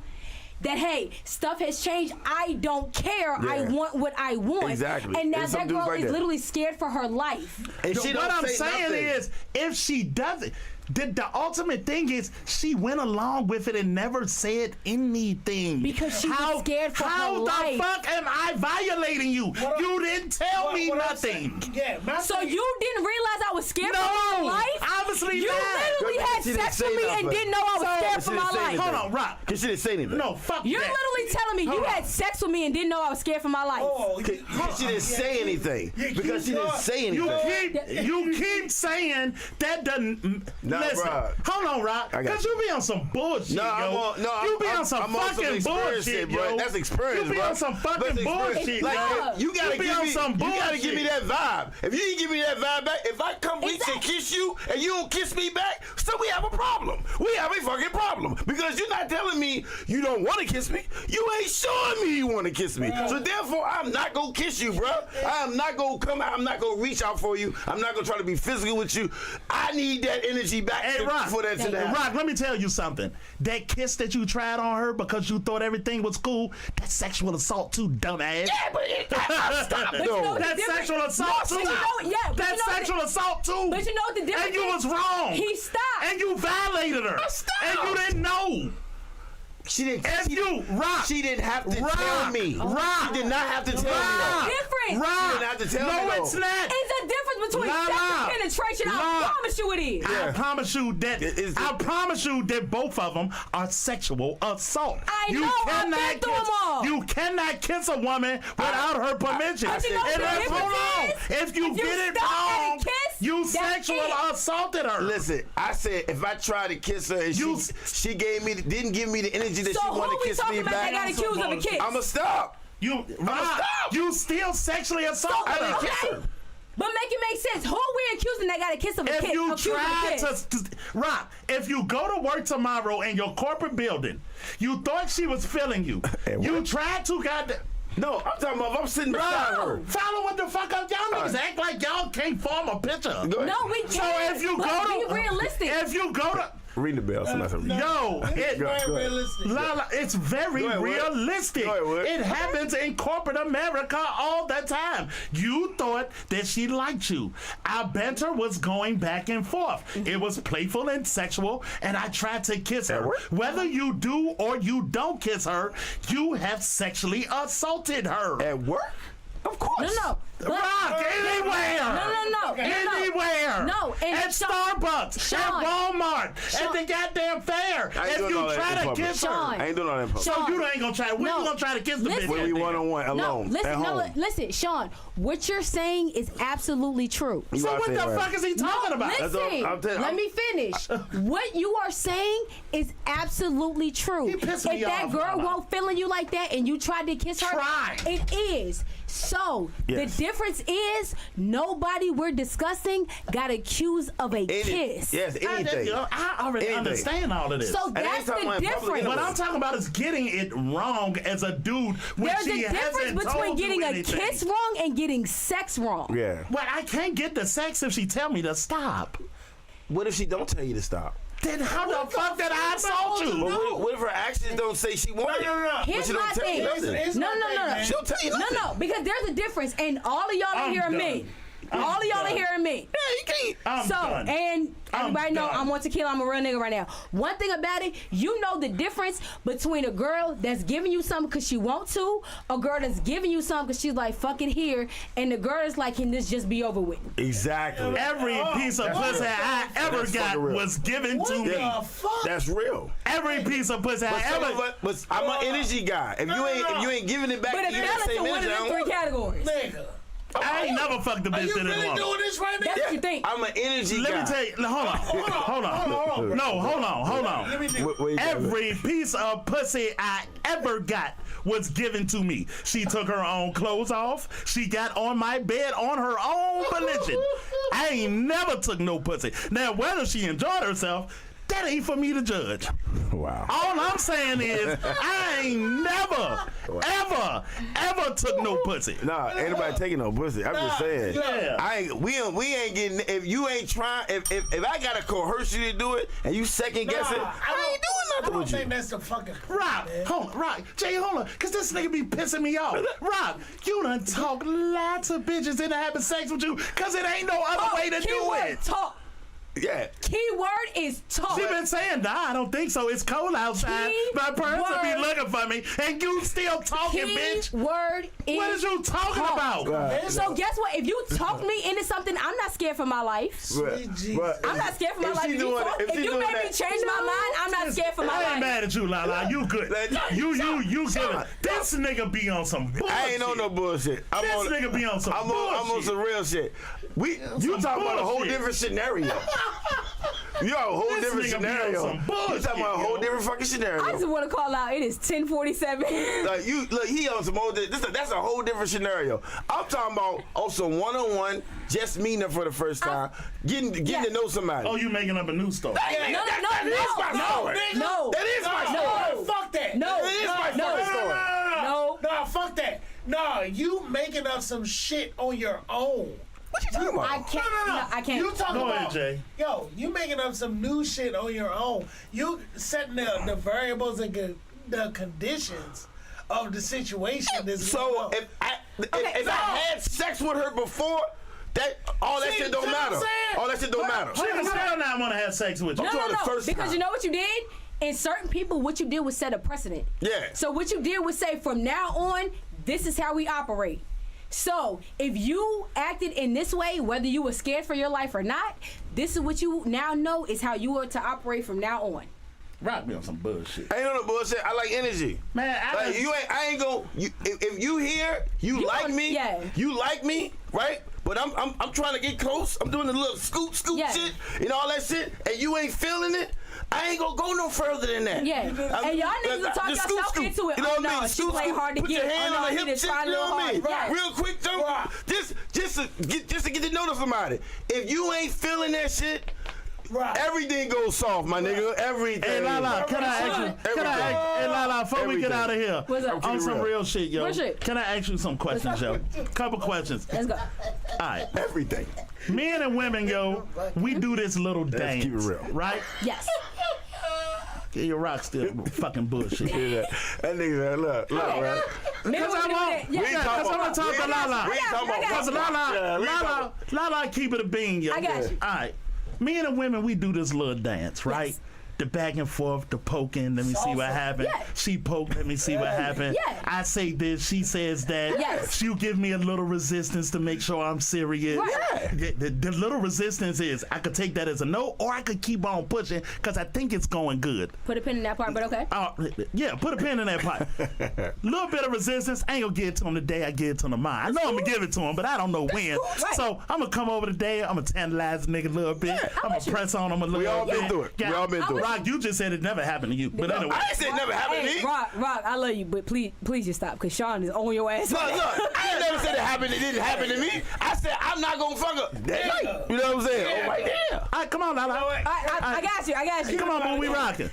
that, hey, stuff has changed. I don't care. I Yeah. want what I want. Exactly. And now There's some that dudes girl like is that. literally scared for her life. And she What don't I'm say saying nothing. is, if she doesn't, the ultimate thing is she went along with it and never said anything. Because she was scared for her How life. the fuck am I violating you? You didn't tell me What I'm nothing. saying- Yeah, my So thing- you didn't realize I was scared for my No, life? obviously You not. literally had She didn't sex say with me and nothing. didn't know I was So- scared She for didn't my say life. anything. Hold on, Rock. Cause she didn't say anything. No, fuck You're that. literally telling me you Hold on. had sex with me and didn't know I was scared for my life. Oh, She didn't say anything because she didn't say You anything. keep saying that doesn't. Nah, listen, bruh. hold on, Rock. I got Because you. you be on some bullshit, No, yo. I'm you be on some I'm on fucking experience bullshit, shit, bro. yo. That's experience, You be bro. on some fucking That's experience. bullshit, Like, yo. you gotta be give on me, some you gotta give me bullshit. that vibe. If you didn't give me that vibe back, if I come reach and kiss you and you don't kiss me back, so we have a problem. We have a fucking problem because you're not telling me you don't want to kiss me. You ain't showing me you want to kiss me. So therefore, I'm not gonna kiss you, bro. I am not gonna come out. I'm not gonna reach out for you. I'm not gonna try to be physical with you. I need that energy back Hey, Rock, for that to happen. Rock, let me tell you something. That kiss that you tried on her because you thought everything was cool, that's sexual assault too, dumbass. Yeah, but stop. But you know No. what the That's difference- sexual assault No, too. but you know- yeah, but That's you know what the- sexual assault too. But you know what the difference And you is? was wrong. He stopped. And you violated her. stopped. And you didn't know. She didn't. If you Rock. She didn't have to Rock. tell me. Rock. She did not have to tell me Rock. that. Different. Rock. She didn't have to tell me, No, though. it's not. It's a difference between La, sex la. and penetration. La. I promise you it is. I promise you that Is- I promise you that both of them are sexual assault. I know, I've been through 'em all. You cannot kiss a woman without her permission. But you know what And the that's difference wrong. is? If you If you get it stop at a wrong, kiss, you that's sexual it. assaulted her. Listen, I said if I tried to kiss her and You- she gave me didn't give me the energy that So she who wanted to we kiss talking me about that got back, accused of a kiss? I'ma stop. You Rock, stop. you still sexually assaulted I didn't her. kiss her. But make it make sense. Who we accusing that got a kiss of a If kiss? you accused of a try kiss? to Rock, if you go to work tomorrow in your corporate building, you thought she was feeling you. And You what? tried to No, I'm talking about if I'm sitting beside her. follow what the fuck up. Y'all niggas right. act like y'all can't form a picture. Go ahead. No, we can't. So if you but go be to realistic. if you go to Ring the bell. Somebody say, yo, it, Go Very ahead. realistic. Lala, it's very Go ahead, Wood. realistic. Go ahead, Wood. It happens in corporate America all the time. You thought that she liked you. Our banter was going back and forth. It was playful and sexual, and I tried to kiss her. work? Whether you do or you don't kiss her, you have sexually assaulted her. At work? Of course. No. Rock, anywhere. No. Anywhere. No, and at Sean- Starbucks, Sean- at Walmart, Sean- at the goddamn fair. I ain't If doing you all that in try to public. kiss Sean. her, I ain't doing all that in public. so you ain't gonna try. When No. you gonna try to kiss the Listen. bitch? When we at one on one alone listen, at home. listen, Sean. What you're saying is absolutely true. You So gotta what say the it right. fuck is he talking about? That's all- Listen, I'm telling- let me finish. What you are saying is absolutely true. He pissed me If that off, girl Mama. won't feeling you like that and you tried to kiss her, Try. it is. So Yes. the difference is nobody we're discussing got accused of a kiss. Yes, anything. I already Anything. understand all of this. So ain't that's talking the about in public difference. what I'm talking about is getting it wrong as a dude when There's she a difference hasn't between told getting you a anything. kiss wrong and getting sex wrong. Yeah. Well, I can't get the sex if she tell me to stop. What if she don't tell you to stop? Then how the fuck did I assault But you? what if her actions don't say she wanted? No. Here's she my don't tell you thing. nothing. It's No, my no, thing, no, no. man. She'll tell you nothing. No, because there's a difference, and all of y'all are I'm hearing done. me. All of y'all are done. hearing me. Yeah, you can't. I'm So, done. and everybody know done. I'm on tequila. I'm a real nigga right now. One thing about it, you know the difference between a girl that's giving you something because she want to, a girl that's giving you something because she's like, fuck it here, and the girl is like, can this just be over with? Exactly. Every piece of pussy I ever That's got fucking real. was given What to the me. fuck? That's real. Every piece of pussy But I some of ever. us, but I'm an energy guy. If you ain't giving it back But to if you, that the is same one of energy. I them don't three want. categories, Nigga. I ain't never fucked a Are bitch you that didn't really want. doing this right now? that's what you think. I'm an energy Let guy. me tell you. no, Hold on. No, hold on. Let me do What you got? Every piece of pussy I ever got was given to me. She took her own clothes off. She got on my bed on her own volition. I ain't never took no pussy. Now, whether she enjoyed herself, that ain't for me to judge. Wow. All I'm saying is, I ain't never, ever took no pussy. Nah, ain't nobody taking no pussy. I'm just saying. Yeah. We ain't getting. If you ain't trying, if I gotta coerce you to do it, and you second guess it, I ain't doing I nothing don't with think you. that's the fucking point, Rock, man. hold on, Rock, Jay, hold on, cause this nigga be pissing me off. Rock, you done talk lots of bitches into having sex with you, cause it ain't no other way to do Keyword it. talk. Yeah. Keyword is talk. She been saying, nah, I don't think so. It's cold outside. My parents will be Keyword. looking for me, and you still talking, bitch. Keyword is What is you talking talk. about? Right. So guess what? If you talk me into something, I'm not scared for my life. I'm not scared for my If life. she If doing- if you she doing make me that- change my mind, I'm not scared for my I ain't life. mad at you, Lala. You good. You get it. This nigga be on some bullshit. I ain't on no bullshit. I'm This on, nigga be on some I'm bullshit. on some real shit. You Some talking about a whole bullshit. different scenario. You got a whole This different nigga be on scenario. some You bullshit, talking about a whole yo. different fucking scenario. I just want to call out. It is 10:47. Like he on some old. That's a whole different scenario. I'm talking about on some one-on-one, just meeting her for the first time, getting to know somebody. Oh, you making up a new story. That is my story. No. That is my story. No. Fuck that. No. That is my No. fucking story. No. No, fuck that. No, you making up some shit on your own. What you talking about? I can't. No, I can't. You talking Go about, ahead, Jay. yo, you making up some new shit on your own. You setting the variables and the conditions of the situation. That's So going on. if I had sex with her before, all that See, shit don't see what I'm matter. saying? All that shit don't matter. She can still not want to have sex with you. I'm talking the first Because time. you know what you did? In certain people, what you did was set a precedent. Yeah. So what you did was say, from now on, this is how we operate. So if you acted in this way, whether you were scared for your life or not, this is what you now know is how you are to operate from now on. Rock me on some bullshit. I ain't on no bullshit. I like energy. Man, Like I ain't gonna. If you here, you like gonna- me. yeah. You like me, right? But I'm trying to get close. I'm doing the little scoop Yeah. shit and all that shit, and you ain't feeling it. I ain't gonna go no further than that. Yeah. And y'all niggas will talk the yourself into it. You know Oh, what I no, mean? she play hard to put get. your hand Oh, no, on he the hip, just shit, try a you know little what I mean? hard. Right. Real quick, though, just to get to know somebody. If you ain't feeling that shit, Right. everything goes soft, my nigga. Everything. Hey, Lala, can I ask you? Hey, Lala, before we get out of here, What's up? on some real shit, yo. What shit? Can I ask you some questions, yo? Couple questions. Let's go. All right. Everything. Men and women, yo, we do this little dance, keep it real. right? Yes. Yeah, your rock still fucking bullshit. Yeah, that nigga, look, man. Maybe Because we I can do want, that. We ain't Yeah. talking because I'm gonna talk to Lala. We ain't talking about Because Yeah, we ain't Lala, keep it a bean, yo. I got you. All right. Men and women, we do this little dance, right? Yes. the back and forth, the poking, let me see what happened. Yeah. She poked, let me see what happened. Yeah. I say this, she says that. Yes. She'll give me a little resistance to make sure I'm serious. Right. The little resistance is I could take that as a no, or I could keep on pushing because I think it's going good. Put a pin in that part, but okay. Yeah, put a pin in that part. Little bit of resistance. I ain't gonna give it to him today. I give it to him tomorrow. I know I'm gonna give it to him, but I don't know when. Right. So I'm gonna come over today. I'm gonna tantalize the nigga a little bit. I'm gonna press on him a little bit. We all been through it. Yeah. We all been through it. Rock, you just said it never happened to you. But anyway. I ain't said it never happened to me. Rock, I love you, but please just stop, because Sean is on your ass. Look, I ain't never said it didn't happen to me. I said I'm not gonna fuck up that night. You know what I'm saying? Oh, right there. All right, come on, Lala. I got you. Come on, boo, we rocking.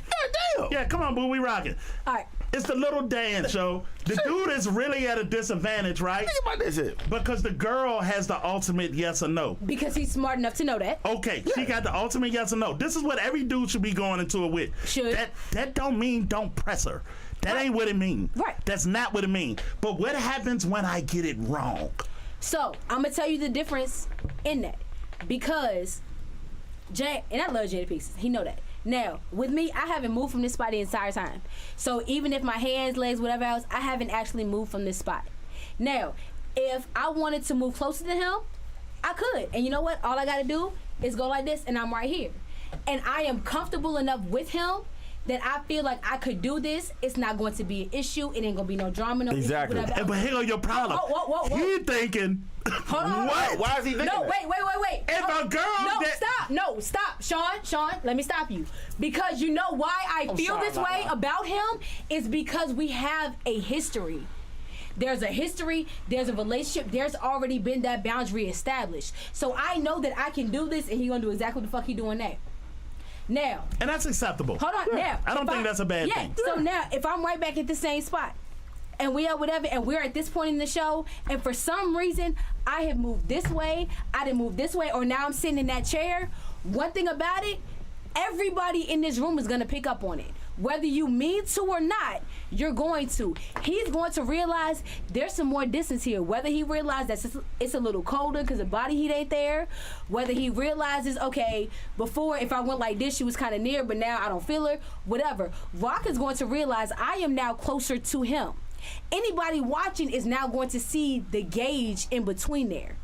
Damn. Yeah, come on, boo, we rocking. All right. It's the little dance show. The dude is really at a disadvantage, right? Think about that shit. Because the girl has the ultimate yes or no. Because he's smart enough to know that. Okay, she got the ultimate yes or no. This is what every dude should be going into it with. Should. That don't mean don't press her. That ain't what it means. Right. That's not what it means. But what happens when I get it wrong? So, I'm going to tell you the difference in that. Because Jay, and I love Jay to pieces. He know that. Now, with me, I haven't moved from this spot the entire time. So even if my hands, legs, whatever else, I haven't actually moved from this spot. Now, if I wanted to move closer to him, I could. And you know what? All I got to do is go like this, and I'm right here. And I am comfortable enough with him that I feel like I could do this. It's not going to be an issue. It ain't going to be no drama. No Exactly. issue, whatever. But here go your problem. Whoa. He thinking, Hold on. what? Why is he thinking No, that? wait. If a girl Stop. Sean, let me stop you. Because you know why I feel sorry, this way about him is because we have a history. There's a history, there's a relationship, there's already been that boundary established. So I know that I can do this, and he gonna do exactly what the fuck he doing now. And that's acceptable. Hold on, now. I don't think that's a bad thing. So now, if I'm right back at the same spot, and we are whatever, and we're at this point in the show, and for some reason, I have moved this way, I didn't move this way, or now I'm sitting in that chair, one thing about it, everybody in this room is gonna pick up on it. Whether you mean to or not, you're going to. He's going to realize there's some more distance here. Whether he realizes that it's a little colder because the body heat ain't there. Whether he realizes, okay, before if I went like this, she was kind of near, but now I don't feel her. Whatever. Rock is going to realize I am now closer to him. Anybody watching is now going to see the gauge in between there,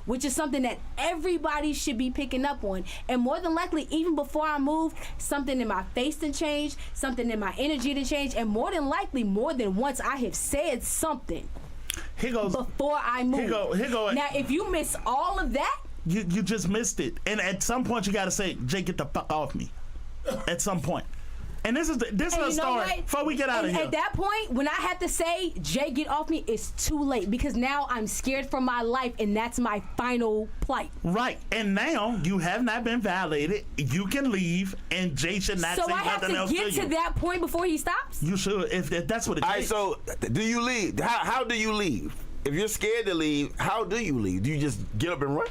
which is something that everybody should be picking up on. And more than likely, even before I moved, something in my face done changed, something in my energy done changed, and more than likely, more than once, I have said something before I moved. Here go. Now, if you miss all of that, You just missed it. And at some point, you got to say, Jay, get the fuck off me. At some point. And this is a story. Before we get out of here. At that point, when I have to say, Jay, get off me, it's too late, because now I'm scared for my life, and that's my final plight. Right. And now you have not been violated. You can leave, and Jay should not say So I have nothing else to to get you. to that point before he stops? You should, if that's what it is. All right, so do you leave? How do you leave? If you're scared to leave, how do you leave? Do you just get up and run?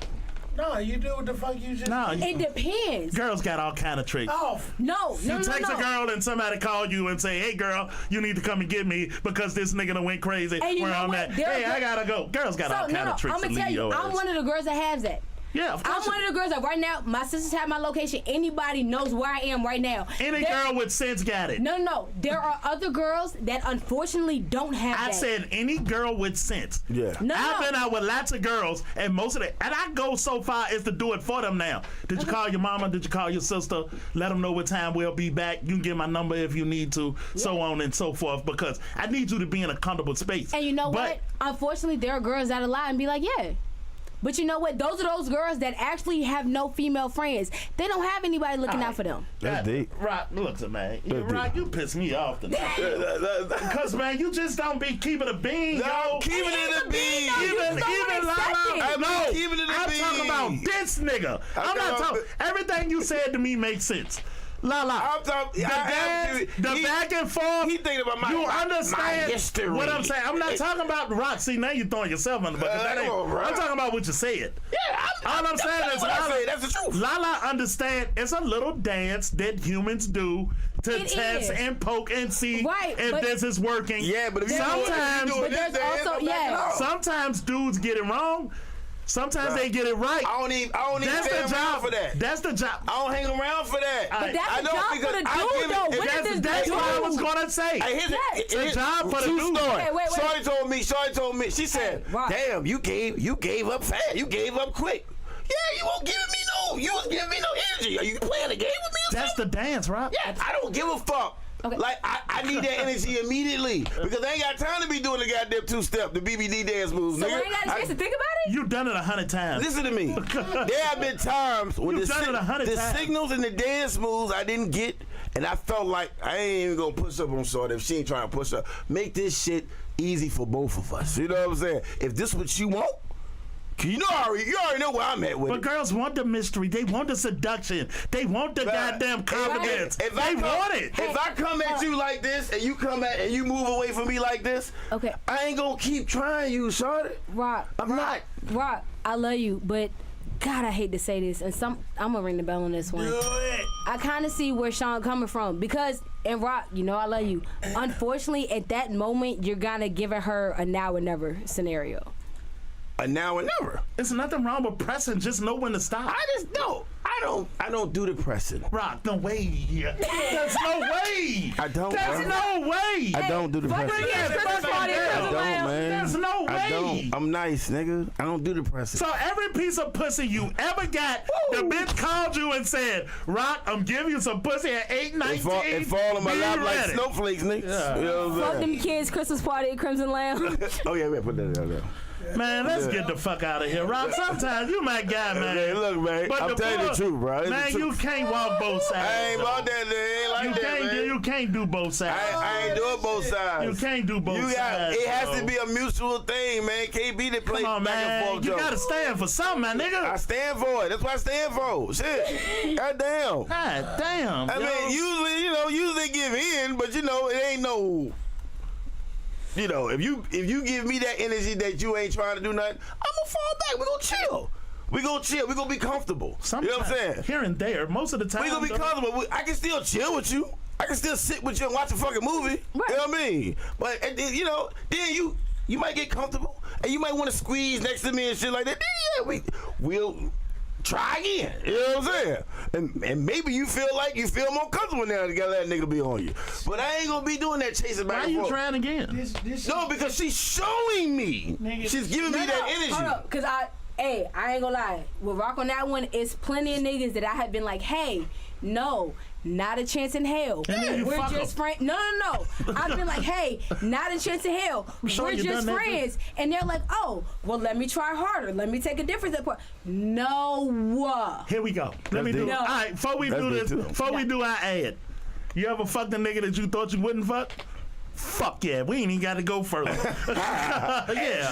No, you do what the fuck you just No, It depends. girls got all kind of tricks. off. No. You text a girl and somebody call you and say, hey girl, you need to come and get me because this nigga done went crazy And you where know I'm what? at. There- Hey, I gotta go. Girls got all kind of tricks I'm to gonna tell leave you, your I'm ass. one of the girls that has that. Yeah, of course. I'm one of the girls that right now, my sisters have my location. Anybody knows where I am right now. Any girl with sense got it. No. There are other girls that unfortunately don't have I that. said any girl with sense. Yeah. No. I've been out with lots of girls, and most of them, and I go so far as to do it for them now. Did you call your mama? Did you call your sister? Let them know what time we'll be back. You can get my number if you need to, so on and so forth, because I need you to be in a comfortable space. And you know what? Unfortunately, there are girls that'll lie and be like, yeah. But you know what? Those are those girls that actually have no female friends. They don't have anybody looking out for them. That's deep. Rock, look, man. That's Rock, deep. you piss me off tonight. Because, man, you just don't be keeping a bean, yo. Keep it in the bean. Even Lala. No, keep it in the I'm bean. talking about this nigga. I'm not talking. Everything you said to me makes sense. Lala. I'm talking. The back and forth. He thinking about You my understand history. what I'm saying? I'm not talking about Rock. See, now you're throwing yourself under the bucket. That ain't- come on, Rock. I'm talking about what you said. Yeah, All I'm saying is what I Lala, say. That's the truth. Lala understand it's a little dance that humans do to It test is. and poke and see Right, if but- this is working. Yeah, but if you sometimes, doing but this there's dance, also- I'm backing yeah. off. sometimes dudes get it wrong. Sometimes they get it right. I don't even hang around for that. That's the job. I don't hang around for that. But that's the job for the dude, though. That's what I was gonna say. It's a job for the true dude. story. Wait. Shorty told me. She said, "Damn, you gave up fast. You gave up quick. Yeah, you won't give me no. You was giving me no energy. Are you playing a game with me? That's the dance, Rob. Yeah, I don't give a fuck. Okay. Like, I need that energy immediately because I ain't got time to be doing the goddamn two-step, the BBD dance moves, So nigga. I ain't got a chance to think about it? You've done it 100 times. Listen to me. There have been times when the times. signals and the dance moves I didn't get, and I felt like I ain't even gonna push up on Shorty if she ain't trying to push up. Make this shit easy for both of us. You know what I'm saying? If this what you want, you already know where I'm at with it. But girls want the mystery. They want the seduction. They want the goddamn confidence. They want it. If I come at you like this and you move away from me like this, okay, I ain't gonna keep trying you, shorty. Rock, I love you, but God, I hate to say this, and I'm gonna ring the bell on this one. Do it. I kind of see where Sean coming from because, and Rock, you know I love you. Unfortunately, at that moment, you're gonna give her a now or never scenario. A now and never. There's nothing wrong with pressing. Just know when to stop. I just don't. I don't do the pressing. Rock, no way. There's no way. I don't. There's no way. I don't do the pressing. I don't, man. There's no way. I don't. I'm nice, nigga. I don't do the pressing. So every piece of pussy you ever got, the bitch called you and said, "Rock, I'm giving you some pussy at 8:19." It fall on my lap like snowflakes, nigga. Yeah. You know what I'm Fuck saying? them kids' Christmas party at Crimson Lamb. Oh yeah, man, put that down there. Man, let's get the fuck out of here, Rob. Sometimes you my guy, man. Hey, look, man, but I'm telling you the truth, bro. It's man, you can't walk both sides. I ain't about that, ain't like that, man. You can't do both sides. I ain't doing both sides. You can't do both sides. It has to be a mutual thing, man. Can't be the play back and forth. You gotta stand for something, my nigga. I stand for it. That's what I stand for. Shit. God damn. God damn. I mean, usually give in, but it ain't no. If you give me that energy that you ain't trying to do nothing, I'm gonna fall back. We're gonna chill. We're gonna be comfortable. Sometimes, you know what I'm saying? Here and there, most of the time. We're gonna be comfortable. I can still chill with you. I can still sit with you and watch a fucking movie. Right. You know what I mean? But then you might get comfortable and you might want to squeeze next to me and shit like that. Then we'll try again. You know what I'm saying? And maybe you feel more comfortable now to get that nigga to be on you. But I ain't gonna be doing that chasing back and forth. Why are you trying again? No, because she's showing me. Nigga. She's giving me that energy. Hold up, because I ain't gonna lie. With Rock on that one, it's plenty of niggas that I have been like, hey, no, not a chance in hell. We're just friends. No. I've been like, hey, not a chance in hell. We're just friends. And they're like, oh, well, let me try harder. Let me take a different approach. No. Here we go. Let me do it. All right, before we do this, we do our ad. You ever fucked a nigga that you thought you wouldn't fuck? Fuck yeah, we ain't even got to go further. Yeah.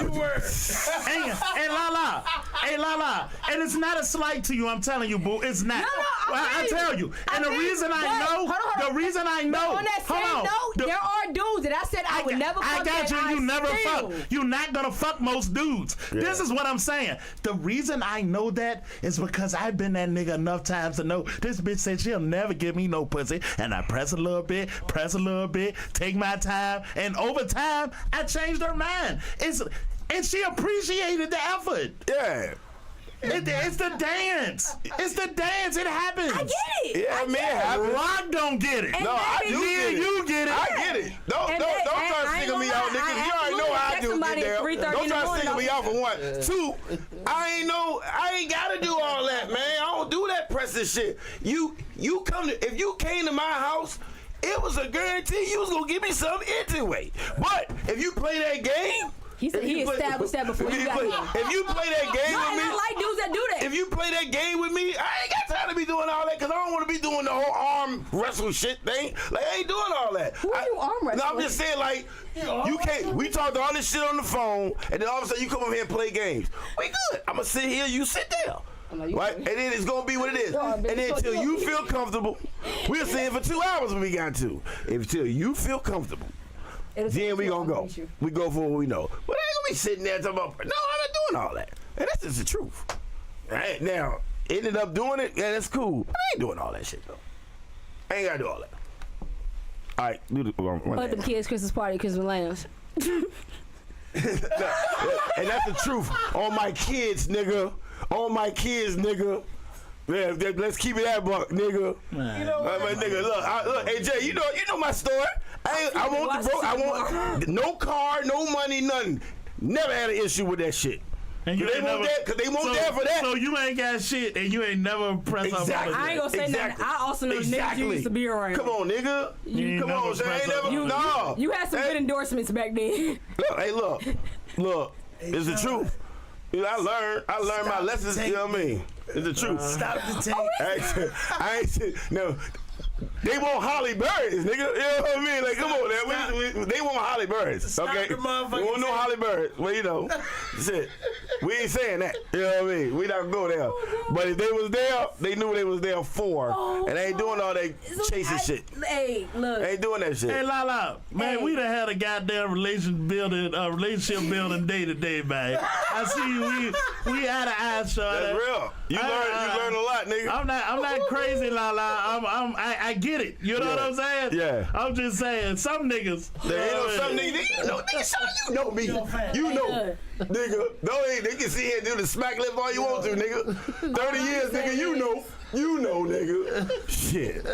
Hey, La. And it's not a slight to you, I'm telling you, boo. It's not. I tell you. And the reason I know. On that same note, there are dudes that I said I would never fuck. I got you, you never fuck. You're not going to fuck most dudes. Yeah. This is what I'm saying. The reason I know that is because I've been that nigga enough times to know this bitch said she'll never give me no pussy. And I press a little bit, take my time. And over time, I changed her mind. And she appreciated the effort. Yeah. It's the dance. It happens. I get it. Yeah, man. Rock don't get it. No, I do get it. You get it. I get it. Don't try to single me out, nigga. You already know how I do get there. Don't try to single me out for one. Two, I ain't gotta do all that, man. I don't do that pressing shit. If you came to my house, it was a guarantee you was gonna give me something anyway. But if you play that game, he established that before you got here. If you play that game with me, I like dudes that do that. If you play that game with me, I ain't got time to be doing all that because I don't want to be doing the whole arm wrestle shit thing. Like I ain't doing all that. Who are you arm wrestling? No, I'm just saying like you can't. We talked all this shit on the phone, and then all of a sudden you come over here and play games. We good. I'm gonna sit here, you sit there. Right? And then it's gonna be what it is. And then until you feel comfortable, we'll sit here for 2 hours when we got to. Until you feel comfortable, then we gonna go. We go for what we know. But I ain't gonna be sitting there talking about, no, I'm not doing all that. And that's just the truth. Right? Now, ended up doing it, yeah, that's cool. But I ain't doing all that shit though. I ain't gotta do all that. All right, do the one. Fuck them kids' Christmas party, Christmas Lambs. And that's the truth. On my kids, nigga. On my kids, nigga. Yeah, let's keep it that buck, nigga. Man. You know what? Nigga, look, hey Jay, you know my story. I want no car, no money, nothing. Never had an issue with that shit. And you Cause ain't they won't there for that. So you ain't got shit, and you ain't never pressed up. Exactly. I ain't gonna say nothing. I also know niggas you used to be around. Come on, nigga. Come on, Jay. You had some good endorsements back then. Look. It's the truth. You know, I learned my lessons. You know what I mean? It's the truth. Stop the tape. I ain't said no. They want Holly Berries, nigga. You know what I mean? Like, come on, man. They want Holly Berries. Stop Okay? the motherfucking We want no tape. Holly Berries. Well, you know, shit. We ain't saying that. You know what I mean? We not gonna go there. But if they was there, they knew they was there for. And they ain't doing all that chasing shit. Hey, look. They ain't doing that shit. Hey, Lala, man, we done had a goddamn relationship building day to day, man. I see we had an eye shot. That's real. You learn a lot, nigga. I'm not crazy, Lala. I get it. You know what I'm saying? Yeah. I'm just saying, some niggas. There ain't no some niggas. You know me. You know. Nigga. They can sit here and do the smack lip all you want to, nigga. 30 years, nigga, you know. You know, nigga. Shit.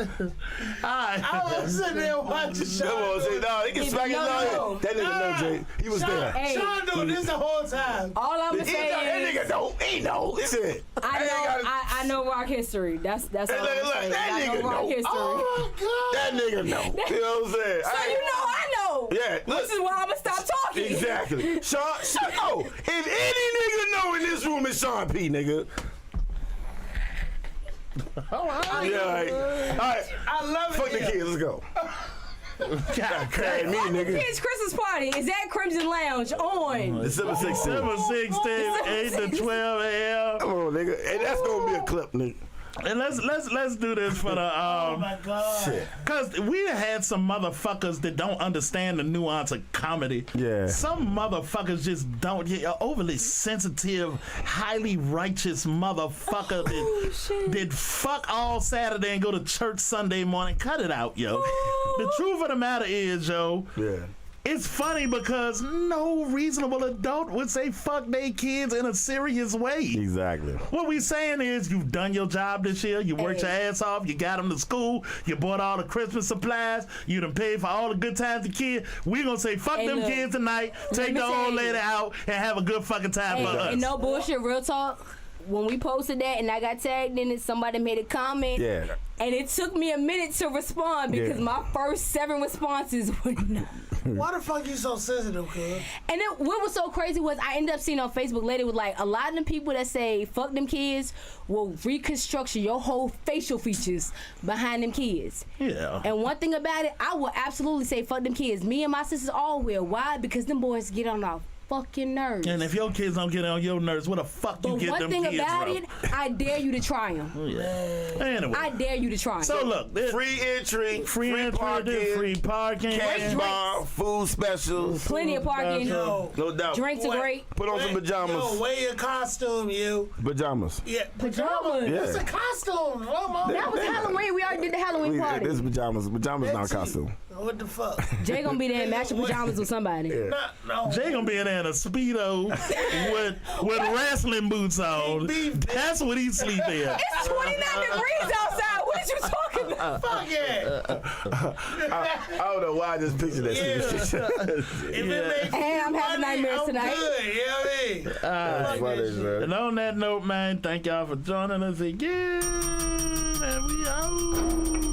I was sitting there watching Sean. Come on, say, no, he can smack his no. That nigga know, Jay. He was there. Hey. Sean doing this the whole time. All I'm That saying nigga is, know. He know. Shit. I know rock history. That's all I'm saying. That I nigga know rock know. history. Oh, God. That nigga know. You know what I'm saying? So you know I know. Yeah, look. This is why I'm gonna stop talking. Exactly. Sean, no. If any nigga know in this room, it's Sean P, nigga. Yeah, all right. I love it. Fuck the here. kids, let's go. God Carry me, nigga. Kids' Christmas party is at Crimson Lounge on. December 16th. December 16th, 8 to 12 a.m. Come on, nigga. Hey, that's gonna be a clip, nigga. And let's do this for the Oh, my God. Shit. cause we had some motherfuckers that don't understand the nuance of comedy. Yeah. Some motherfuckers just don't. You're overly sensitive, highly righteous motherfucker that fuck all Saturday and go to church Sunday morning. Cut it out, yo. The truth of the matter is, yo. Yeah. It's funny because no reasonable adult would say fuck they kids in a serious way. Exactly. What we saying is you've done your job this year, you worked your ass off, you got them to school, you bought all the Christmas supplies, you done paid for all the good times the kids. We gonna say fuck them kids tonight, take the old lady out and have a good fucking time for us. And no bullshit, real talk. When we posted that and I got tagged in it, somebody made a comment. Yeah. And it took me a minute to respond because my first 7 responses were no. Why the fuck you so sensitive, cuz? And then what was so crazy was I ended up seeing on Facebook later with like a lot of them people that say fuck them kids will reconstruct your whole facial features behind them kids. Yeah. And one thing about it, I will absolutely say fuck them kids. Me and my sisters all will. Why? Because them boys get on our fucking nerves. And if your kids don't get on your nerves, what the fuck you But get one them thing kids about from? it, I dare you to try them. Yeah. Anyway. I dare you to try them. So look, Free entry, free parking, free parking, cash bar, food specials. Plenty of parking. Yo. No doubt. Drinks are great. Put on some pajamas. Yo, wear your costume, you. Pajamas. Yeah, Pajamas. Yeah. It's a costume. Come on. That was Halloween. We already did the Halloween party. This is pajamas. Pajamas not a costume. What the fuck? Jay gonna be there in matching pajamas with somebody. No. Jay gonna be in there in a Speedo with wrestling boots on. That's what he sleep in. It's 29 degrees outside. What are you talking about? Fuck yeah. I don't know why I just pictured that. If it makes Hey, I'm having money, nightmares I'm tonight. Good, you know what I mean? Fuck that shit. And on that note, man, thank y'all for joining us again. And we out.